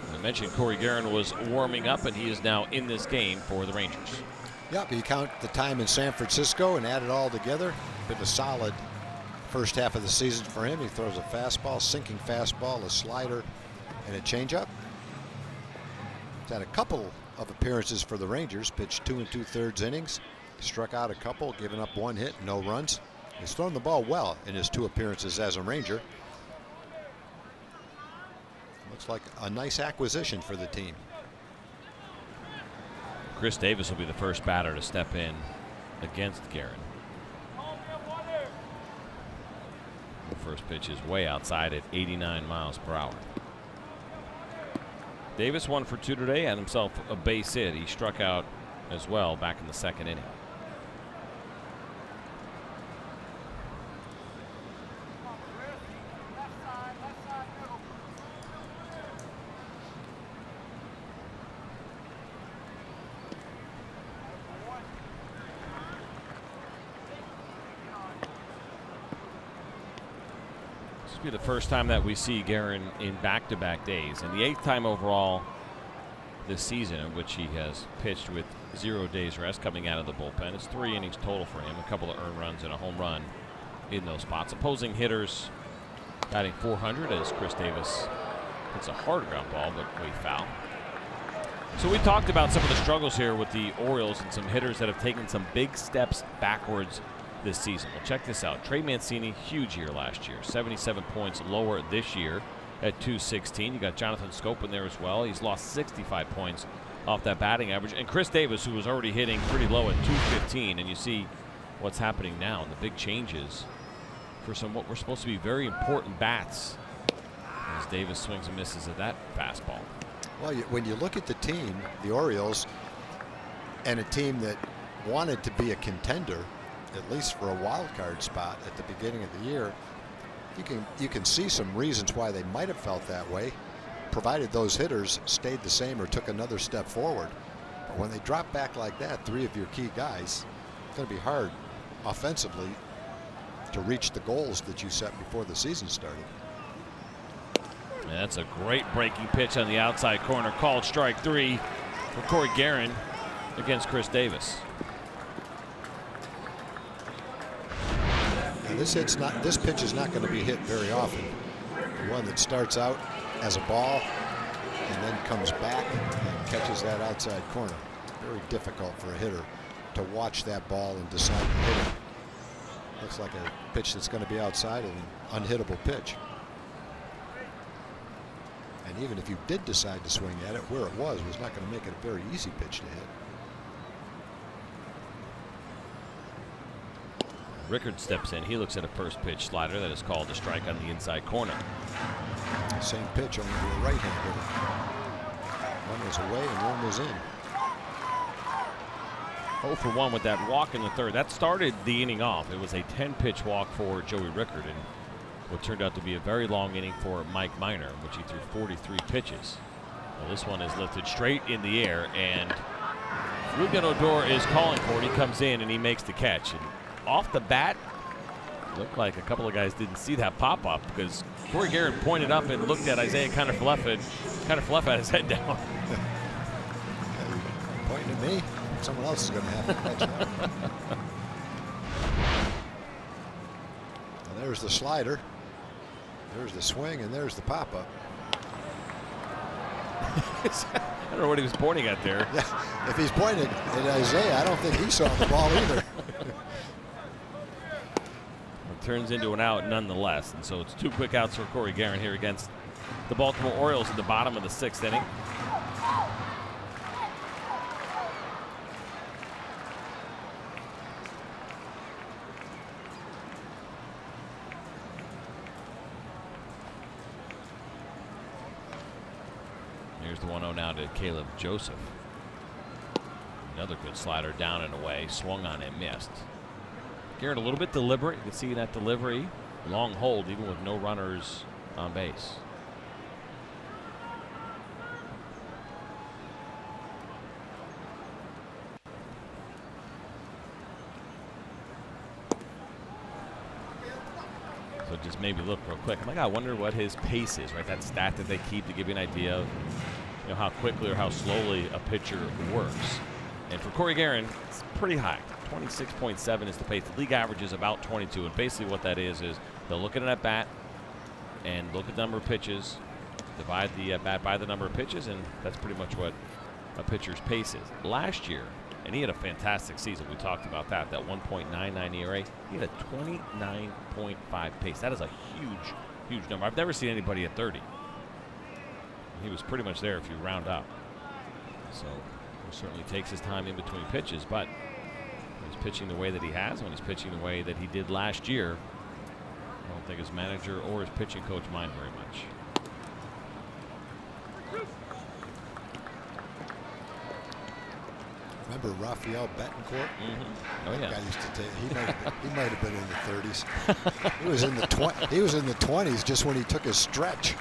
S5: I mentioned Corey Guerin was warming up, and he is now in this game for the Rangers.
S10: Yeah, but you count the time in San Francisco and add it all together, been a solid first half of the season for him. He throws a fastball, sinking fastball, a slider, and a changeup. He's had a couple of appearances for the Rangers, pitched 2 2/3 innings, struck out a couple, given up 1 hit, no runs. He's thrown the ball well in his 2 appearances as a Ranger. Looks like a nice acquisition for the team.
S5: Chris Davis will be the first batter to step in against Guerin. The first pitch is way outside at 89 miles per hour. Davis 1 for 2 today, had himself a base hit. He struck out as well back in the 2nd inning. This will be the first time that we see Guerin in back-to-back days, and the 8th time overall this season in which he has pitched with 0 days rest coming out of the bullpen. It's 3 innings total for him, a couple of earned runs and a home run in those spots. Opposing hitters batting .400 as Chris Davis hits a hard ground ball, but way foul. So we talked about some of the struggles here with the Orioles and some hitters that have taken some big steps backwards this season. Well, check this out. Trey Mancini, huge year last year, 77 points lower this year at 216. You got Jonathan Scope in there as well. He's lost 65 points off that batting average. And Chris Davis, who was already hitting pretty low at 215. And you see what's happening now and the big changes for some what were supposed to be very important bats as Davis swings and misses at that fastball.
S10: Well, when you look at the team, the Orioles, and a team that wanted to be a contender, at least for a wild card spot at the beginning of the year, you can see some reasons why they might have felt that way, provided those hitters stayed the same or took another step forward. But when they drop back like that, 3 of your key guys, it's going to be hard offensively to reach the goals that you set before the season started.
S5: And that's a great breaking pitch on the outside corner, called strike 3 for Corey Guerin against Chris Davis.
S10: Now this pitch is not going to be hit very often. The one that starts out as a ball and then comes back and catches that outside corner. Very difficult for a hitter to watch that ball and decide to hit it. Looks like a pitch that's going to be outside and an unhittable pitch. And even if you did decide to swing at it, where it was not going to make it a very easy pitch to hit.
S5: Rickard steps in. He looks at a first pitch slider that is called a strike on the inside corner.
S10: Same pitch, only to a right-hander. One was away and one was in.
S5: 0 for 1 with that walk in the third. That started the inning off. It was a 10-pitch walk for Joey Rickard, and what turned out to be a very long inning for Mike Minor, which he threw 43 pitches. Well, this one is lifted straight in the air, and Ruben Odor is calling for it. He comes in and he makes the catch. And off the bat, looked like a couple of guys didn't see that pop up, because Corey Guerin pointed up and looked at Isaiah Kiner-Falefa had his head down.
S10: Pointing at me. Someone else is going to have to catch that. And there's the slider. There's the swing, and there's the pop-up.
S5: I don't know what he was pointing at there.
S10: Yeah, if he's pointing at Isaiah, I don't think he saw the ball either.
S5: It turns into an out nonetheless, and so it's 2 quick outs for Corey Guerin here against the Baltimore Orioles in the bottom of the 6th inning. Here's the 1-0 now to Caleb Joseph. Another good slider down and away. Swung on it, missed. Guerin a little bit deliberate. You can see that delivery. Long hold, even with no runners on base. So just maybe look real quick. I'm like, I wonder what his pace is, right? That stat that they keep to give you an idea of, you know, how quickly or how slowly a pitcher works. And for Corey Guerin, it's pretty high. 26.7 is the pace. The league average is about 22. And basically what that is they'll look at an at-bat and look at the number of pitches, divide the at-bat by the number of pitches, and that's pretty much what a pitcher's pace is. Last year, and he had a fantastic season. We talked about that 1.99 ERA. He had a 29.5 pace. That is a huge, huge number. I've never seen anybody at 30. He was pretty much there if you round up. So he certainly takes his time in between pitches, but when he's pitching the way that he has, when he's pitching the way that he did last year, I don't think his manager or his pitching coach mind very much.
S10: Remember Rafael Betancourt?
S5: Mm-hmm. Oh, yeah.
S10: That guy used to take. He might have been in the 30s. He was in the He was in the 20s just when he took his stretch.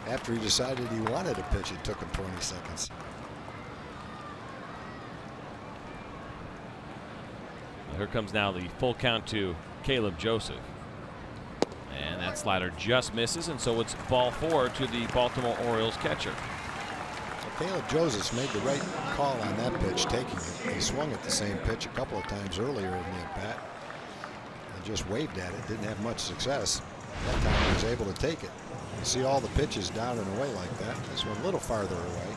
S10: After he decided he wanted to pitch, it took him 20 seconds.
S5: Well, here comes now the full count to Caleb Joseph. And that slider just misses, and so it's ball 4 to the Baltimore Orioles catcher.
S10: Caleb Joseph made the right call on that pitch, taking it. He swung at the same pitch a couple of times earlier in the at-bat and just waved at it. Didn't have much success. That time he was able to take it. You see all the pitches down and away like that. This one a little farther away.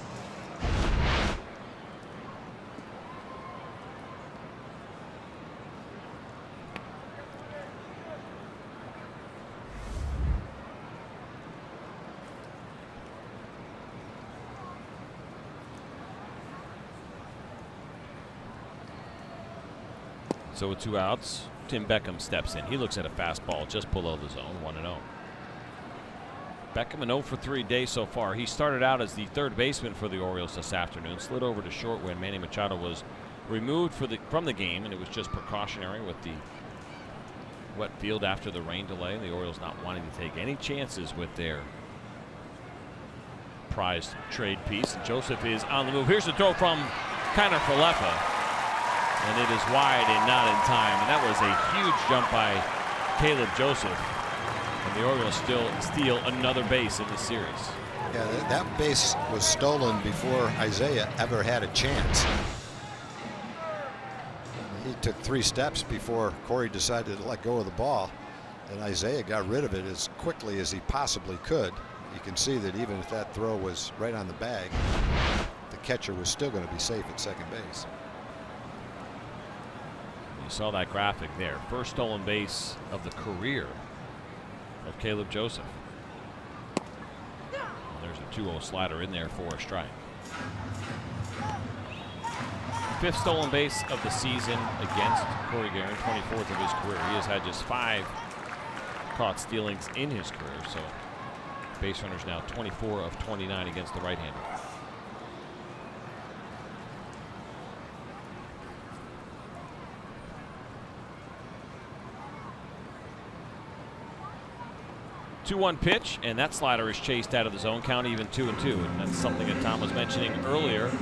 S5: So with 2 outs, Tim Beckham steps in. He looks at a fastball just below the zone, 1-0. Beckham an 0 for 3 day so far. He started out as the third baseman for the Orioles this afternoon, slid over to short when Manny Machado was removed from the game, and it was just precautionary with the wet field after the rain delay. The Orioles not wanting to take any chances with their prized trade piece. Joseph is on the move. Here's the throw from Kiner Falefa, and it is wide and not in time. And that was a huge jump by Caleb Joseph, and the Orioles still steal another base in this series.
S10: Yeah, that base was stolen before Isaiah ever had a chance. He took 3 steps before Corey decided to let go of the ball, and Isaiah got rid of it as quickly as he possibly could. You can see that even if that throw was right on the bag, the catcher was still going to be safe at second base.
S5: You saw that graphic there. First stolen base of the career of Caleb Joseph. And there's a 2-0 slider in there for a strike. 5th stolen base of the season against Corey Guerin, 24th of his career. He has had just 5 caught stealings in his career, so base runners now 24 of 29 against the right-hander. The 2-1 pitch, and that slider is chased out of the zone. Count even 2-2, and that's something that Tom was mentioning earlier.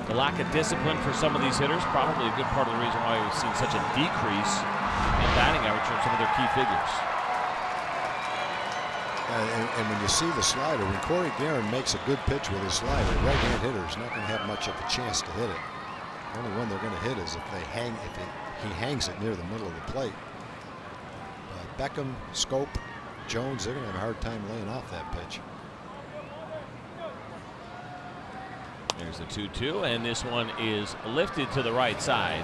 S5: The lack of discipline for some of these hitters, probably a good part of the reason why we've seen such a decrease in batting average from some of their key figures.
S10: And when you see the slider, when Corey Guerin makes a good pitch with his slider, right-hand hitter is not going to have much of a chance to hit it. The only one they're going to hit is if he hangs it near the middle of the plate. Beckham, Scope, Jones, they're going to have a hard time laying off that pitch.
S5: There's the 2-2, and this one is lifted to the right side.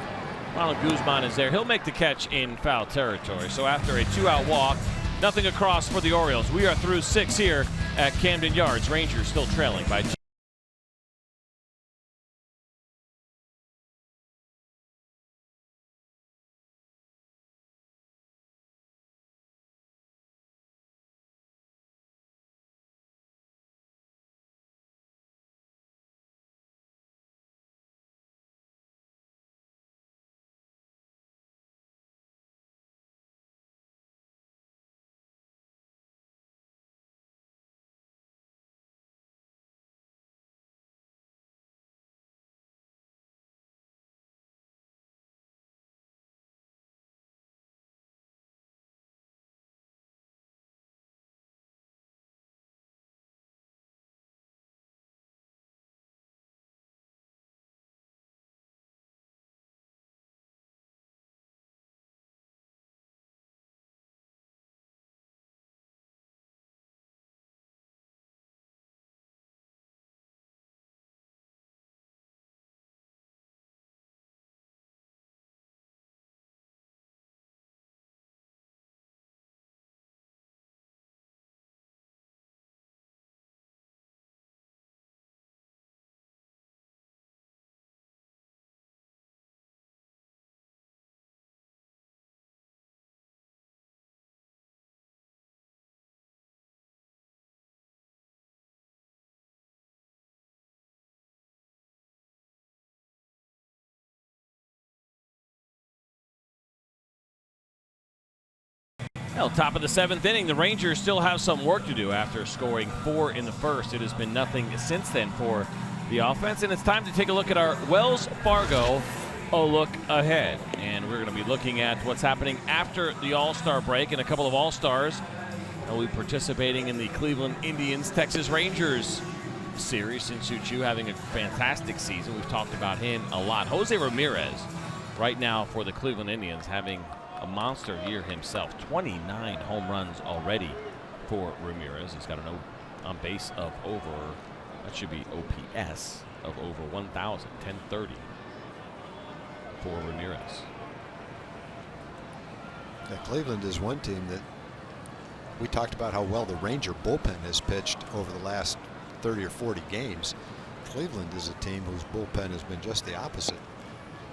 S5: Ronald Guzman is there. He'll make the catch in foul territory. So after a 2-out walk, nothing across for the Orioles. We are through 6 here at Camden Yards. Rangers still trailing by 2. Well, top of the 7th inning, the Rangers still have some work to do after scoring 4 in the first. It has been nothing since then for the offense, and it's time to take a look at our Wells Fargo look ahead. And we're going to be looking at what's happening after the All-Star break, and a couple of All-Stars will be participating in the Cleveland Indians Texas Rangers series. Since Chu having a fantastic season, we've talked about him a lot. Jose Ramirez right now for the Cleveland Indians having a monster year himself. 29 home runs already for Ramirez. He's got an on base of over, that should be OPS, of over 1,000, 1030 for Ramirez.
S10: Yeah, Cleveland is one team that we talked about how well the Ranger bullpen has pitched over the last 30 or 40 games. Cleveland is a team whose bullpen has been just the opposite.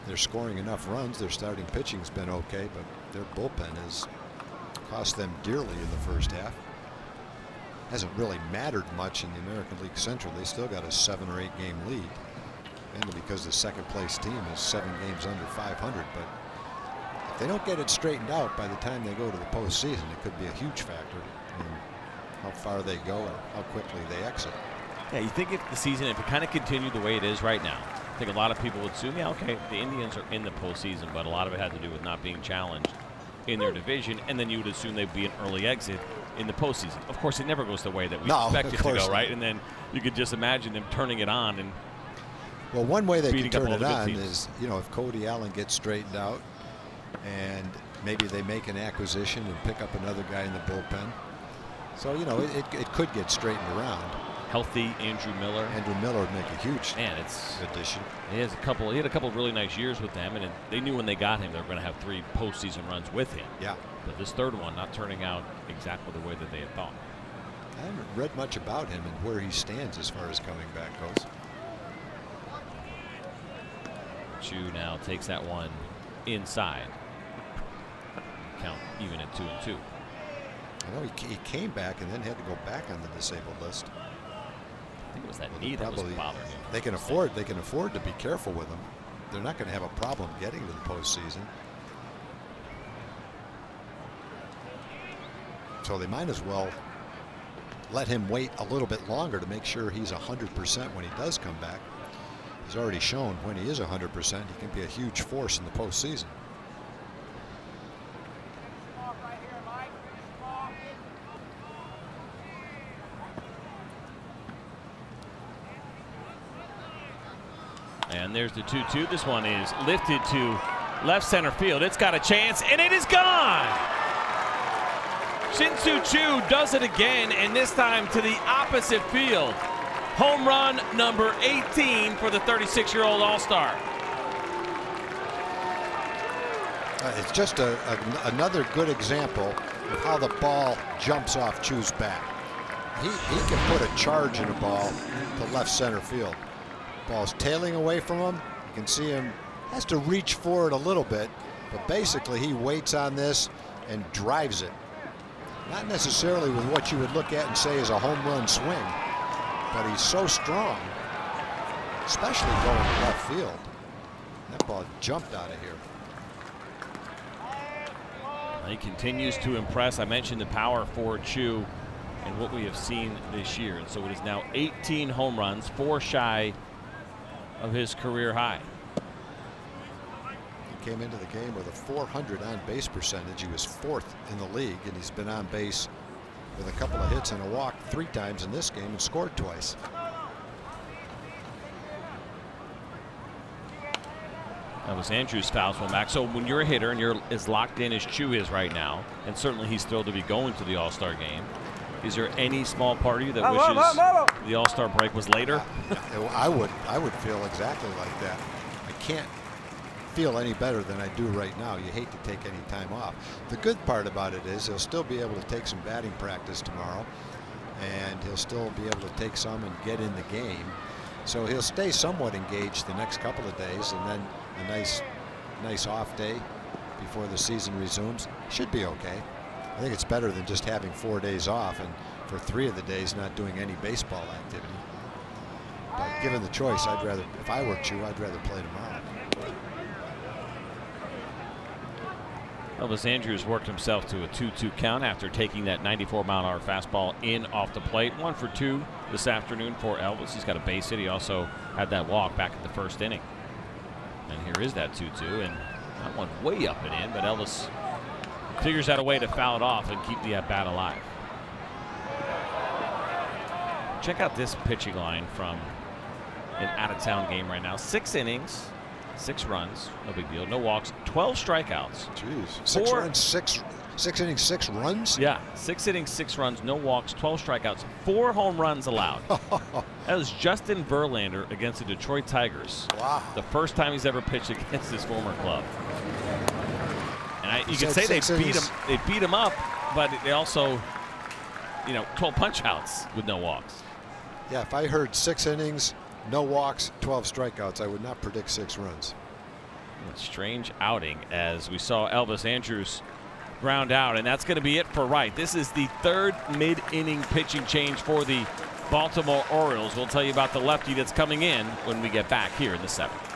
S10: They're scoring enough runs. Their starting pitching's been okay, but their bullpen has cost them dearly in the first half. hasn't really mattered much in the American League Central. They still got a 7 or 8 game lead, mainly because the second place team is 7 games under 500. But if they don't get it straightened out by the time they go to the postseason, it could be a huge factor in how far they go and how quickly they exit.
S5: Yeah, you think if the season, if it kind of continued the way it is right now, I think a lot of people would assume, yeah, okay, the Indians are in the postseason, but a lot of it had to do with not being challenged in their division, and then you would assume they'd be an early exit in the postseason. Of course, it never goes the way that we expect it to go, right? And then you could just imagine them turning it on. And
S10: well, one way they can turn it on is, you know, if Cody Allen gets straightened out and maybe they make an acquisition and pick up another guy in the bullpen. So, you know, it could get straightened around.
S5: Healthy Andrew Miller.
S10: Andrew Miller would make a huge addition.
S5: He had a couple of really nice years with them, and they knew when they got him they were going to have 3 postseason runs with him.
S10: Yeah.
S5: But this third one not turning out exactly the way that they had thought.
S10: I haven't read much about him and where he stands as far as coming back goes.
S5: Chu now takes that one inside. Count even at 2-2.
S10: I know he came back and then had to go back on the disabled list.
S5: I think it was that knee that was bothering him.
S10: They can afford to be careful with him. They're not going to have a problem getting to the postseason. So they might as well let him wait a little bit longer to make sure he's 100% when he does come back. He's already shown when he is 100%, he can be a huge force in the postseason.
S5: And there's the 2-2. This one is lifted to left center field. It's got a chance, and it is gone. Shin-Soo Choo does it again, and this time to the opposite field. Home run number 18 for the 36-year-old All-Star.
S10: It's just another good example of how the ball jumps off Choo's bat. He can put a charge in a ball to left center field. Ball's tailing away from him. You can see him has to reach forward a little bit, but basically he waits on this and drives it. Not necessarily with what you would look at and say is a home run swing, but he's so strong, especially going to left field. That ball jumped out of here.
S5: He continues to impress. I mentioned the power for Chu and what we have seen this year. And so it is now 18 home runs, 4 shy of his career high.
S10: He came into the game with a 400 on base percentage. He was 4th in the league, and he's been on base with a couple of hits and a walk 3 times in this game and scored twice.
S5: That was Andrews fouls one back. So when you're a hitter and you're as locked in as Chu is right now, and certainly he's thrilled to be going to the All-Star game, is there any small part of you that wishes the All-Star break was later?
S10: I would feel exactly like that. I can't feel any better than I do right now. You hate to take any time off. The good part about it is he'll still be able to take some batting practice tomorrow, and he'll still be able to take some and get in the game. So he'll stay somewhat engaged the next couple of days, and then a nice off day before the season resumes. Should be okay. I think it's better than just having 4 days off and for 3 of the days not doing any baseball activity. But given the choice, I'd rather, if I were Chu, I'd rather play tomorrow.
S5: Elvis Andrews worked himself to a 2-2 count after taking that 94-mile-an-hour fastball in off the plate. 1 for 2 this afternoon for Elvis. He's got a base hit. He also had that walk back in the first inning. And here is that 2-2, and that one way up and in, but Elvis figures out a way to foul it off and keep the at-bat alive. Check out this pitching line from an out-of-town game right now. 6 innings, 6 runs, no big deal, no walks, 12 strikeouts.
S10: Jeez, 6 runs, 6 innings, 6 runs?
S5: Yeah, 6 innings, 6 runs, no walks, 12 strikeouts, 4 home runs allowed. That was Justin Verlander against the Detroit Tigers.
S10: Wow.
S5: The first time he's ever pitched against his former club. And you could say they beat him up, but they also, 12 punch outs with no walks.
S10: Yeah, if I heard 6 innings, no walks, 12 strikeouts, I would not predict 6 runs.
S5: A strange outing as we saw Elvis Andrews ground out, and that's going to be it for Wright. This is the third mid-inning pitching change for the Baltimore Orioles. We'll tell you about the lefty that's coming in when we get back here in the seventh.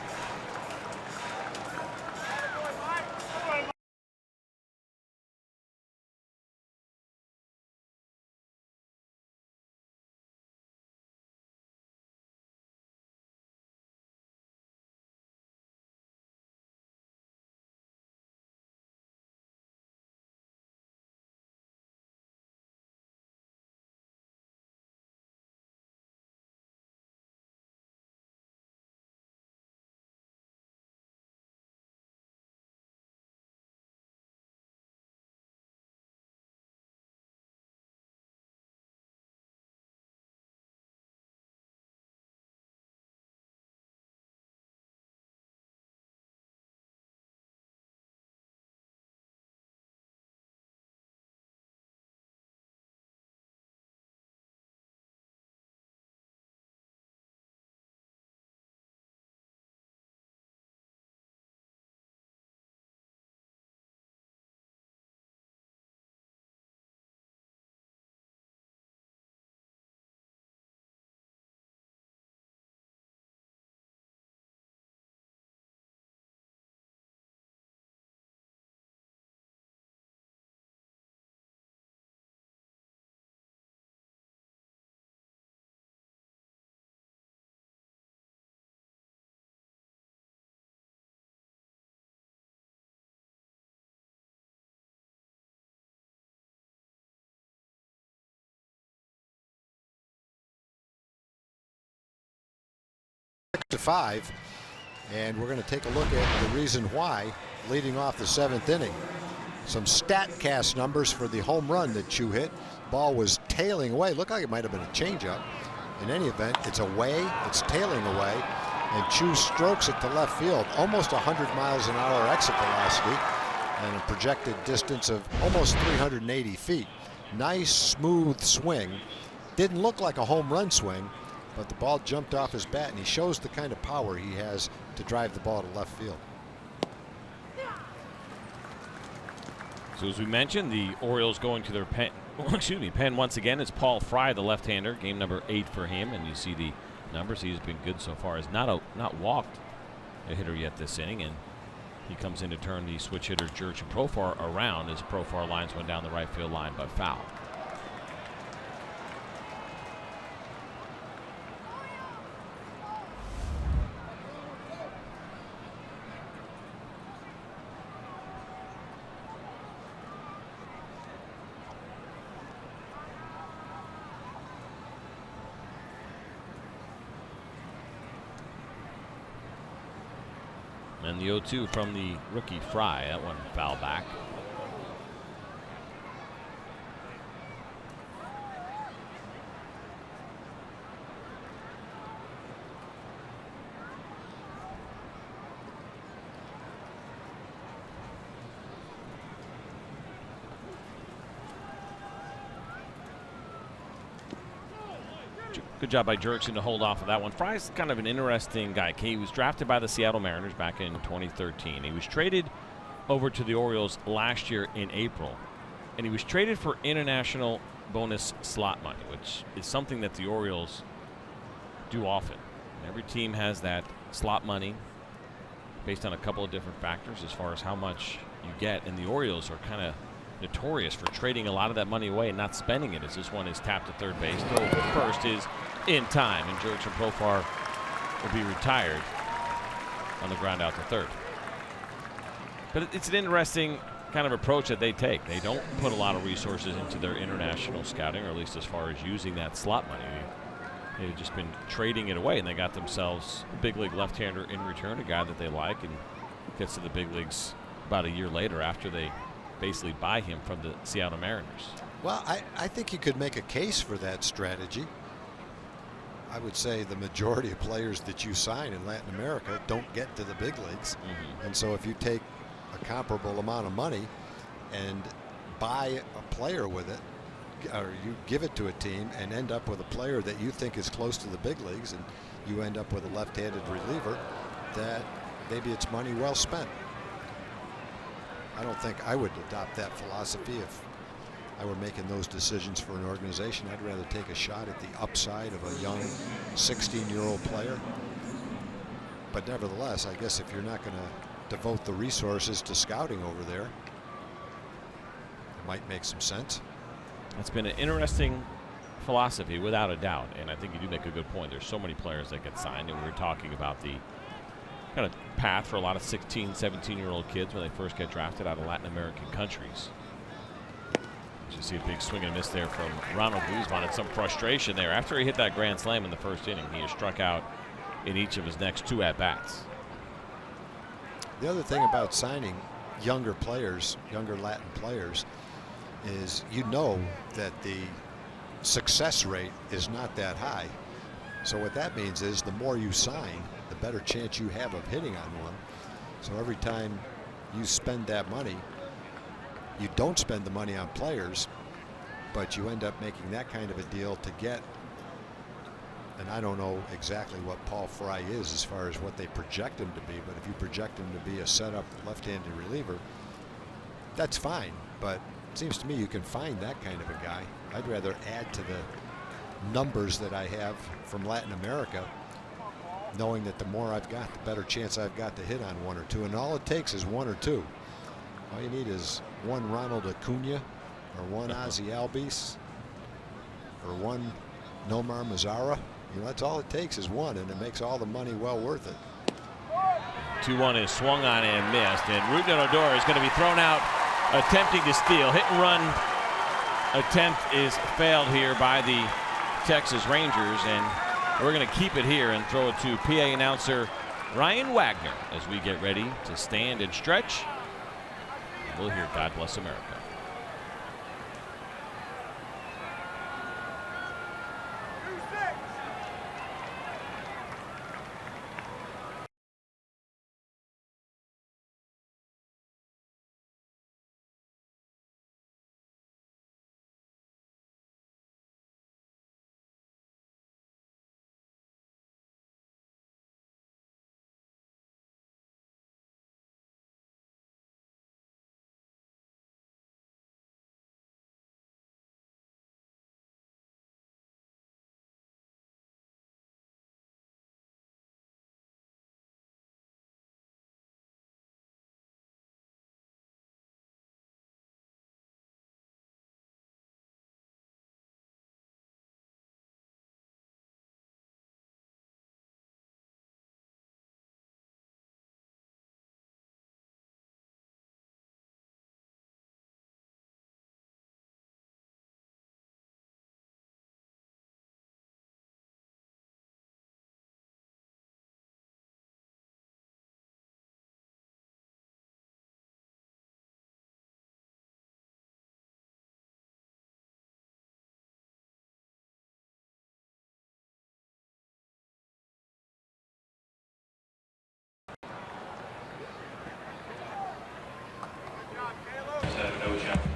S10: To 5, and we're going to take a look at the reason why leading off the 7th inning. Some StatCast numbers for the home run that Chu hit. Ball was tailing away. Looked like it might have been a changeup. In any event, it's away, it's tailing away, and Chu strokes it to left field, almost 100 miles an hour exit velocity and a projected distance of almost 380 feet. Nice smooth swing. Didn't look like a home run swing, but the ball jumped off his bat, and he shows the kind of power he has to drive the ball to left field.
S5: So as we mentioned, the Orioles going to their pen once again. It's Paul Fry, the left-hander, game number 8 for him, and you see the numbers. He's been good so far. Has not walked a hitter yet this inning, and he comes in to turn the switch hitter Jurickson Profar around as Profar lines one down the right field line, but foul. And the 0-2 from the rookie Fry. That one foul back. Good job by Jurickson to hold off of that one. Fry's kind of an interesting guy. He was drafted by the Seattle Mariners back in 2013. He was traded over to the Orioles last year in April, and he was traded for international bonus slot money, which is something that the Orioles do often. Every team has that slot money based on a couple of different factors as far as how much you get, and the Orioles are kind of notorious for trading a lot of that money away and not spending it, as this one is tapped to third base. Throw first is in time, and Jurickson Profar will be retired on the ground out to third. But it's an interesting kind of approach that they take. They don't put a lot of resources into their international scouting, or at least as far as using that slot money. They've just been trading it away, and they got themselves a big league left-hander in return, a guy that they like, and gets to the big leagues about a year later after they basically buy him from the Seattle Mariners.
S10: Well, I think you could make a case for that strategy. I would say the majority of players that you sign in Latin America don't get to the big leagues. And so if you take a comparable amount of money and buy a player with it, or you give it to a team and end up with a player that you think is close to the big leagues, and you end up with a left-handed reliever, that maybe it's money well spent. I don't think I would adopt that philosophy if I were making those decisions for an organization. I'd rather take a shot at the upside of a young 16-year-old player. But nevertheless, I guess if you're not going to devote the resources to scouting over there, it might make some sense.
S5: It's been an interesting philosophy, without a doubt, and I think you do make a good point. There's so many players that get signed, and we were talking about the kind of path for a lot of 16, 17-year-old kids when they first get drafted out of Latin American countries. You see a big swing and a miss there from Ronald Guzman, and some frustration there. After he hit that grand slam in the first inning, he has struck out in each of his next 2 at-bats.
S10: The other thing about signing younger players, younger Latin players, is you know that the success rate is not that high. So what that means is the more you sign, the better chance you have of hitting on one. So every time you spend that money, you don't spend the money on players, but you end up making that kind of a deal to get, and I don't know exactly what Paul Fry is as far as what they project him to be, but if you project him to be a setup left-handed reliever, that's fine. But it seems to me you can find that kind of a guy. I'd rather add to the numbers that I have from Latin America, knowing that the more I've got, the better chance I've got to hit on 1 or 2. And all it takes is 1 or 2. All you need is 1 Ronald Acuna, or 1 Ozzie Albies, or 1 Nomar Mazara. You know, that's all it takes is 1, and it makes all the money well worth it.
S5: 2-1 is swung on and missed, and Ruben Odor is going to be thrown out attempting to steal. Hit and run attempt is failed here by the Texas Rangers, and we're going to keep it here and throw it to PA announcer Ryan Wagner as we get ready to stand and stretch. And we'll hear God Bless America.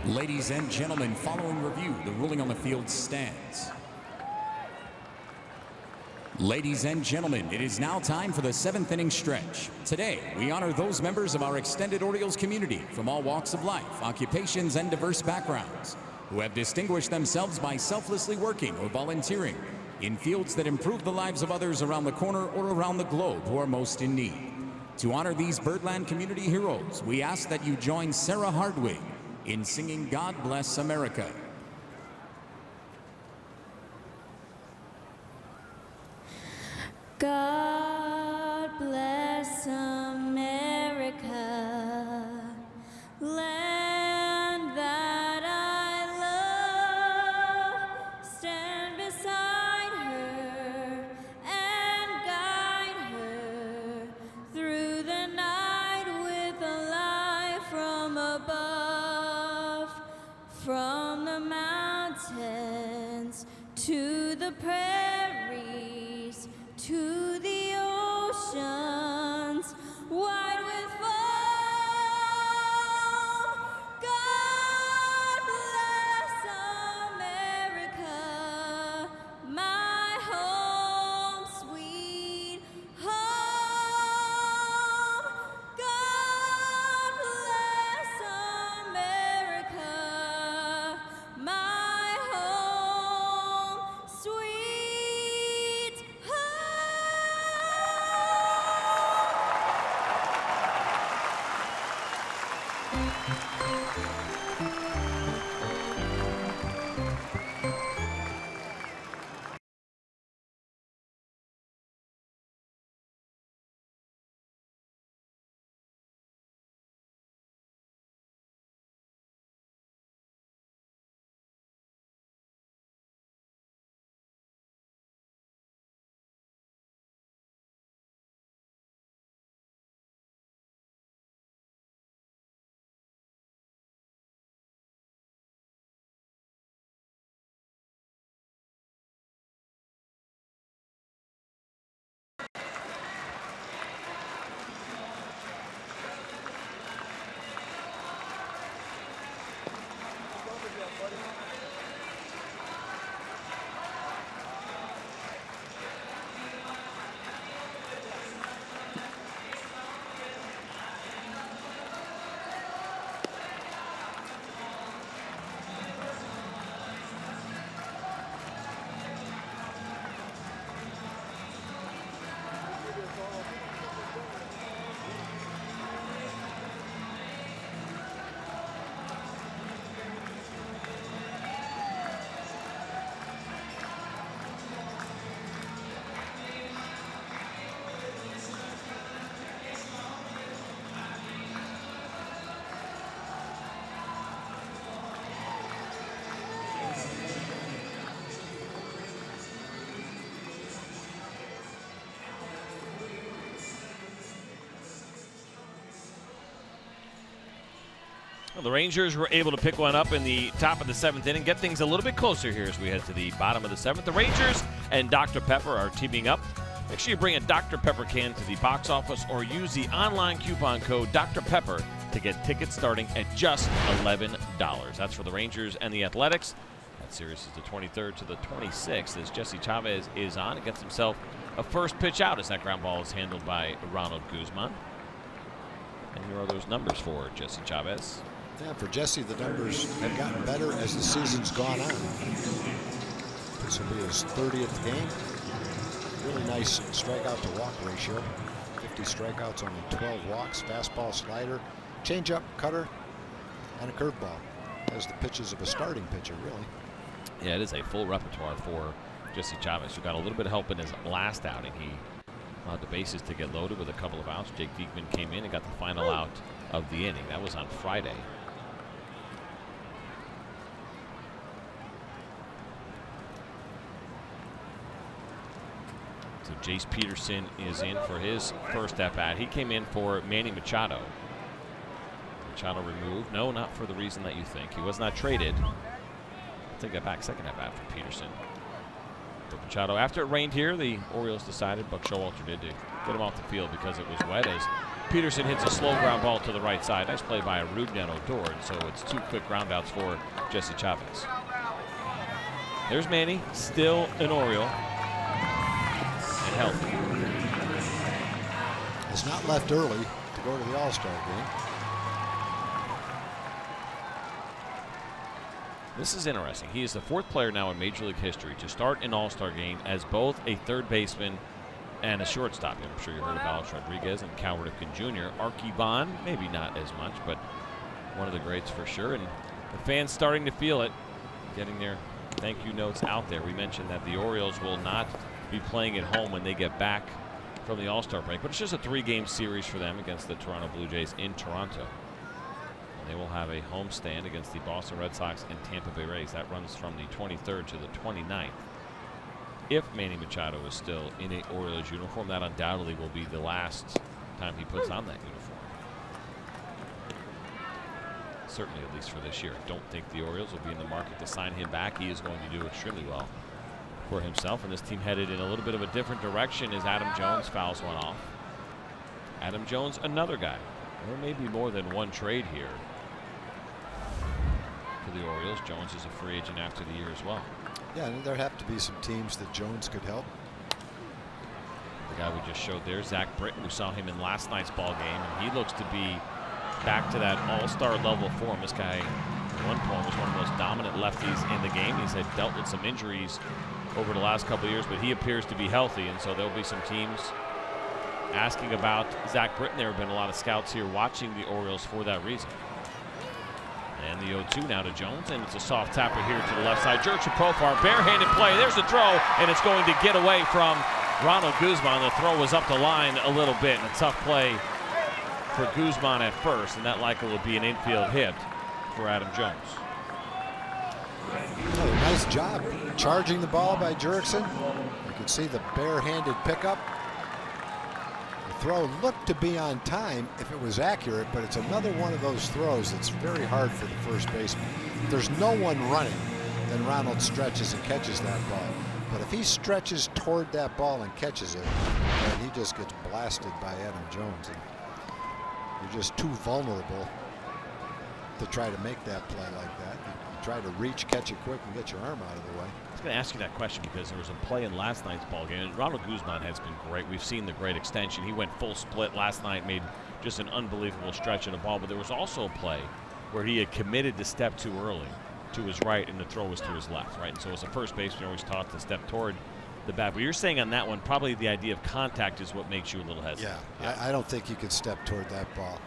S3: Ladies and gentlemen, following review, the ruling on the field stands. Ladies and gentlemen, it is now time for the 7th inning stretch. Today, we honor those members of our extended Orioles community from all walks of life, occupations, and diverse backgrounds who have distinguished themselves by selflessly working or volunteering in fields that improve the lives of others around the corner or around the globe who are most in need. To honor these Birdland community heroes, we ask that you join Sarah Hardwig in singing God Bless America.
S12: God bless America, land that I love. Stand beside her and guide her through the night with a light from above. From the mountains to the prairies, to the oceans, wide with foam. God bless America, my home, sweet home. God bless
S5: Well, the Rangers were able to pick one up in the top of the 7th inning, get things a little bit closer here as we head to the bottom of the 7th. The Rangers and Dr. Pepper are teaming up. Make sure you bring a Dr. Pepper can to the box office or use the online coupon code Dr. Pepper to get tickets starting at just $11. That's for the Rangers and the Athletics. That series is the 23rd to the 26th as Jesse Chavez is on and gets himself a first pitch out as that ground ball is handled by Ronald Guzman. And here are those numbers for Jesse Chavez.
S10: Yeah, for Jesse, the numbers have gotten better as the season's gone on. This will be his 30th game. Really nice strikeout to walk ratio. 50 strikeouts, only 12 walks. Fastball, slider, changeup, cutter, and a curveball. As the pitches of a starting pitcher, really.
S5: Yeah, it is a full repertoire for Jesse Chavez, who got a little bit of help in his last outing. He allowed the bases to get loaded with a couple of outs. Jake Diekman came in and got the final out of the inning. That was on Friday. So Jace Peterson is in for his first at-bat. He came in for Manny Machado. Machado removed. No, not for the reason that you think. He was not traded. I'll take that back. Second at-bat for Peterson. For Machado. After it rained here, the Orioles decided, Buck Showalter did, to get him off the field because it was wet, as Peterson hits a slow ground ball to the right side. Nice play by Rudnan Odor, and so it's 2 quick groundouts for Jesse Chavez. There's Manny, still an Oriole. And healthy.
S10: It's not left early to go to the All-Star game.
S5: This is interesting. He is the 4th player now in Major League history to start an All-Star game as both a third baseman and a shortstop. I'm sure you heard of Alex Rodriguez and Cal Ripken Jr. Archie Bond, maybe not as much, but one of the greats for sure. And the fans starting to feel it, getting their thank you notes out there. We mentioned that the Orioles will not be playing at home when they get back from the All-Star break, but it's just a 3-game series for them against the Toronto Blue Jays in Toronto. And they will have a homestand against the Boston Red Sox and Tampa Bay Rays. That runs from the 23rd to the 29th. If Manny Machado is still in an Orioles uniform, that undoubtedly will be the last time he puts on that uniform. Certainly, at least for this year. I don't think the Orioles will be in the market to sign him back. He is going to do extremely well for himself, and this team headed in a little bit of a different direction as Adam Jones fouls one off. Adam Jones, another guy. There may be more than one trade here for the Orioles. Jones is a free agent after the year as well.
S10: Yeah, and there have to be some teams that Jones could help.
S5: The guy we just showed there, Zach Britton, we saw him in last night's ball game, and he looks to be back to that all-star level form. This guy, at one point, was one of the most dominant lefties in the game. He's had dealt with some injuries over the last couple of years, but he appears to be healthy, and so there'll be some teams asking about Zach Britton. There have been a lot of scouts here watching the Orioles for that reason. And the 0-2 now to Jones, and it's a soft tapper here to the left side. Jurgen Profar, barehanded play. There's the throw, and it's going to get away from Ronald Guzman. The throw was up the line a little bit, and a tough play for Guzman at first, and that likely will be an infield hit for Adam Jones.
S10: Oh, nice job charging the ball by Jurgen. You can see the barehanded pickup. The throw looked to be on time if it was accurate, but it's another one of those throws that's very hard for the first baseman. If there's no one running, then Ronald stretches and catches that ball. But if he stretches toward that ball and catches it, then he just gets blasted by Adam Jones. And you're just too vulnerable to try to make that play like that. You try to reach, catch it quick, and get your arm out of the way.
S5: I was going to ask you that question because there was a play in last night's ball game, and Ronald Guzman has been great. We've seen the great extension. He went full split last night, made just an unbelievable stretch of the ball, but there was also a play where he had committed to step too early to his right, and the throw was to his left, right? And so as a first baseman, you're always taught to step toward the bat. But you're saying on that one, probably the idea of contact is what makes you a little hesitant.
S10: Yeah. I don't think you could step toward that ball.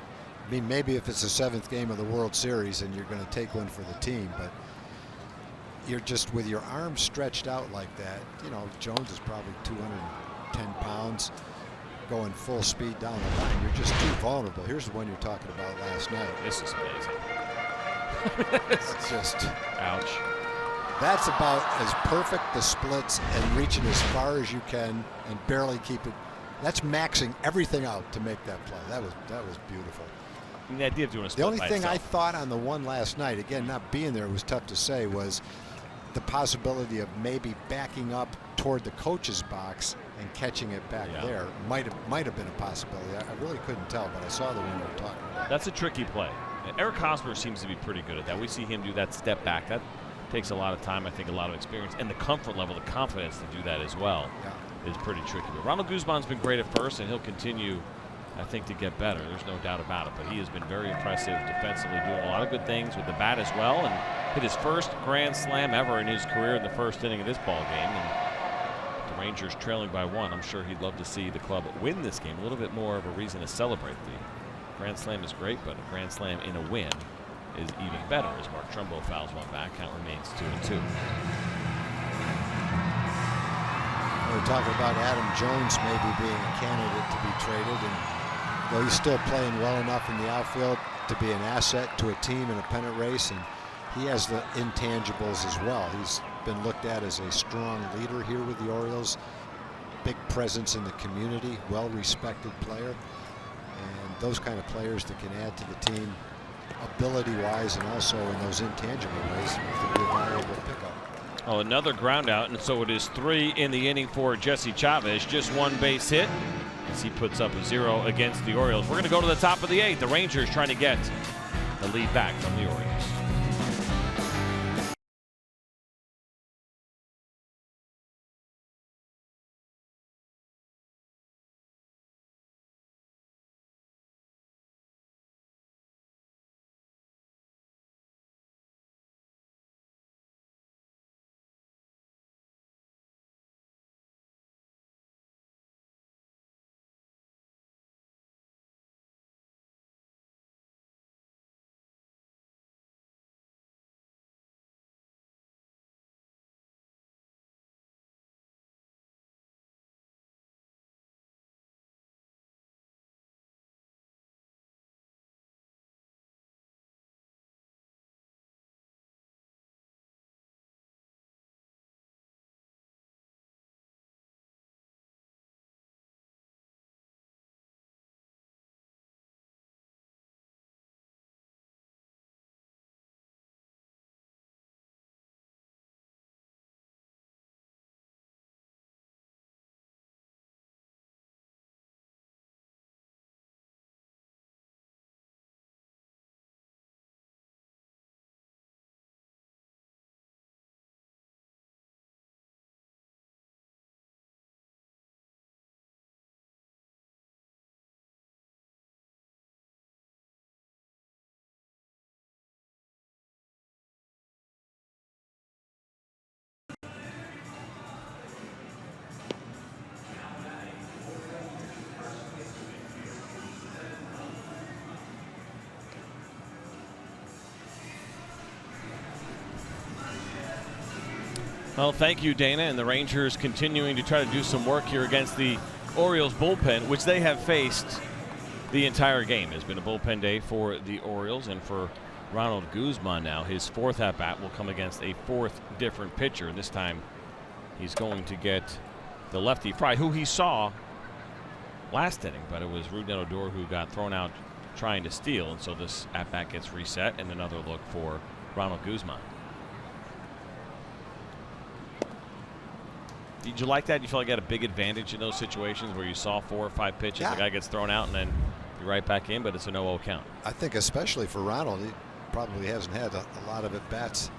S10: I mean, maybe if it's the 7th game of the World Series and you're going to take one for the team, but you're just with your arms stretched out like that. You know, Jones is probably 210 pounds going full speed down the line. You're just too vulnerable. Here's the one you're talking about last night.
S5: This is amazing.
S10: It's just,
S5: ouch.
S10: That's about as perfect the splits and reaching as far as you can and barely keep it. That's maxing everything out to make that play. That was beautiful.
S5: And the idea of doing a split
S10: the only
S5: by
S10: thing
S5: itself.
S10: I thought on the one last night, again, not being there, was tough to say, was the possibility of maybe backing up toward the coach's box and catching it back there. Might have been a possibility. I really couldn't tell, but I saw the one you were talking about.
S5: That's a tricky play. And Eric Hosmer seems to be pretty good at that. We see him do that step back. That takes a lot of time, I think, a lot of experience, and the comfort level, the confidence to do that as well is pretty tricky. But Ronald Guzman's been great at first, and he'll continue, I think, to get better. There's no doubt about it. But he has been very impressive defensively, doing a lot of good things with the bat as well, and hit his first grand slam ever in his career in the first inning of this ball game. And the Rangers trailing by 1. I'm sure he'd love to see the club win this game. A little bit more of a reason to celebrate. The grand slam is great, but a grand slam in a win is even better as Mark Trumbo fouls one back. Count remains 2-2.
S10: We're talking about Adam Jones maybe being a candidate to be traded, and though he's still playing well enough in the outfield to be an asset to a team in a pennant race, and he has the intangibles as well. He's been looked at as a strong leader here with the Orioles, big presence in the community, well-respected player, and those kind of players that can add to the team ability-wise and also in those intangible ways would be a valuable pickup.
S5: Oh, another ground out, and so it is 3 in the inning for Jesse Chavez. Just one base hit as he puts up a 0 against the Orioles. We're going to go to the top of the 8th. The Rangers trying to get the lead back from the Orioles. Well, thank you, Dana. And the Rangers continuing to try to do some work here against the Orioles bullpen, which they have faced the entire game. It's been a bullpen day for the Orioles, and for Ronald Guzman now, his 4th at-bat will come against a 4th different pitcher. And this time he's going to get the lefty Fry, who he saw last inning, but it was Rougned Odor who got thrown out trying to steal, and so this at-bat gets reset, and another look for Ronald Guzman. Did you like that? You feel like you had a big advantage in those situations where you saw 4 or 5 pitches, the guy gets thrown out, and then you're right back in, but it's a no-0 count.
S10: I think especially for Ronald, he probably hasn't had a lot of at-bats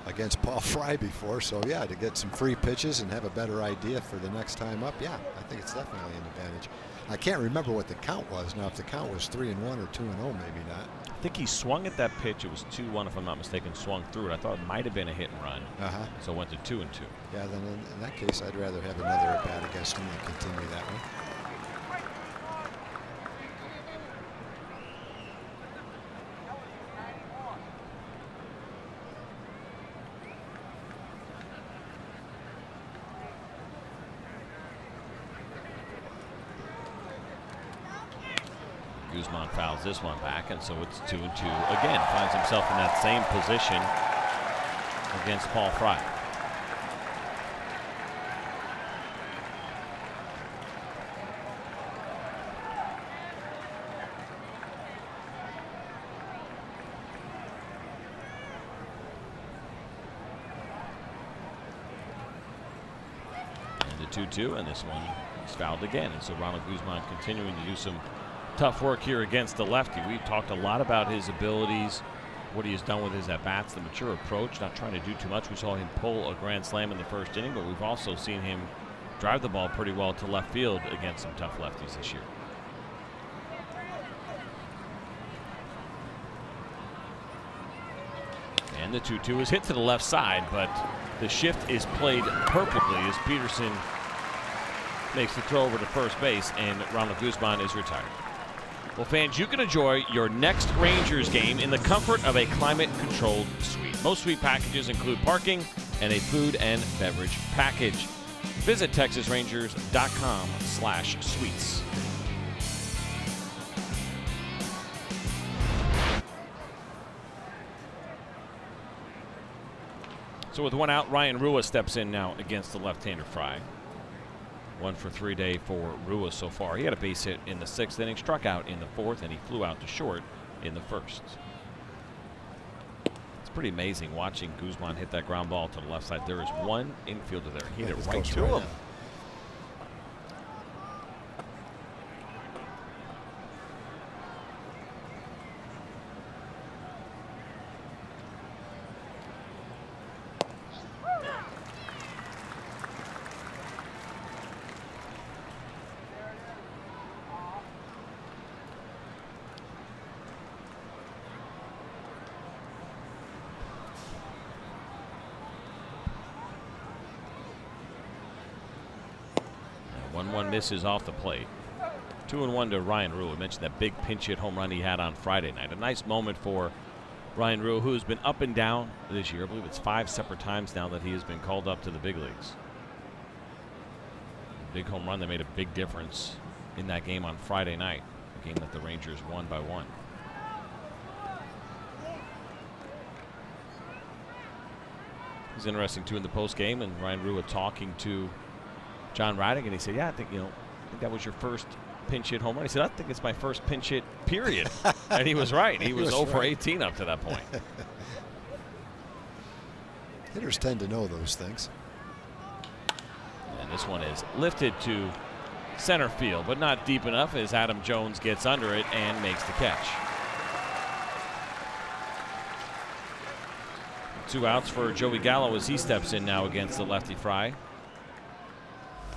S10: against Paul Fry before, so yeah, to get some free pitches and have a better idea for the next time up, yeah, I think it's definitely an advantage. I can't remember what the count was. Now, if the count was 3-1 or 2-0, maybe not.
S5: I think he swung at that pitch. It was 2-1, if I'm not mistaken, swung through it. I thought it might have been a hit and run. So it went to 2-2.
S10: Yeah, then in that case, I'd rather have another at-bat against him and continue that way.
S5: Guzman fouls this one back, and so it's 2-2 again. Finds himself in that same position against Paul Fry. And the 2-2, and this one is fouled again. And so Ronald Guzman continuing to do some tough work here against the lefty. We've talked a lot about his abilities, what he has done with his at-bats, the mature approach, not trying to do too much. We saw him pull a grand slam in the 1st inning, but we've also seen him drive the ball pretty well to left field against some tough lefties this year. And the 2-2 is hit to the left side, but the shift is played perfectly as Peterson makes the throw over to first base, and Ronald Guzman is retired. Well, fans, you can enjoy your next Rangers game in the comfort of a climate-controlled suite. Most suite packages include parking and a food and beverage package. Visit TexasRangers.com/suites. So with one out, Ryan Rua steps in now against the left-hander Fry. 1 for 3 day for Rua so far. He had a base hit in the 6th inning, struck out in the 4th, and he flew out to short in the 1st. It's pretty amazing watching Guzman hit that ground ball to the left side. There is one infielder there. He hit it right to him. One misses off the plate. 2-1 to Ryan Rua. I mentioned that big pinch hit home run he had on Friday night. A nice moment for Ryan Rua, who has been up and down this year. I believe it's 5 separate times now that he has been called up to the big leagues. Big home run that made a big difference in that game on Friday night, a game that the Rangers won by 1. It's interesting too in the post game, and Ryan Rua talking to John Riding, and he said, "Yeah, I think that was your first pinch hit home run." He said, "I think it's my first pinch hit, period." And he was right. He was 0 for 18 up to that point.
S10: Hitters tend to know those things.
S5: And this one is lifted to center field, but not deep enough as Adam Jones gets under it and makes the catch. 2 outs for Joey Gallo as he steps in now against the lefty Fry.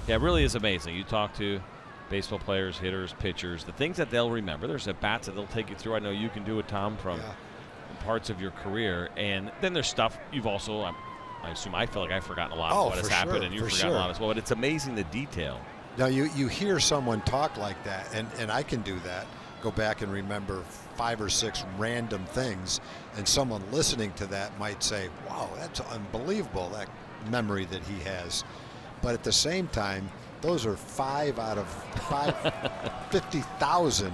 S5: Yeah, it really is amazing. You talk to baseball players, hitters, pitchers, the things that they'll remember. There's at bats that they'll take you through. I know you can do it, Tom, from parts of your career. And then there's stuff you've also, I assume, I feel like I've forgotten a lot of what has happened, and you've forgotten a lot as well. But it's amazing the detail.
S10: Now, you hear someone talk like that, and I can do that. go back and remember 5 or 6 random things, and someone listening to that might say, wow, that's unbelievable, that memory that he has. But at the same time, those are 5 out of 50,000.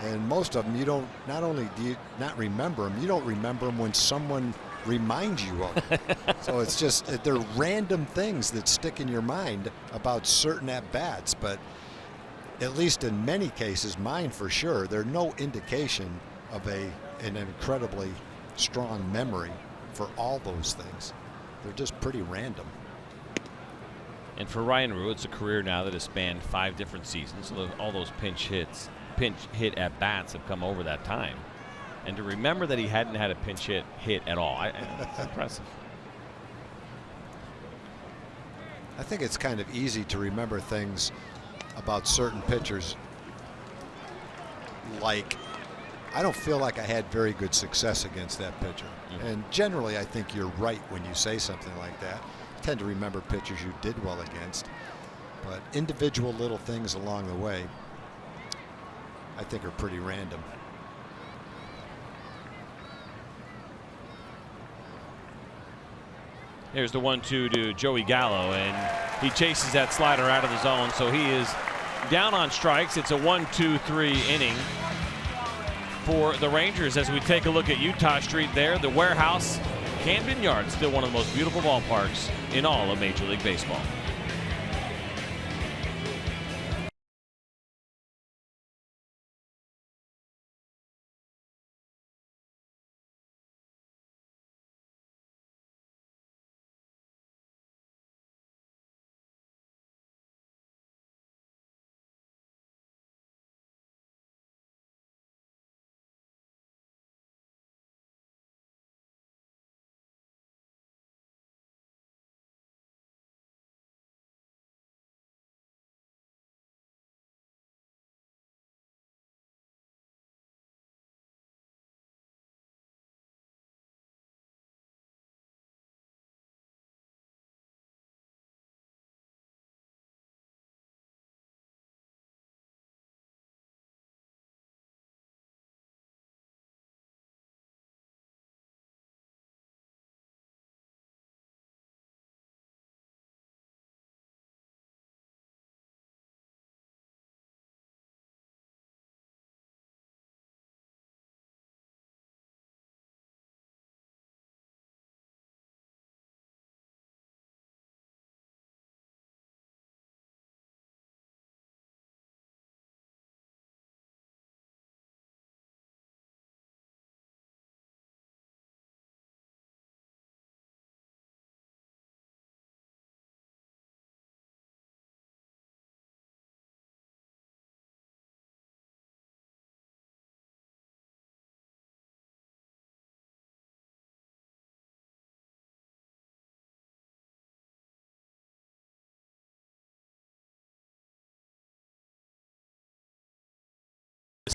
S10: And most of them, you don't, not only do you not remember them, you don't remember them when someone reminds you of them. So it's just, they're random things that stick in your mind about certain at-bats. But at least in many cases, mine for sure, they're no indication of an incredibly strong memory for all those things. They're just pretty random.
S5: And for Ryan Rue, it's a career now that has spanned 5 different seasons. So all those pinch hit at bats have come over that time. And to remember that he hadn't had a pinch hit at all, it's impressive.
S10: I think it's kind of easy to remember things about certain pitchers. Like, I don't feel like I had very good success against that pitcher. And generally, I think you're right when you say something like that. I tend to remember pitchers you did well against. But individual little things along the way, I think, are pretty random.
S5: Here's the 1-2 to Joey Gallo, and he chases that slider out of the zone, so he is down on strikes. It's a 1-2-3 inning for the Rangers as we take a look at Utah Street there. The warehouse, Camden Yards, still one of the most beautiful ballparks in all of Major League Baseball.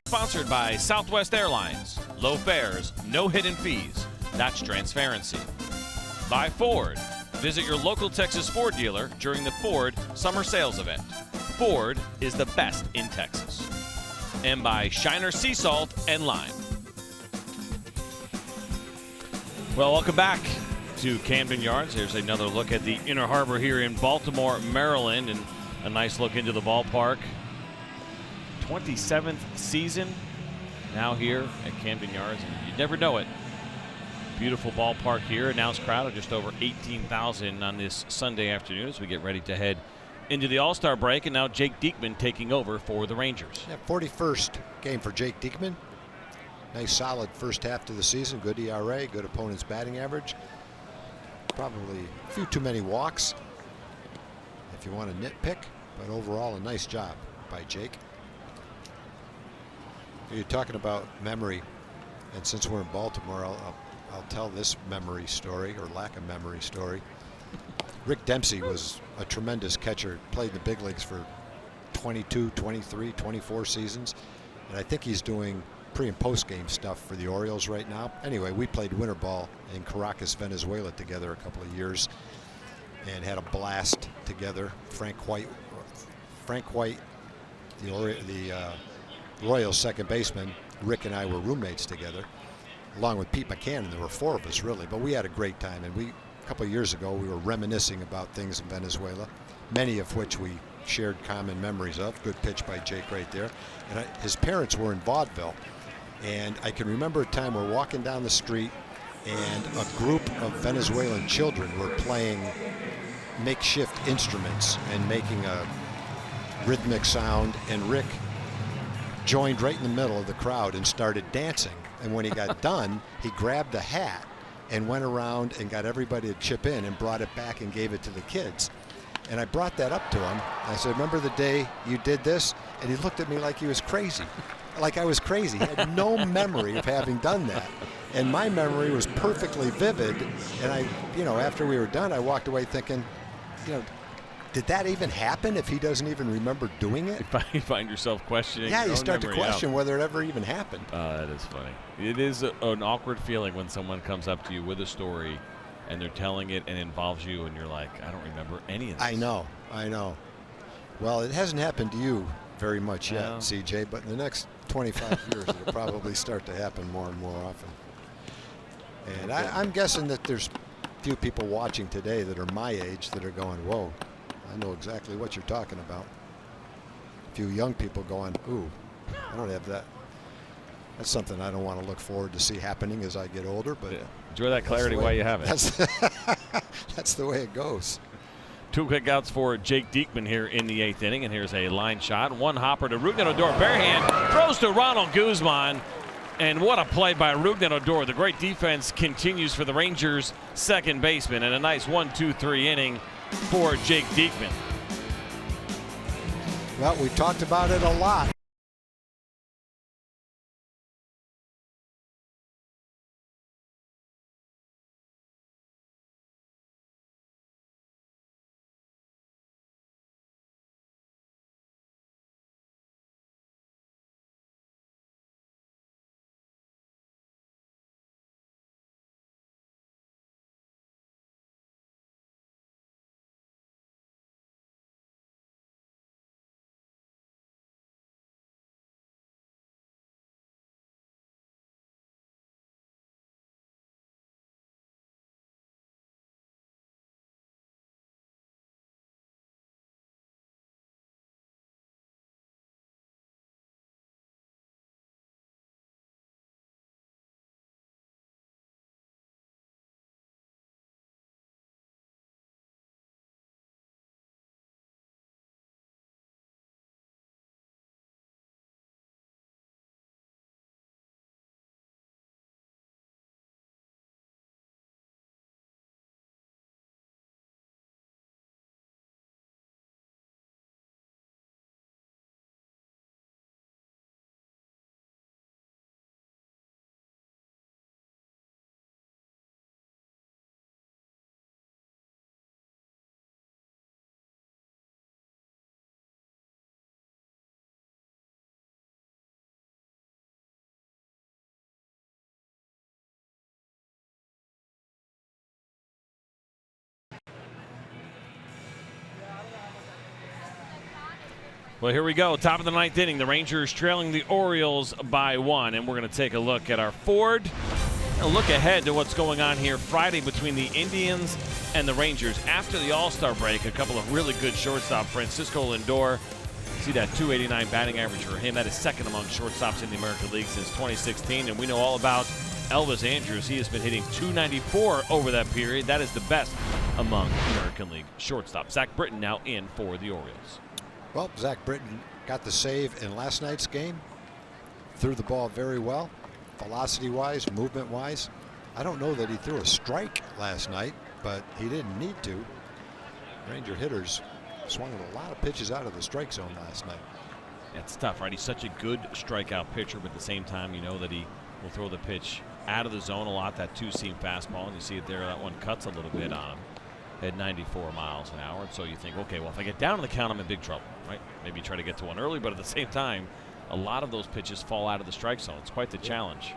S5: Sponsored by Southwest Airlines. Low fares, no hidden fees. That's transparency. By Ford. Visit your local Texas Ford dealer during the Ford Summer Sales Event. Ford is the best in Texas. And by Shiner Sea Salt and Lime. Well, welcome back to Camden Yards. Here's another look at the Inner Harbor here in Baltimore, Maryland, and a nice look into the ballpark. 27th season now here at Camden Yards, and you never know it. Beautiful ballpark here. Announced crowd of just over 18,000 on this Sunday afternoon as we get ready to head into the All-Star break. And now Jake Diekman taking over for the Rangers.
S10: Yeah, 41st game for Jake Diekman. Nice solid first half to the season. Good ERA, good opponent's batting average. Probably a few too many walks if you want to nitpick, but overall a nice job by Jake. You're talking about memory, and since we're in Baltimore, I'll tell this memory story, or lack of memory story. Rick Dempsey was a tremendous catcher, played in the big leagues for 22, 23, 24 seasons, and I think he's doing pre and post game stuff for the Orioles right now. Anyway, we played winter ball in Caracas, Venezuela together a couple of years and had a blast together. Frank White, the Royals second baseman, Rick and I were roommates together, along with Pete McCann. There were 4 of us, really, but we had a great time. And a couple of years ago, we were reminiscing about things in Venezuela, many of which we shared common memories of. Good pitch by Jake right there. And his parents were in vaudeville. And I can remember a time we're walking down the street and a group of Venezuelan children were playing makeshift instruments and making a rhythmic sound, and Rick joined right in the middle of the crowd and started dancing. And when he got done, he grabbed a hat and went around and got everybody to chip in and brought it back and gave it to the kids. And I brought that up to him. I said, remember the day you did this? And he looked at me like he was crazy. Like I was crazy. He had no memory of having done that. And my memory was perfectly vivid. And I, after we were done, I walked away thinking, did that even happen if he doesn't even remember doing it?
S5: You find yourself questioning.
S10: Yeah,
S5: your
S10: you
S5: own
S10: start to
S5: memory.
S10: question whether it ever even happened.
S5: That is funny. It is an awkward feeling when someone comes up to you with a story and they're telling it and involves you, and you're like, I don't remember any of this.
S10: I know. Well, it hasn't happened to you very much yet, CJ, but in the next 25 years, it'll probably start to happen more and more often. And I'm guessing that there's few people watching today that are my age that are going, whoa, I know exactly what you're talking about. A few young people going, ooh, I don't have that. That's something I don't want to look forward to see happening as I get older. But
S5: enjoy that clarity while you have it.
S10: That's the way it goes.
S5: 2 quick outs for Jake Diekman here in the 8th inning, and here's a line shot. 1 hopper to Rougned Odor. Barehand throws to Ronald Guzman, and what a play by Rougned Odor. The great defense continues for the Rangers' second baseman, and a nice 1-2-3 inning for Jake Diekman.
S10: Well, we talked about it a lot.
S5: Well, here we go. Top of the 9th inning. The Rangers trailing the Orioles by 1. And we're going to take a look at our Ford. A look ahead to what's going on here Friday between the Indians and the Rangers. After the All-Star break, a couple of really good shortstops. Francisco Lindor, see that 289 batting average for him. That is second among shortstops in the American League since 2016. And we know all about Elvis Andrus. He has been hitting 294 over that period. That is the best among American League shortstops. Zach Britton now in for the Orioles.
S10: Well, Zach Britton got the save in last night's game. Threw the ball very well, velocity-wise, movement-wise. I don't know that he threw a strike last night, but he didn't need to. Ranger hitters swung a lot of pitches out of the strike zone last night.
S5: It's tough, right? He's such a good strikeout pitcher, but at the same time, you know that he will throw the pitch out of the zone a lot, that 2-seam fastball, and you see it there. That one cuts a little bit on him at 94 miles an hour. And so you think, okay, well, if I get down to the count, I'm in big trouble, right? Maybe try to get to one early, but at the same time, a lot of those pitches fall out of the strike zone. It's quite the challenge.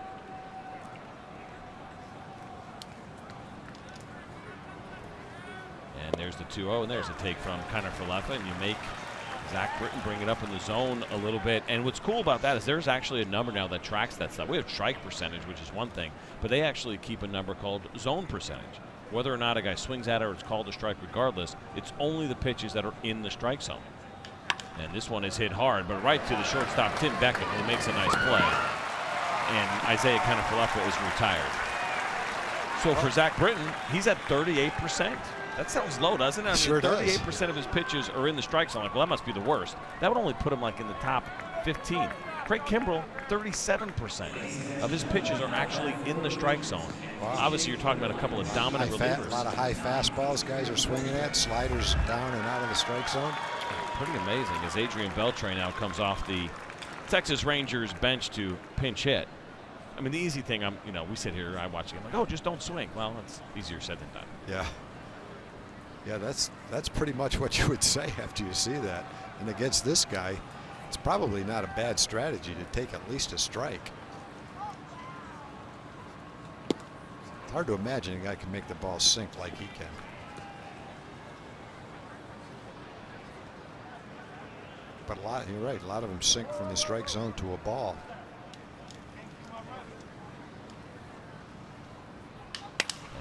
S5: And there's the 2-0, and there's a take from Connor Falefa, and you make Zach Britton bring it up in the zone a little bit. And what's cool about that is there's actually a number now that tracks that stuff. We have strike percentage, which is one thing, but they actually keep a number called zone percentage. Whether or not a guy swings at it or it's called a strike regardless, it's only the pitches that are in the strike zone. And this one is hit hard, but right to the shortstop, Tim Beckett, who makes a nice play. And Isaiah Kenneth-Falefa is retired. So for Zach Britton, he's at 38%. That sounds low, doesn't it? I mean,
S10: sure
S5: 38% of his pitches are in the strike zone. Like, well, that must be the worst. That would only put him like in the top 15. Craig Kimbrell, 37% of his pitches are actually in the strike zone. Wow. Obviously, you're talking about a couple of dominant relievers.
S10: A lot of high fastballs guys are swinging at, sliders down and out of the strike zone.
S5: Pretty amazing as Adrian Beltre now comes off the Texas Rangers bench to pinch hit. I mean, the easy thing, we sit here, I watch it, I'm like, oh, just don't swing. Well, it's easier said than done.
S10: Yeah. Yeah, that's pretty much what you would say after you see that. And against this guy, it's probably not a bad strategy to take at least a strike. It's hard to imagine a guy can make the ball sink like he can. But you're right, a lot of them sink from the strike zone to a ball.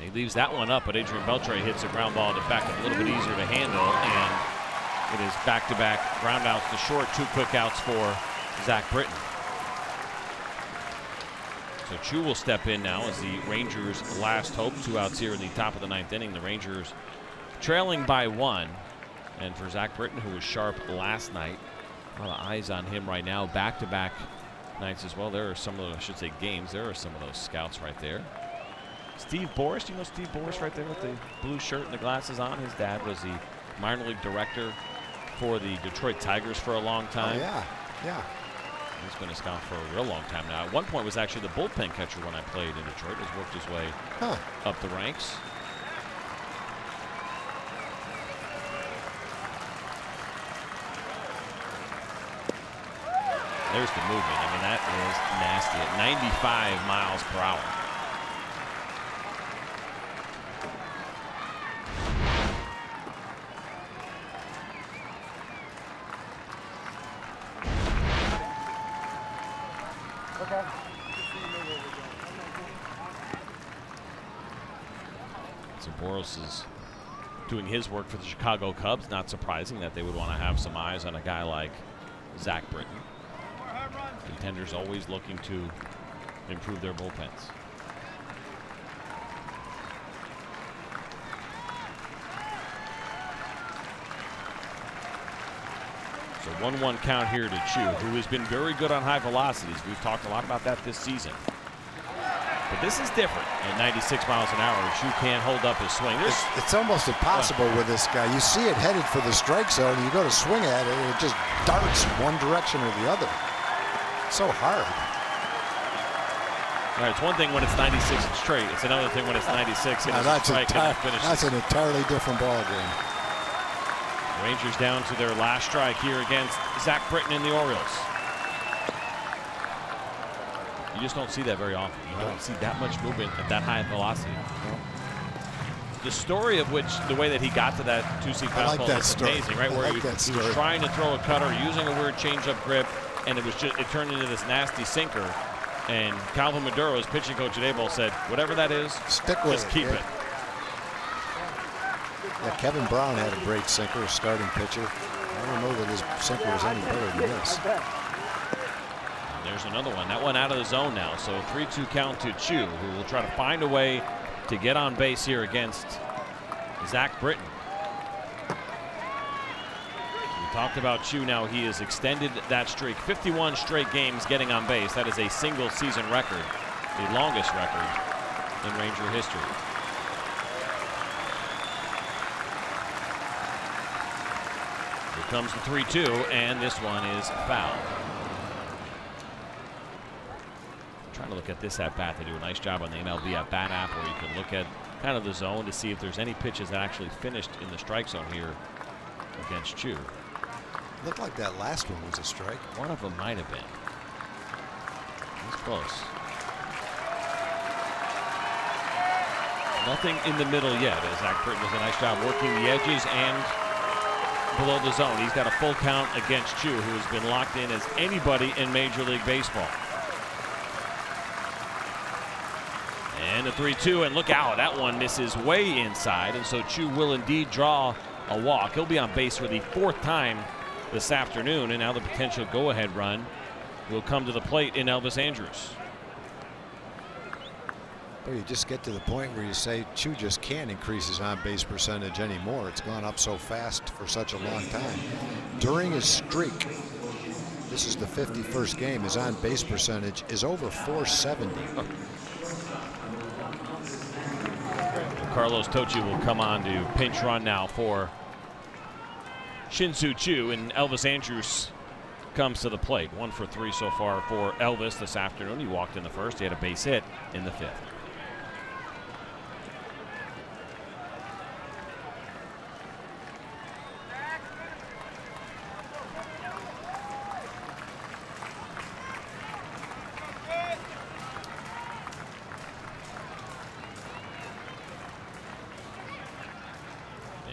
S5: He leaves that one up, but Adrian Beltre hits a ground ball to back it a little bit easier to handle, and it is back-to-back ground outs to short, 2 quick outs for Zach Britton. So Chu will step in now as the Rangers' last hope. 2 outs here in the top of the 9th inning. The Rangers trailing by 1, and for Zach Britton, who was sharp last night, a lot of eyes on him right now. Back-to-back nights as well. There are some of those, I should say games. There are some of those scouts right there. Steve Boris, do you know Steve Boris right there with the blue shirt and the glasses on? His dad was the minor league director for the Detroit Tigers for a long time.
S10: Oh, yeah.
S5: He's been a scout for a real long time now. At one point was actually the bullpen catcher when I played in Detroit. Has worked his way up the ranks. There's the movement. I mean, that is nasty at 95 miles per hour. So Boros is doing his work for the Chicago Cubs. Not surprising that they would want to have some eyes on a guy like Zach Britton. Contenders always looking to improve their bullpens. So 1-1 count here to Chu, who has been very good on high velocities. We've talked a lot about that this season. But this is different. At 96 miles an hour, Chu can't hold up his swing.
S10: It's almost impossible with this guy. You see it headed for the strike zone, and you go to swing at it, and it just darts one direction or the other. It's so hard.
S5: All right, it's one thing when it's 96 and straight. It's another thing when it's 96 and it's a strike and it finishes.
S10: That's an entirely different ball game.
S5: Rangers down to their last strike here against Zach Britton and the Orioles. You just don't see that very often. You don't see that much movement at that high velocity. The story of which, the way that he got to that 2-seam fastball is amazing, right? Where he was trying to throw a cutter, using a weird changeup grip, and it turned into this nasty sinker. And Calvin Maduro's pitching coach at A-Ball said, whatever that is, just keep it.
S10: Yeah, Kevin Brown had a great sinker, starting pitcher. I don't know that his sinker was any better than this.
S5: And there's another one. That one out of the zone now. So 3-2 count to Chu, who will try to find a way to get on base here against Zach Britton. We talked about Chu now. He has extended that streak. 51 straight games getting on base. That is a single season record, the longest record in Ranger history. Comes the 3-2, and this one is foul. I'm trying to look at this at bat. They do a nice job on the MLB at bat app, where you can look at kind of the zone to see if there's any pitches that actually finished in the strike zone here against Chu.
S10: Looked like that last one was a strike.
S5: One of them might have been. It's close. Nothing in the middle yet, as Zach Britton does a nice job working the edges and below the zone. He's got a full count against Chu, who has been locked in as anybody in Major League Baseball. And a 3-2, and look out, that one misses way inside, and so Chu will indeed draw a walk. He'll be on base for the 4th time this afternoon, and now the potential go-ahead run will come to the plate in Elvis Andrus.
S10: Well, you just get to the point where you say Chu just can't increase his on-base percentage anymore. It's gone up so fast for such a long time. During his streak, this is the 51st game, his on-base percentage is over 470.
S5: Carlos Tocci will come on to pinch run now for Shin-Soo Choo, and Elvis Andrus comes to the plate. 1 for 3 so far for Elvis this afternoon. He walked in the first. He had a base hit in the 5th.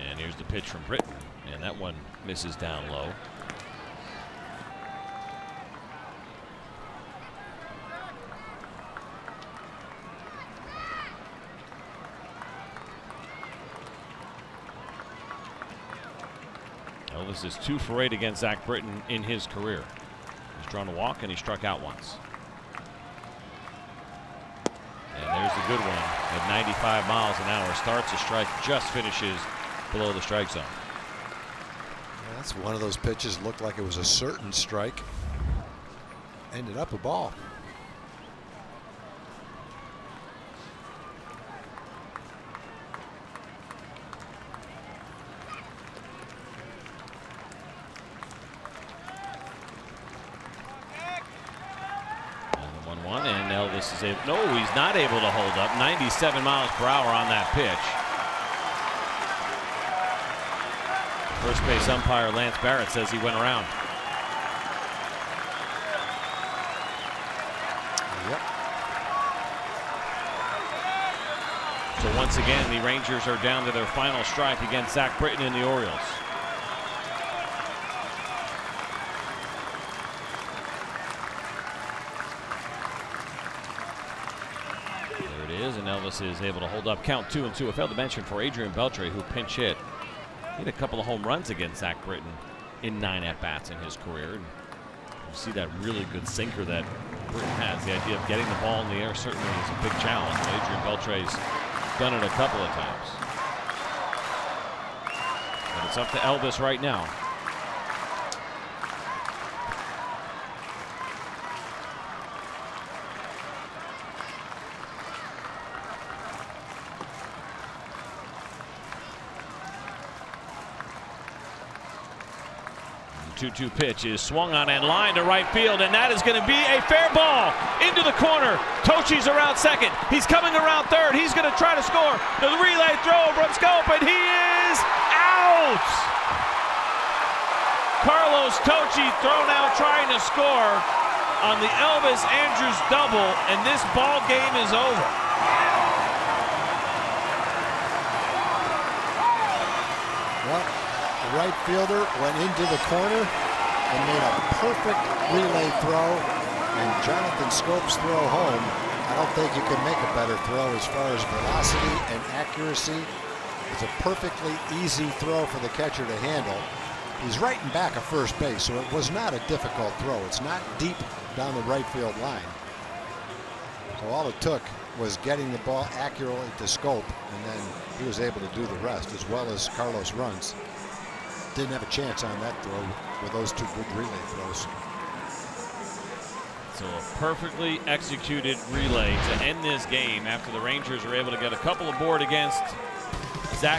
S5: And here's the pitch from Britton, and that one misses down low. Elvis is 2 for 8 against Zach Britton in his career. He's drawn a walk and he struck out once. And there's the good one at 95 miles an hour. Starts a strike, just finishes below the strike zone.
S10: Yeah, that's one of those pitches, looked like it was a certain strike. Ended up a ball.
S5: And Elvis is able, no, he's not able to hold up. 97 miles per hour on that pitch. First base umpire Lance Barrett says he went around.
S10: Yep.
S5: So once again, the Rangers are down to their final strike against Zach Britton and the Orioles. And Elvis is able to hold up. Count 2-2. I failed to mention for Adrian Beltre, who pinch hit. He had a couple of home runs against Zach Britton in 9 at-bats in his career. And you see that really good sinker that Britton has. The idea of getting the ball in the air certainly is a big challenge. Adrian Beltre's done it a couple of times. But it's up to Elvis right now. The 2-2 pitch is swung on and lined to right field, and that is going to be a fair ball into the corner. Tocci's around second. He's coming around third. He's going to try to score. The relay throw from Scope, and he is out. Carlos Tocci thrown out trying to score on the Elvis Andrus double, and this ball game is over.
S10: Well, the right fielder went into the corner and made a perfect relay throw, and Jonathan Scope's throw home, I don't think you can make a better throw as far as velocity and accuracy. It's a perfectly easy throw for the catcher to handle. He's right in back of first base, so it was not a difficult throw. It's not deep down the right field line. So all it took was getting the ball accurately to Scope, and then he was able to do the rest, as well as Carlos runs. Didn't have a chance on that throw with those 2 good relay throws.
S5: So a perfectly executed relay to end this game after the Rangers are able to get a couple aboard against Zach